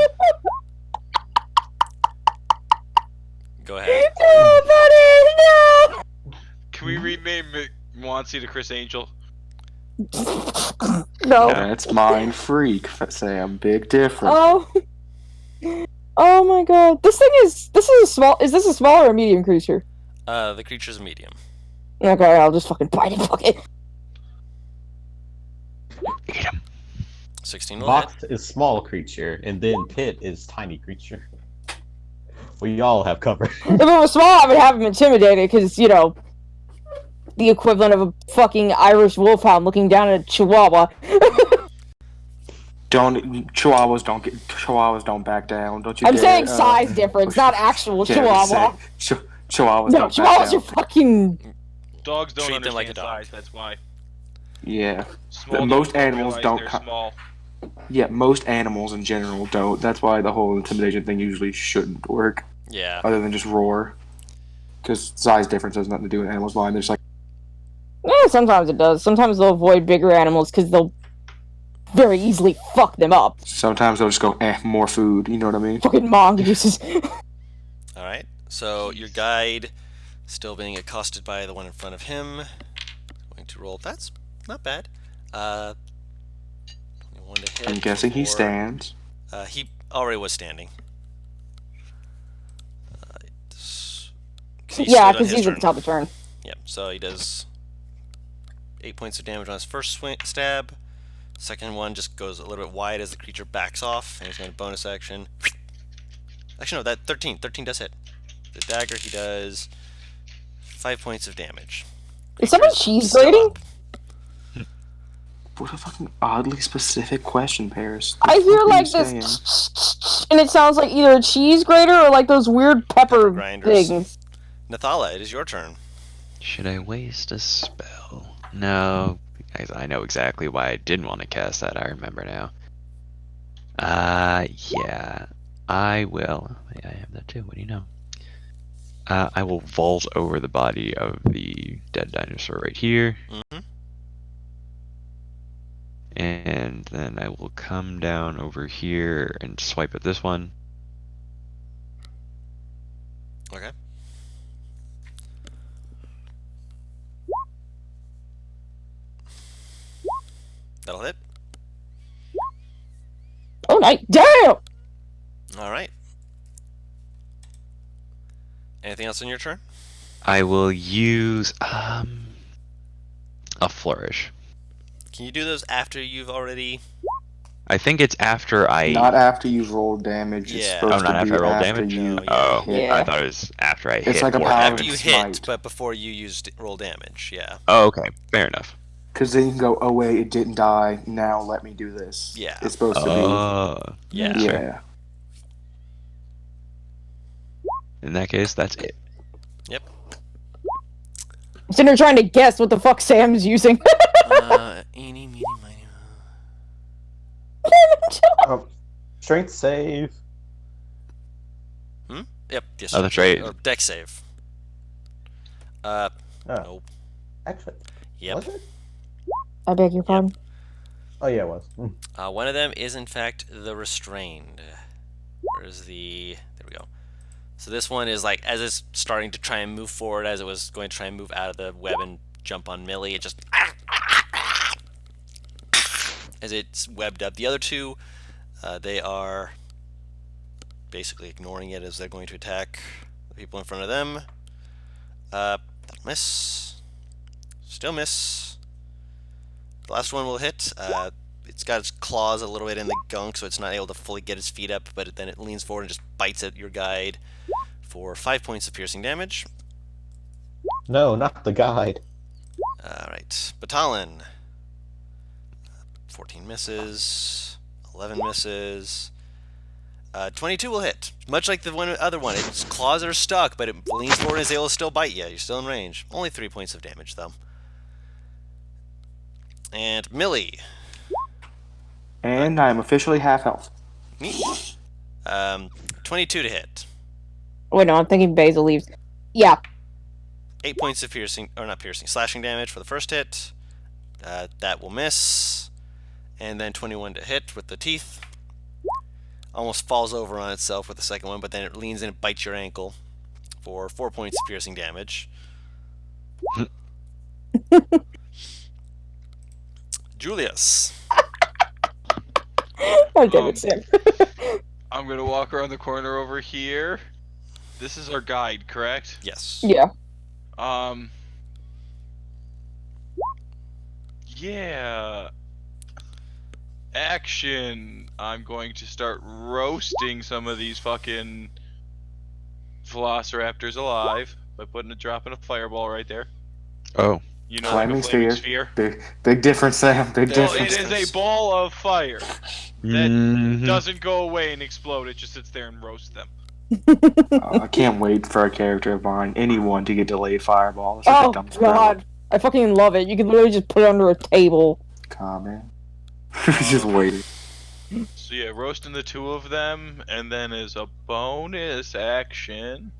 go ahead. Oh, buddy, Can we rename Wansi to Chris Angel? no! No. That's mind freak, Sam. Big difference. Oh. Oh my god. This is a small. Is this a small or a medium creature? The creature's medium. Okay, I'll just fucking bite it. Fuck it. Eat him. 16 will hit. Box is small creature, and then Pit is tiny creature. We all have cover. If it was small, I would have him intimidated because, you know, the equivalent of a fucking Irish wolfhound looking down at a chihuahua. Chihuahuas don't back down. Don't you? I'm dare, saying size difference, not actual chihuahua. Chihuahuas No, don't chihuahuas are back down. fucking. Dogs don't Treat them understand like a dog. size, that's why. Yeah, Small Most dogs don't animals realize don't they're co- small. yeah. Most animals in general don't. That's why the whole intimidation thing usually shouldn't work, Yeah. other than just roar. Because size difference has nothing to do with animals' mind. They're just like, Yeah, sometimes it does. Sometimes they'll avoid bigger animals because they'll very easily fuck them up. sometimes they'll just go, more food. You know what I mean? Fucking mongooses. All right. So your guide, still being accosted by the one in front of him, going to roll. That's not bad. 21 to hit. I'm guessing he for- stands. He already was standing. Yeah, because he's at the top of the turn. Yep. So he does 8 points of damage on his first stab. Second one just goes a little bit wide as the creature backs off, and he's going to bonus action. Actually, no, that 13. 13 does hit. The dagger, he does 5 points of damage. Is someone Creature's cheese still grating? up. What a fucking oddly specific question, Paris. I hear What are like you this, and it sounds like either a cheese grater or like those weird pepper grinders. things. Nathala, it is your turn. Should I waste a spell? No, because I know exactly why I didn't want to cast that. I remember now. Yeah, I will. I have that too. What do you know? I will vault over the body of the dead dinosaur right here, Mm-hmm. and then I will come down over here and swipe at this one. Okay. That'll hit. Oh, nice. Damn! All right. Anything else on your turn? I will use a flourish. Can you do those after you've already? I think it's after I. Not after you've rolled damage. It's Yeah. supposed Oh, not to after be I roll after damage? you. No, Oh, hit. I thought it was after I hit. like a or power After you of hit, smite. but before you used roll damage. Yeah. Oh, okay, fair enough. Because then you can go, oh wait, it didn't die. Now let me do this. Yeah. It's supposed to Yeah. be. sure. Yeah. In that case, that's it. Yep. I'm sitting here trying to guess what the fuck Sam's using. Eeny, meeny, miny, Strength save. Yep. Yes. Oh, that's right. Or deck save. Oh, Nope. actually, Yep. was it? I beg your pardon. Oh yeah, it was. One of them is in fact the restrained. Where's the? There we go. So this one is like as it's starting to try and move forward, as it was going to try and move out of the web and jump on Millie, it just as it's webbed up. The other two, they are basically ignoring it as they're going to attack the people in front of them. That'll miss. Still miss. The last one will hit. It's got its claws a little bit in the gunk, so it's not able to fully get its feet up, but then it leans forward and just bites at your guide for 5 points of piercing damage. No, not the guide. Alright, Batalon. 14 misses. 11 misses. 22 will hit. Much like the other one, its claws are stuck, but it leans forward and is able to still bite you. You're still in range. Only 3 points of damage, though. And Millie. And I'm officially half health. Me. 22 to hit. Wait, no, I'm thinking Basil leaves. Yeah. 8 points of piercing, or not piercing, slashing damage for the first hit. That will miss. And then 21 to hit with the teeth. Almost falls over on itself with the second one, but then it leans in and bites your ankle for 4 points of piercing damage. Julius. Oh, damn it, Sam. I'm gonna walk around the corner over here. This is our guide, correct? Yes. Yeah. Yeah. Action. I'm going to start roasting some of these fucking velociraptors alive by dropping a fireball right there. Oh. You know, Flaming like a flaming sphere. sphere. Big difference, Sam. Big Well, difference. it is a ball of fire that doesn't go away and explode. It just sits there and roasts them. I can't wait for a character of mine, anyone, to get delayed fireball. It's like Oh, the dumbest God. I fucking love it. You can literally just put it under a table. comment. Just waiting. So yeah, roasting the two of them, and then as a bonus action,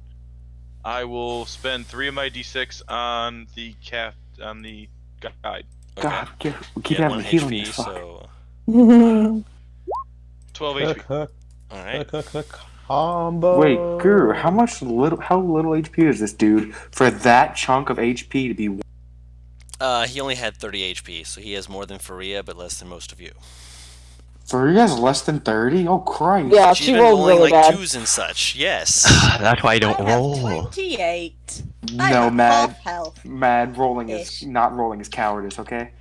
I will spend 3 of my d6 on the guide. God, we keep You had having 1 to heal HP, this fuck. so... 12 HP. Alright. Combo. Wait, Guru, how little HP is this dude for that chunk of HP to be? He only had 30 HP, so he has more than Faria, but less than most of you. For you guys less than 30? Oh Christ! Yeah, She's she been rolled rolling really like bad. 2s and such, yes. That's why I don't I have roll. 28. No, I'm Mad. half health. Mad rolling Ish. is not rolling is cowardice. Okay.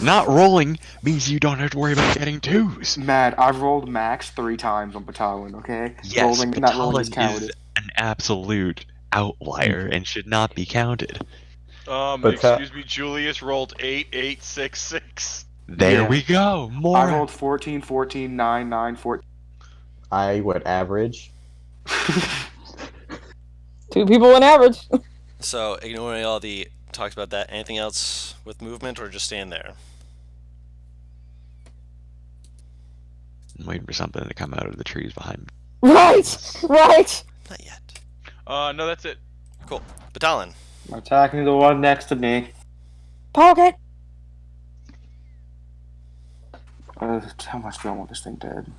Not rolling means you don't have to worry about getting 2s. Mad, I've rolled max 3 times on Batalon. Okay. Yes, Not rolling is Batalon cowardice. is an absolute outlier and should not be counted. Excuse me, Julius rolled 8, 8, 6, 6. There Yeah. we go. More. I rolled 14, 14, 9, 9, 14. I would average. 2 people on average. So, ignoring all the talks about that, anything else with movement, or just stand there? I'm waiting for something to come out of the trees behind me. Right! Right! Not yet. No, that's it. Cool. Batalon. I'm attacking the one next to me. Pocket! How much do I want this thing dead?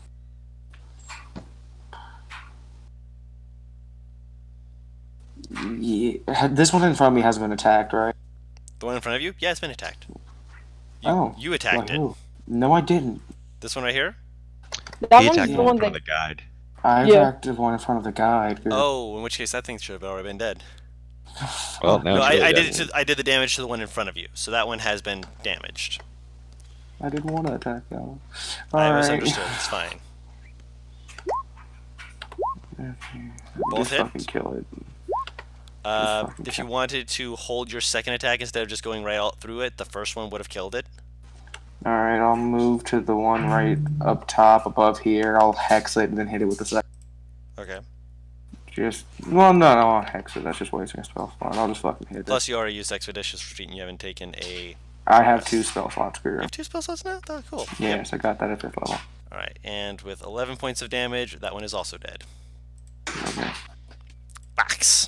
Yeah, this one in front of me hasn't been attacked, right? The one in front of you? Yeah, it's been attacked. Oh. You attacked By it. who? No, I didn't. This one right here? That He one's attacked the the one from that... the guide. I Yeah. attacked the one in front of the guide. Oh, in which case that thing should have already been dead. Well, now No, it's really I dead. did I did the damage to the one in front of you, so that one has been damaged. I didn't want to attack that one. I Alright. misunderstood. It's fine. Both Just hit? fucking kill it. fucking If you kill. wanted to hold your second attack instead of just going right out through it, the first one would have killed it. Alright, I'll move to the one right up top above here. I'll hex it and then hit it with the second. Okay. Well, no, I'll hex it. That's just wasting a spell slot. I'll just fucking hit it. Plus, you already used Expeditious Retreat and you haven't taken a... I have 2 spell slots, Guru. You have 2 spell slots now? Oh, cool. Yes, I got that at 5th level. Alright, and with 11 points of damage, that one is also dead. Okay. Box!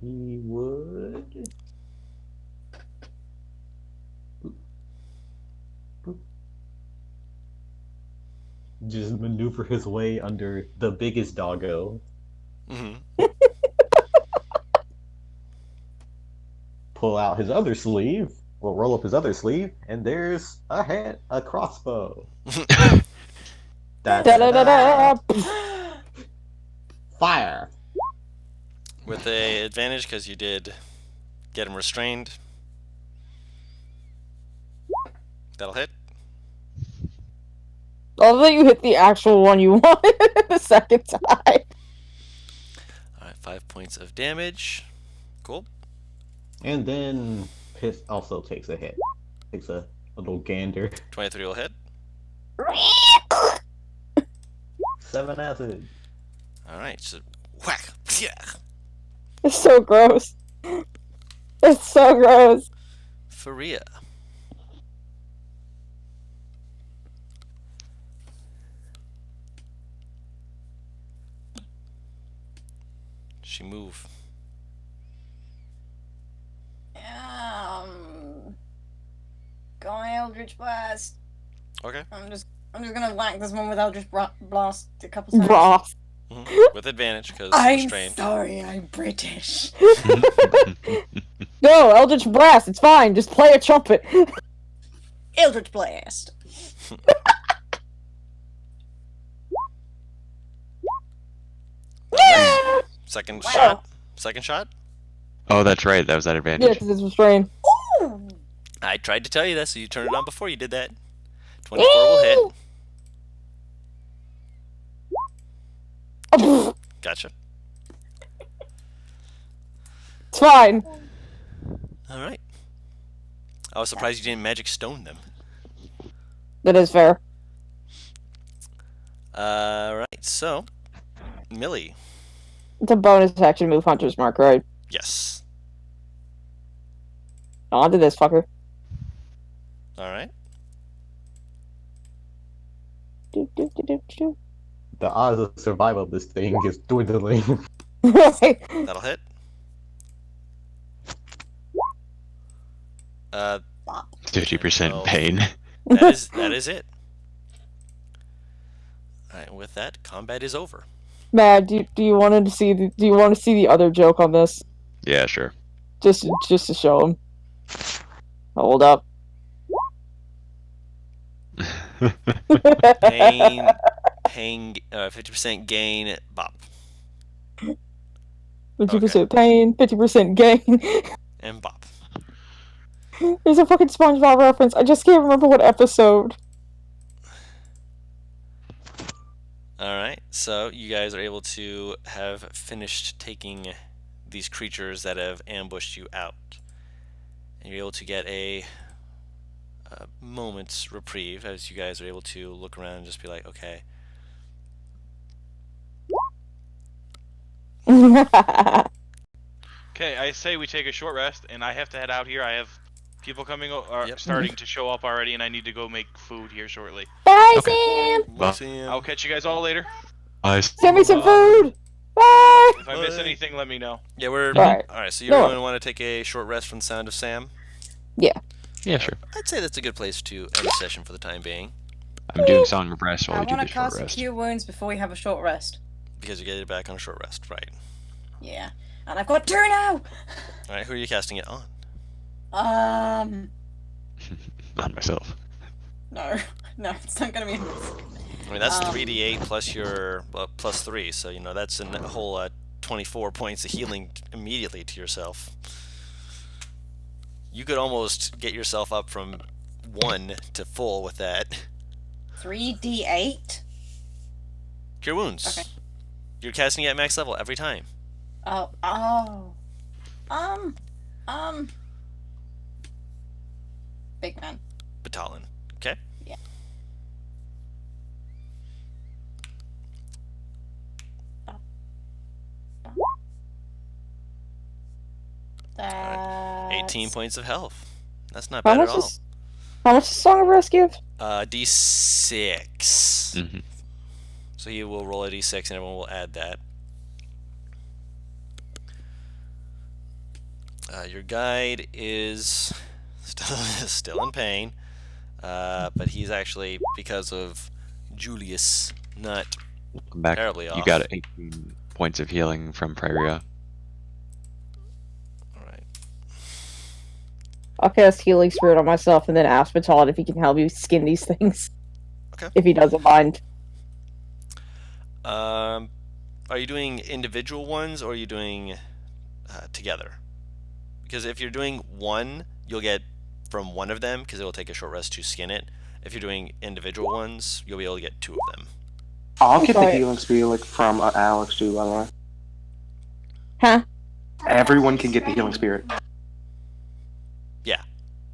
He would. Just maneuver his way under the biggest doggo Mm-hmm. Pull out his other sleeve. We'll roll up his other sleeve, and there's a crossbow. Da, da, da, da. Da-da-da-da. Fire. With a advantage because you did get him restrained. That'll hit. Although you hit the actual one you wanted the second time. Alright, 5 points of damage. Cool. And then Piss also takes a hit. Takes a little gander. 23 will hit. 7 acid. Alright, so whack. Yeah. It's so gross. It's so gross. Faria. She move. Going Eldritch Blast. Okay. I'm just gonna whack this one with Eldritch Blast a couple times. Ross. With advantage because I'm restrained. sorry, I'm British. No, Eldritch Blast, it's fine. Just play a trumpet. Eldritch Blast. Yeah! Second Wow. shot. Second shot. Oh, that's right. That was that Yeah, advantage. because it's restrained. Ooh. I tried to tell you that, so you turned it on before you did that. 24 will hit. Gotcha. It's fine. Alright. I was surprised you didn't magic stone them. That is fair. Alright, so Millie. It's a bonus action move, Hunter's Mark, right? Yes. On to this fucker. Alright. The odds of survival of this thing is dwindling. That'll hit. 50% no. pain. That is it. Alright, with that, combat is over. Matt, do you want to see the other joke on this? Yeah, sure. Just to show him. Hold up. Pain, 50% gain, bop. 50% pain, 50% gain. And bop. There's a fucking SpongeBob reference. I just can't remember what episode. Alright, so you guys are able to have finished taking these creatures that have ambushed you out. And you're able to get a moment's reprieve as you guys are able to look around and just be like, okay. Okay, I say we take a short rest, and I have to head out here. I have people coming Yep. starting to show up already, and I need to go make food here shortly. Bye, Okay. Sam! We'll see you. I'll catch you guys all later. Send me some food! Bye! If I miss Bye. anything, let me know. Yeah, we're Alright. Alright, so No. you're going to want to take a short rest from the sound of Sam. Yeah, sure. I'd say that's a good place to end the session for the time being, I'm doing Song of Rest while I we do want the to short cast rest. Cure Wounds before we have a short rest. because you get it back on a short rest, right? Yeah. And I've got 2 now! Alright, who are you casting it on? Not myself. No. No, it's not gonna be... I mean, that's 3d8 plus your plus 3, so you know that's a whole 24 points of healing immediately to yourself. You could almost get yourself up from 1 to full with that. 3d8? Cure wounds. Okay. You're casting it at max level every time. Oh. Big man. Batalon. Okay. Yeah. Alright. 18 points of health. That's not How bad much at all. is Song of Rest give? D6. Mm-hmm. So he will roll a d6 and everyone will add that. Your guide is still in pain, but he's actually, because of Julius, not Come back. terribly You off. got 18 points of healing from Praria. Alright. I'll cast Healing Spirit on myself and then ask Baton if he can help me skin these things. Okay. If he doesn't mind. Are you doing individual ones or are you doing together? Because if you're doing one, you'll get from one of them because it will take a short rest to skin it. If you're doing individual ones, you'll be able to get 2 of them. I'll get the Sorry. healing spirit from Alex too, by the way. Huh? Everyone can get the healing spirit. Yeah.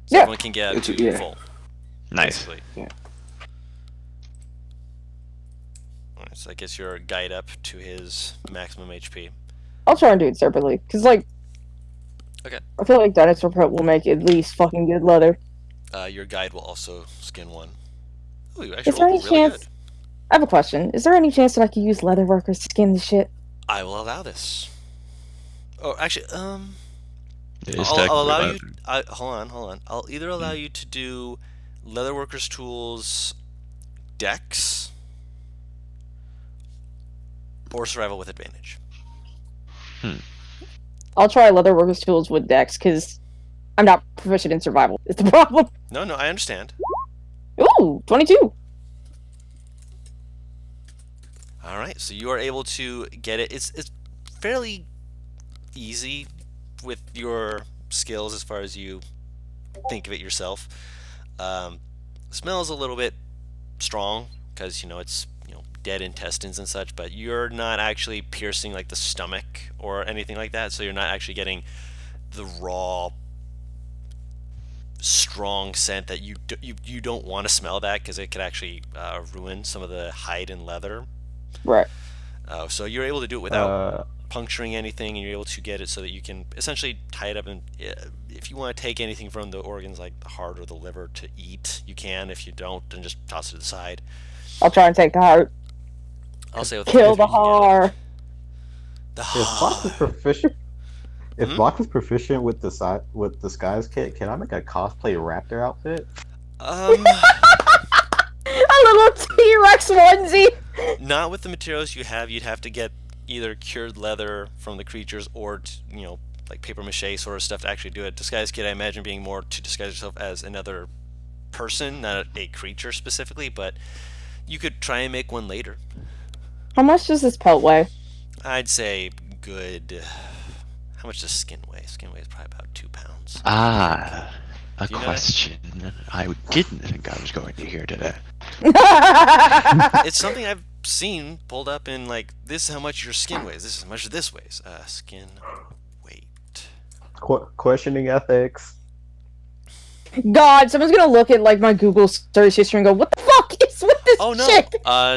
So Yeah. everyone can get It's- to yeah. full. Nice. Basically. Yeah. Alright, so that gets your guide up to his maximum HP. I'll try and do it separately. Because, like... Okay. I feel like Dinosaur Pet will make at least fucking good leather. Your guide will also skin one. Ooh, you Is actually there any rolled really chance... good. I have a question. Is there any chance that I could use leather workers to skin the shit? I will allow this. Oh, actually, It is I'll technically allow leather. you. Hold on. I'll either allow you to do Leatherworkers Tools, Dex, or Survival with Advantage. I'll try leather workers tools with Dex, because I'm not proficient in survival. It's the problem. No, I understand. Ooh, 22. All right, so you are able to get it. It's fairly easy with your skills as far as you think of it yourself. Smells a little bit strong because it's dead intestines and such, but you're not actually piercing like the stomach or anything like that, so you're not actually getting the raw strong scent that you don't want to smell that because it could actually ruin some of the hide and leather. Right. So you're able to do it without puncturing anything, and you're able to get it so that you can essentially tie it up, and if you want to take anything from the organs like the heart or the liver to eat, you can. If you don't, then just toss it aside. I'll try and take the heart. I'll say with Kill the if you can get it. heart. The If Box is heart. proficient, if Hmm? Box is proficient with the disguise kit, can I make a cosplay raptor outfit? A little T-Rex onesie. Not with the materials you have. You'd have to get either cured leather from the creatures or like paper mache sort of stuff to actually do it. Disguise kit, I imagine, being more to disguise yourself as another person, not a creature specifically, but you could try and make one later. How much does this pelt weigh? I'd say good. How much does skin weigh? Skin weighs probably about 2 pounds. Ah, a Do you know that? question I didn't think I was going to hear today. It's something I've seen pulled up in like, this is how much your skin weighs. This is how much this weighs. Skin weight. Questioning ethics. God, someone's gonna look at like my Google search history and go, "What the fuck is with this Oh no! shit?"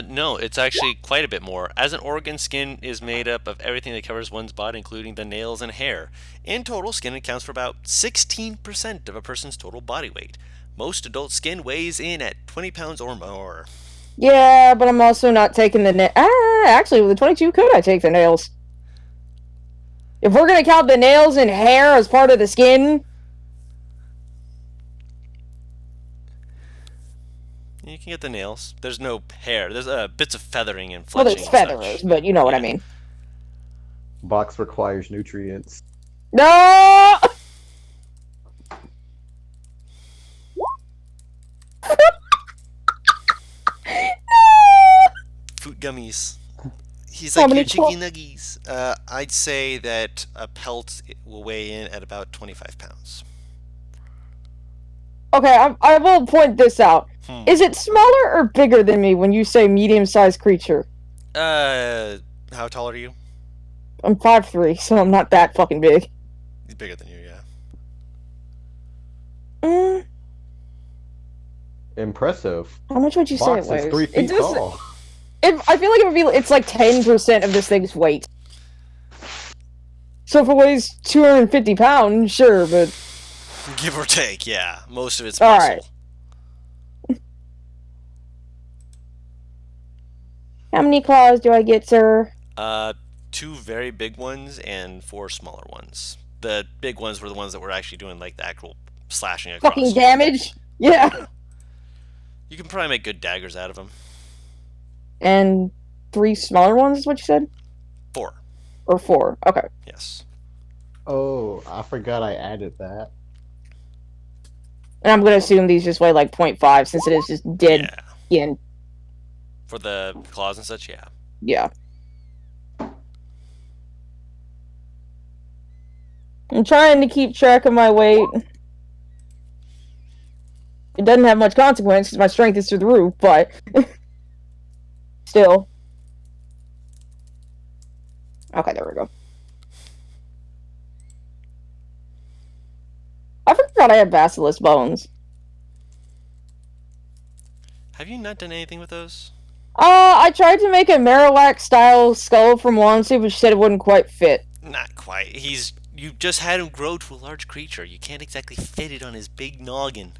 No, it's actually quite a bit more. As an organ, skin is made up of everything that covers one's body, including the nails and hair. In total, skin accounts for about 16% of a person's total body weight. Most adult skin weighs in at 20 pounds or more. Yeah, but I'm also not taking the actually, with the 22, could I take the nails? If we're gonna count the nails and hair as part of the skin, You can get the nails. There's no hair. There's bits of feathering and well, fletching. there's and feathers, such. but you know what I Yeah. mean. Box requires nutrients. No. Fruit gummies. He's How like many your chicky nuggies. I'd say that a pelt will weigh in at about 25 pounds. Okay, I will point this out. Hmm. Is it smaller or bigger than me when you say medium-sized creature? How tall are you? I'm 5'3", so I'm not that fucking big. He's bigger than you, yeah. Mm, Impressive. how much would you say it Box is weighs? 3 It feet does- tall. I feel like it would be. It's like 10% of this thing's weight. So if it weighs 250 pounds, sure, but Give or take, yeah. Most of it's All muscle. right. How many claws do I get, sir? 2 very big ones and 4 smaller ones. The big ones were the ones that were actually doing like the actual slashing across. Fucking damage? Yeah. You can probably make good daggers out of them. And 3 smaller ones is what you said? 4. Or 4. Okay. Yes. Oh, I forgot I added that. And I'm gonna assume these just weigh like 0.5 since it is just dead Yeah. skin. For the claws and such, yeah. Yeah. I'm trying to keep track of my weight. It doesn't have much consequence because my strength is through the roof, but still. Okay, there we go. I forgot I had basilisk bones. Have you not done anything with those? I tried to make a Marowak style skull from Lonsu, but she said it wouldn't quite fit. Not quite. You just had him grow to a large creature. You can't exactly fit it on his big noggin.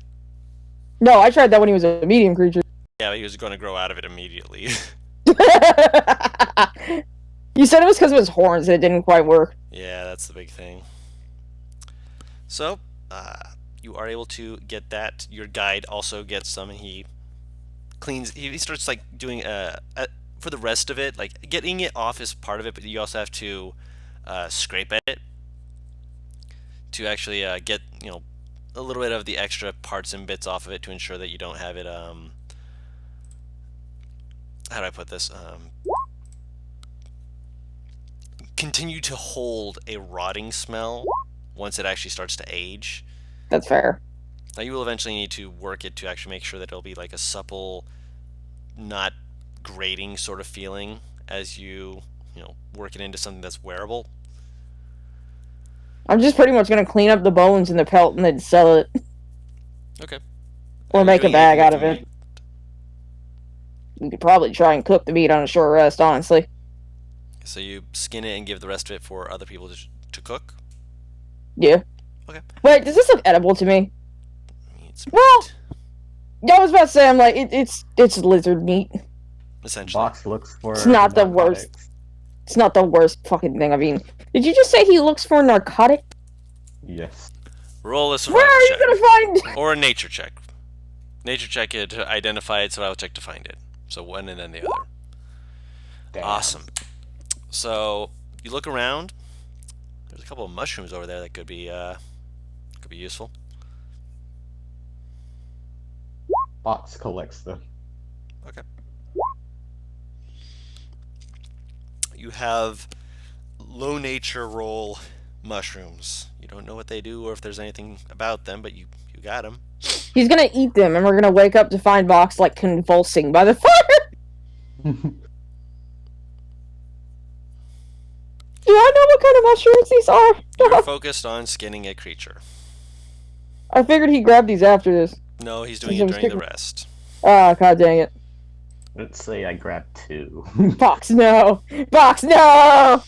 No, I tried that when he was a medium creature. Yeah, but he was going to grow out of it immediately. You said it was because of his horns that it didn't quite work. Yeah, that's the big thing. So, you are able to get that. Your guide also gets some, and he cleans. He starts like doing for the rest of it. Like getting it off is part of it, but you also have to scrape at it to actually get a little bit of the extra parts and bits off of it to ensure that you don't have it. How do I put this? Continue to hold a rotting smell once it actually starts to age. That's fair. Now you will eventually need to work it to actually make sure that it'll be like a supple, not grating sort of feeling as you work it into something that's wearable. I'm just pretty much gonna clean up the bones and the pelt and then sell it. Okay. Or make a Doing bag anything out with of the it. meat? You could probably try and cook the meat on a short rest, honestly. So you skin it and give the rest of it for other people to cook? Yeah. Okay. Wait, does this look edible to me? It's Well, meat, yeah, I was about to say, I'm like, it's lizard meat. essentially. Box looks for. It's not the narcotics. worst. It's not the worst fucking thing. I mean, did you just say he looks for narcotic? Yes. Roll a Where survival are you check. gonna find? Or a nature check. Nature check it to identify it, survival check to find it. So one and then the other. Damn. Awesome. So you look around. There's a couple of mushrooms over there that could be useful. Box collects them. Okay. You have low nature roll mushrooms. You don't know what they do or if there's anything about them, but you got them. He's gonna eat them, and we're gonna wake up to find Box like convulsing by the fire. Do I know what kind of mushrooms these are? You're focused on skinning a creature. I figured he grabbed these after this. No, he's doing Since I it was during the kicking- rest. Ah, god dang it. Let's say I grabbed 2. Box, no! Box, no!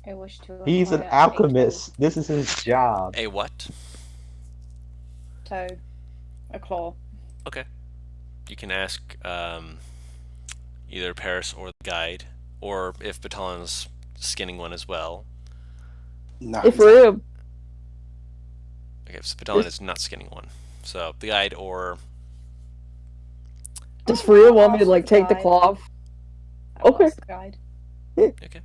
I wish to. He's an acquire a alchemist. This is his job. A what? Toe. A claw. Okay. You can ask either Paris or the guide, or if Batalion's skinning one as well. No, If we're real. Okay, so Battalion is not skinning one. So the guide or Does Faria want me to like take the Guide. claw off? I will Okay. ask the guide. okay.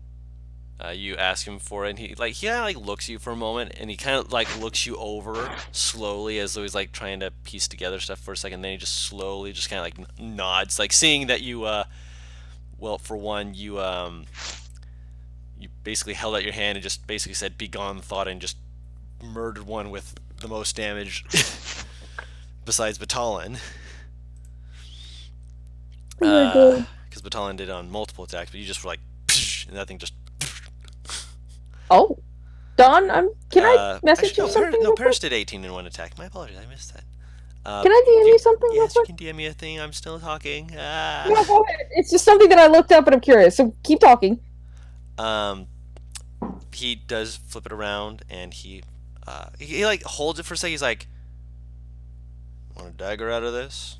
You ask him for it, and he kind of looks at you for a moment, and he kind of looks you over slowly as though he's trying to piece together stuff for a second. Then he just slowly just kind of nods, seeing that you well, for one, you basically held out your hand and just basically said "Be gone," thought, and just murdered one with the most damage besides Batalon. Oh my god. Because Batalon did on multiple attacks, but you just were and that thing just. Oh. Don, can I message actually, you something? No, real Paris quick? did 18 in one attack. My apologies, I missed that. Can I DM you something real Yes, you quick? can DM me a thing. I'm still talking. Yeah, go ahead. It's just something that I looked up and I'm curious, so keep talking. He does flip it around and he holds it for a second. He's like, "Want a dagger out of this?"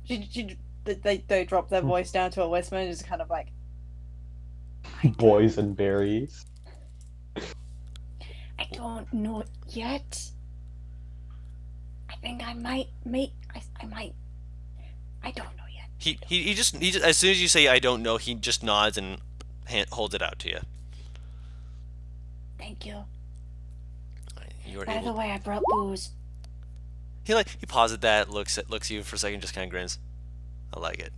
They drop their voice down to a whisper and just kind of like. Boys and berries. I don't know yet. I think I might. I might. I don't know yet. He just as soon as you say I don't know, he just nods and holds it out to you. Thank you. You are By the able. way, I brought booze. He pauses at that, looks at you for a second, just kind of grins. I like it.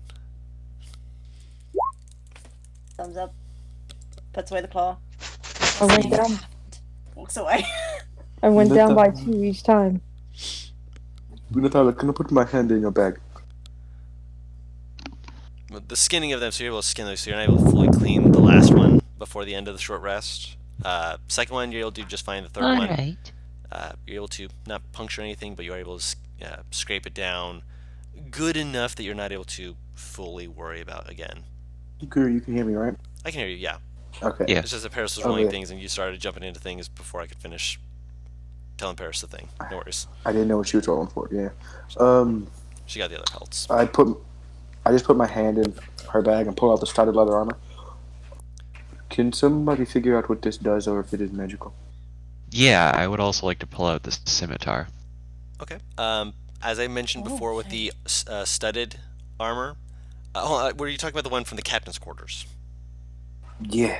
Thumbs up. Puts away the claw. I went down. Walks away. I went down by 2 each time. Natala, can I put my hand in your bag? The skinning of them, so you're able to skin them, so you're not able to fully clean the last one before the end of the short rest. Second one, you're able to do just fine. The third one, Alright. you're able to not puncture anything, but you're able to scrape it down good enough that you're not able to fully worry about again. Guru, you can hear me, right? I can hear you, yeah. Okay. Yeah. It's just that Paris was Oh, rolling yeah. things and you started jumping into things before I could finish telling Paris the thing. No worries. I didn't know what she was rolling for. Yeah. She got the other pelts. I just put my hand in her bag and pull out the studded leather armor. Can somebody figure out what this does, or if it is magical? Yeah, I would also like to pull out the scimitar. Okay. As I mentioned before with the studded armor, were you talking about the one from the captain's quarters? Yeah.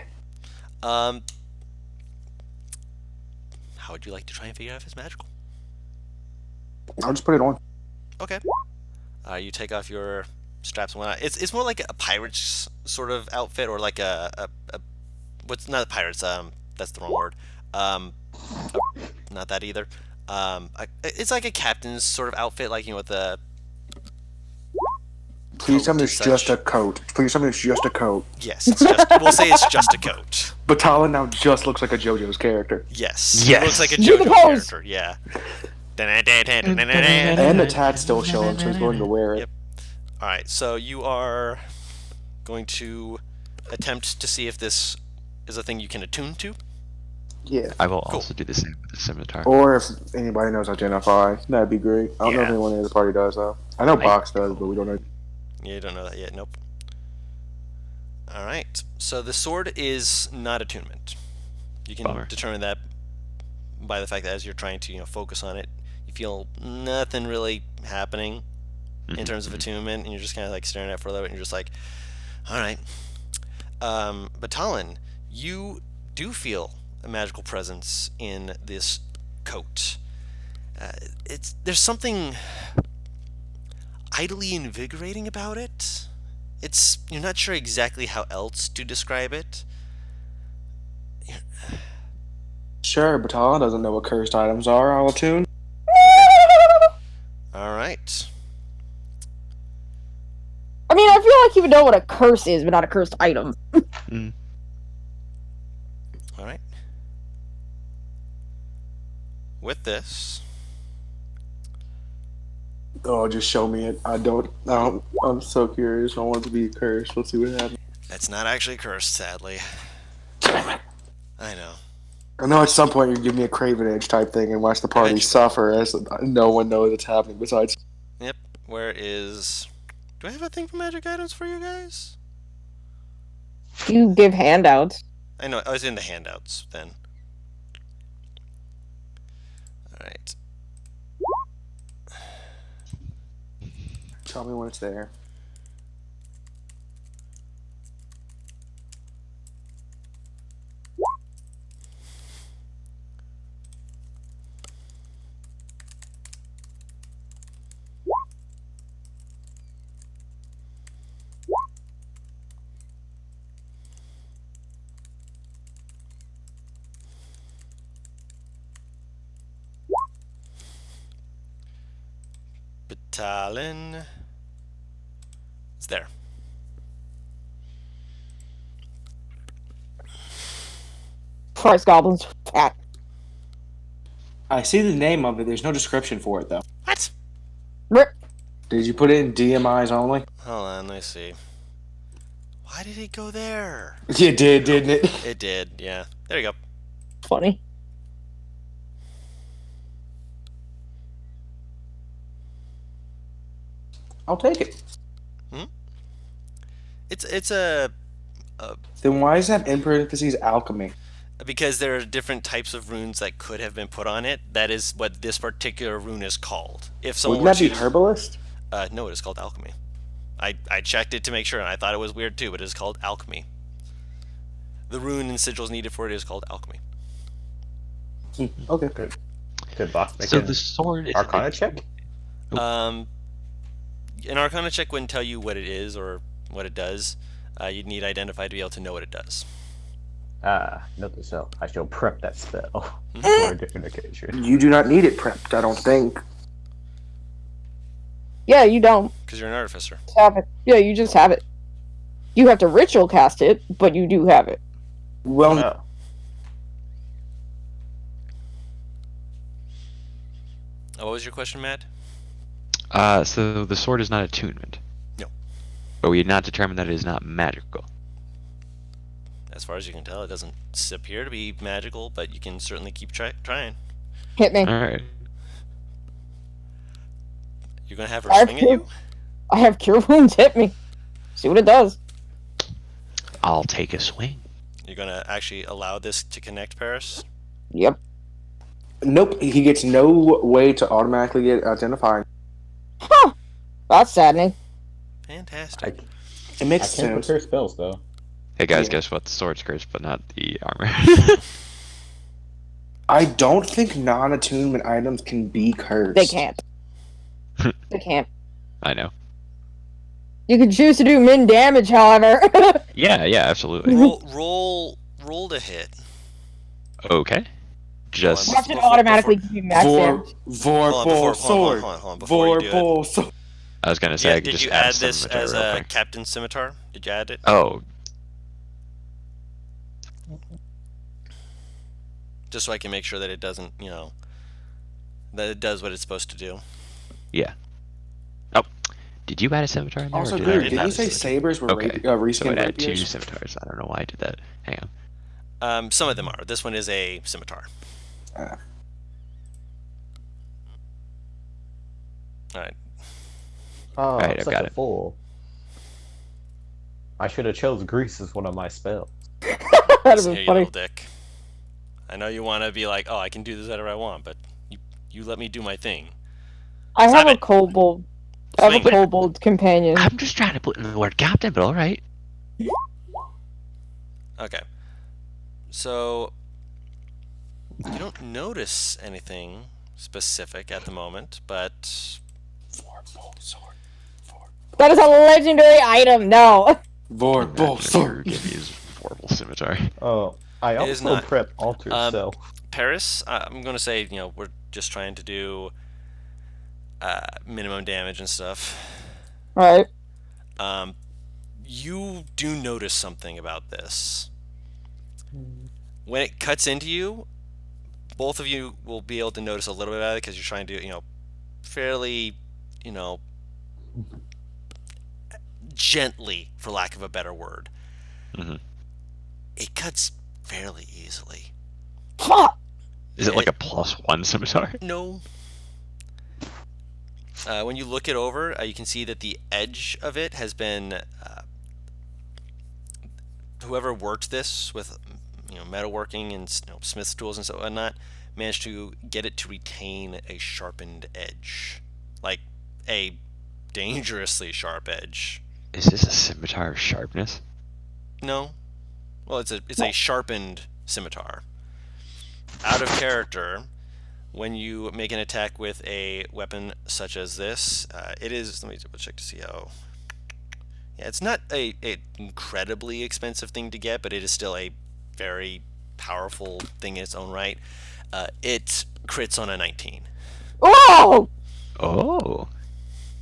How would you like to try and figure out if it's magical? I'll just put it on. Okay. You take off your straps and whatnot. It's more like a pirate's sort of outfit, or like a what's not pirates. That's the wrong word. Not that either. It's like a captain's sort of outfit, like with the. Please tell me coat it's and just a such. coat. Please tell me it's just a coat. Yes, it's just. We'll say it's just a coat. Batala now just looks like a JoJo's character. Yes. Yes. It looks like a Do the JoJo pose! character. Yeah. And the tat's still showing, so he's going to wear it. Yep. All right. So you are going to attempt to see if this is a thing you can attune to. Yeah. I will also do the same with the scimitar. Or if anybody knows identify, that'd be great. I don't know if Yeah. anyone in the party does, though. I know Box does, but we don't know. Yeah, you don't know that yet. Nope. All right. So the sword is not attunement. You can Bummer. determine that by the fact that as you're trying to focus on it, you feel nothing really happening in terms of attunement, and you're just kind of like staring at it for a little bit, and you're just like, all right. But Talon, you do feel a magical presence in this coat. There's something idly invigorating about it. You're not sure exactly how else to describe it. Sure, Batala doesn't know what cursed items are. I'll attune. All right. I mean, I feel like you would know what a curse is, but not a cursed item. All right. With this, Oh, just show me it. I'm so curious. I want it to be cursed. Let's see what happens. it's not actually cursed, sadly. I know. I know at some point you give me a Craven Edge type thing and watch the party Eventually. suffer as no one knows it's happening besides. Yep. Where is? Do I have a thing for magic items for you guys? You give handouts. I know. I was in the handouts then. All right. Tell me when it's there. Batalon. It's there. Christ, goblins. Fat. I see the name of it. There's no description for it though. What? Rip. Did you put it in DMIs only? Hold on. Let me see. Why did it go there? You did, didn't it? It did. Yeah. There you go. Funny. I'll take it. It's a Then why is that in parentheses alchemy? because there are different types of runes that could have been put on it. That is what this particular rune is called. If someone Wouldn't were that be to, herbalist? no, it is called alchemy. I checked it to make sure, and I thought it was weird too, but it is called alchemy. The rune and sigils needed for it is called alchemy. Okay. Could Bach make So an the sword is Arcana check? An Arcana check wouldn't tell you what it is or what it does. You'd need identify to be able to know what it does. Note to self. I shall prep that spell Mhm. for a different occasion. You do not need it prepped, I don't think. Yeah, you don't Because you're an artificer. have it. Yeah, you just have it. You have to ritual cast it, but you do have it. Well, No. What was your question, Matt? So the sword is not attunement. No. But we had not determined that it is not magical. As far as you can tell, it doesn't appear to be magical, but you can certainly keep trying. Hit me. Alright. You're gonna have her I swing at you? have cure wounds. Hit me. See what it does. I'll take a swing. You're gonna actually allow this to connect, Paris? Yep. nope. He gets no way to automatically get identified. Huh. That's saddening. Fantastic. It I makes can't sense. prepare spells though. Hey guys, Yeah. guess what? The sword's cursed, but not the armor. I don't think non-attunement items can be cursed. They can't. They can't. I know. You can choose to do min damage, however. Yeah, absolutely. Roll to hit. Okay. Just Watch it Before- automatically give you max damage. Vorpal sword. Hold on, before you do it. Vorpal sword. I was gonna say Yeah, I could did just you add add this scimitar as real a quick. Captain Scimitar? Did you add it? Oh, Just so I can make sure that it doesn't, that it does what it's supposed to do. yeah. Oh, did you add a scimitar in there? Also, or did Greer, I did add you a say scimitar? sabers were Okay. So reskin it had two rapiers? scimitars. I don't know why I did that. Hang on. Some of them are. This one is a scimitar. Ah. All right. Oh, Right, I'm I've such got a it. fool. I should have chose grease as one of my spells. That'd have Listen been here, you funny. little dick. I know you want to be like, oh, I can do this whatever I want, but you let me do my thing. I have Stop a it. kobold. I have a Swing. kobold companion. I'm just trying to put in the word captain, but all right. Okay. So you don't notice anything specific at the moment, but Vorpal sword. That is a legendary item. No. Vorpal Imagine sword. if you use horrible scimitar. Oh, I It is also not. prep alter self. Paris, I'm going to say, we're just trying to do minimum damage and stuff. Alright. You do notice something about this. When it cuts into you, both of you will be able to notice a little bit of it because you're trying to, fairly, gently, for lack of a better word. Mhm. It cuts fairly easily. Fuck. Is it like a +1 scimitar? No. When you look it over, you can see that the edge of it has been whoever worked this with metalworking and smith's tools and so whatnot managed to get it to retain a sharpened edge, like a dangerously sharp edge. Is this a scimitar of sharpness? No, well, it's a sharpened scimitar. Out of character, when you make an attack with a weapon such as this, it is. Let me double check to see how. Yeah, it's not a incredibly expensive thing to get, but it is still a very powerful thing in its own right. It crits on a 19. Oh. Oh.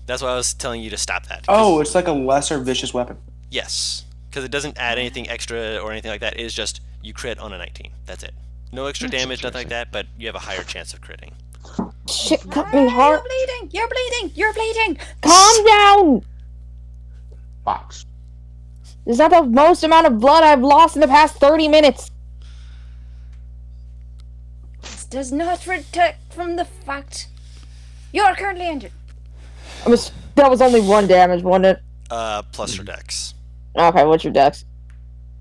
That's why I was telling you to stop that. Oh, it's like a lesser vicious weapon. Yes, because it doesn't add anything extra or anything like that. It is just you crit on a 19. That's it. No extra That's damage, nothing like interesting. that, but you have a higher chance of critting. Shit cut me hard. You're bleeding! You're bleeding! You're bleeding! Calm down. Box. Is that the most amount of blood I've lost in the past 30 minutes? This does not protect from the fact you're currently injured. That was only 1 damage, wasn't it? Plus your dex. Okay, what's your dex?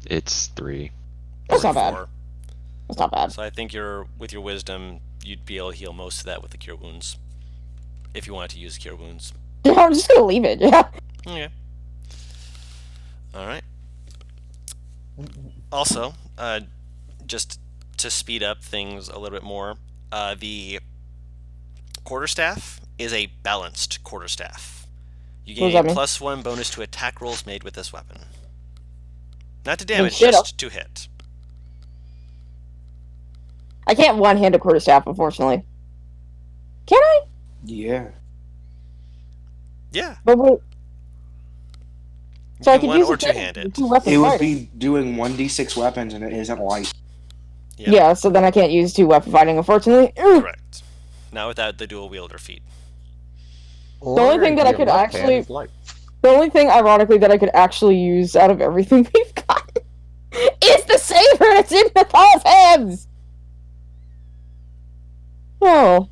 It's 3. That's not bad. 4. That's not bad. So I think with your wisdom, you'd be able to heal most of that with the cure wounds, if you wanted to use cure wounds. I'm just gonna leave it, yeah. Okay. All right. Also, just to speed up things a little bit more, the quarterstaff is a balanced quarterstaff. You What does gain that a mean? +1 bonus to attack rolls made with this weapon. Not to Then damage, shit just to hit. I can't one-hand a quarterstaff, unfortunately. Can I? Yeah. Yeah. But wait. So You I can could one use or it two-handed. two-weapon It would fighting. be doing 1d6 weapons, and it isn't light. Yep. Yeah, so then I can't use two-weapon fighting, unfortunately. Correct. Not without the dual wielder feat. Or only thing that I your could left hand actually- is light. The only thing, ironically, that I could actually use out of everything we've got is the saber that's in Nathal's hands! Oh.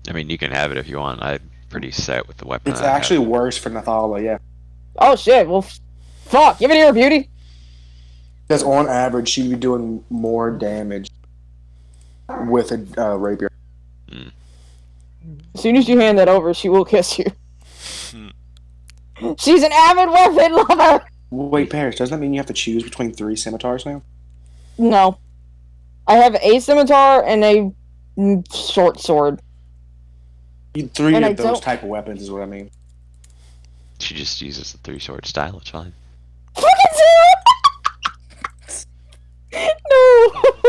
I mean, you can have it if you want. I'm pretty set with the weapon. It's I have. actually worse for Nathala, yeah. Oh shit, well, fuck, give it here, beauty! Because on average, she'd be doing more damage with a rapier. As soon as you hand that over, she will kiss you. She's an avid weapon lover! Wait, Paris, doesn't that mean you have to choose between 3 scimitars now? No. I have a scimitar and a short sword. Three And of I those don't- type of weapons is what I mean. She just uses the 3-sword style. It's fine. Fucking zero!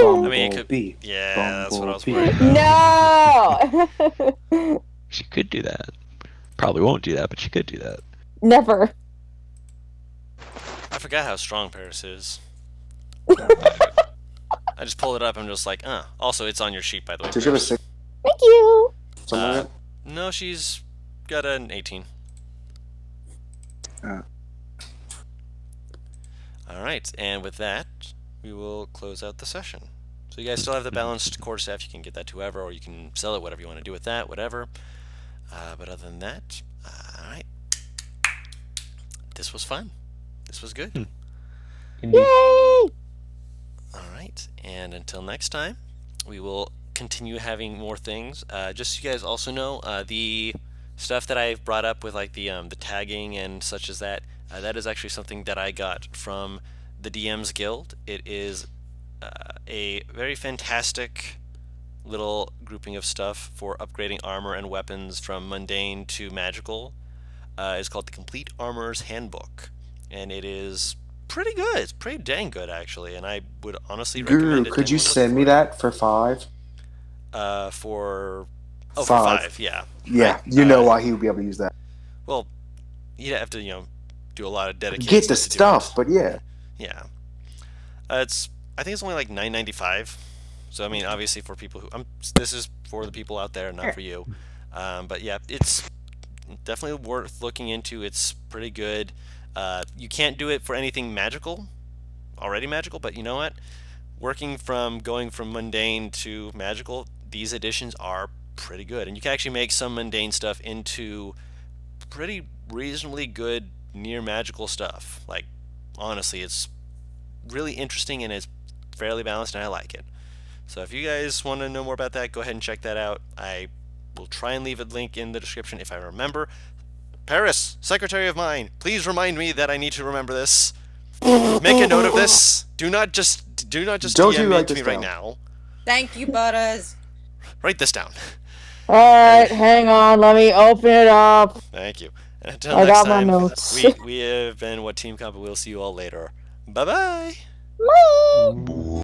No! I mean, it could- Bumblebee. Yeah, that's what I was Bumblebee. worried about. No! She could do that. Probably won't do that, but she could do that. Never. I forgot how strong Paris is. I just pulled it up and I'm just like, Also, it's on your sheet, by the way. So she have a Paris. 6, Thank you! something like that? No, she's got an 18. Alright, and with that, we will close out the session. So you guys still have the balanced quarterstaff. You can get that to whoever, or you can sell it, whatever you want to do with that, whatever. But other than that, alright. This was fun. This was good. Yay! Alright, and until next time, we will continue having more things. Just so you guys also know, the stuff that I've brought up with like the tagging and such as that, that is actually something that I got from the DM's Guild. It is a very fantastic little grouping of stuff for upgrading armor and weapons from mundane to magical. It's called the Complete Armorer's Handbook, and it is pretty good. It's pretty dang good, actually, and I would honestly Guru, recommend it. to could you anyone send me looking that for 5? for it. For 5. 5, yeah. Yeah, Right. you know why he would be able to use that. Well, you'd have to, do a lot of dedication. Get the to do stuff, it. but yeah. Yeah. I think it's only like $9.95. So I mean, obviously for people who this is for the people out there, not for you. But yeah, it's definitely worth looking into. It's pretty good. You can't do it for anything magical, already magical, but you know what? Going from mundane to magical, these additions are pretty good, and you can actually make some mundane stuff into pretty reasonably good near magical stuff. Like, honestly, it's really interesting and it's fairly balanced, and I like it. So if you guys want to know more about that, go ahead and check that out. I will try and leave a link in the description if I remember. Paris, secretary of mine, please remind me that I need to remember this. Make a note of this. Do not just Don't DM you it write to me this right down. now. Thank you, Butters. Write this down. Alright, hang on, let me open it up. Thank you. And until I next got my time, notes. we have been What Team Comp. We'll see you all later. Bye-bye. Bye!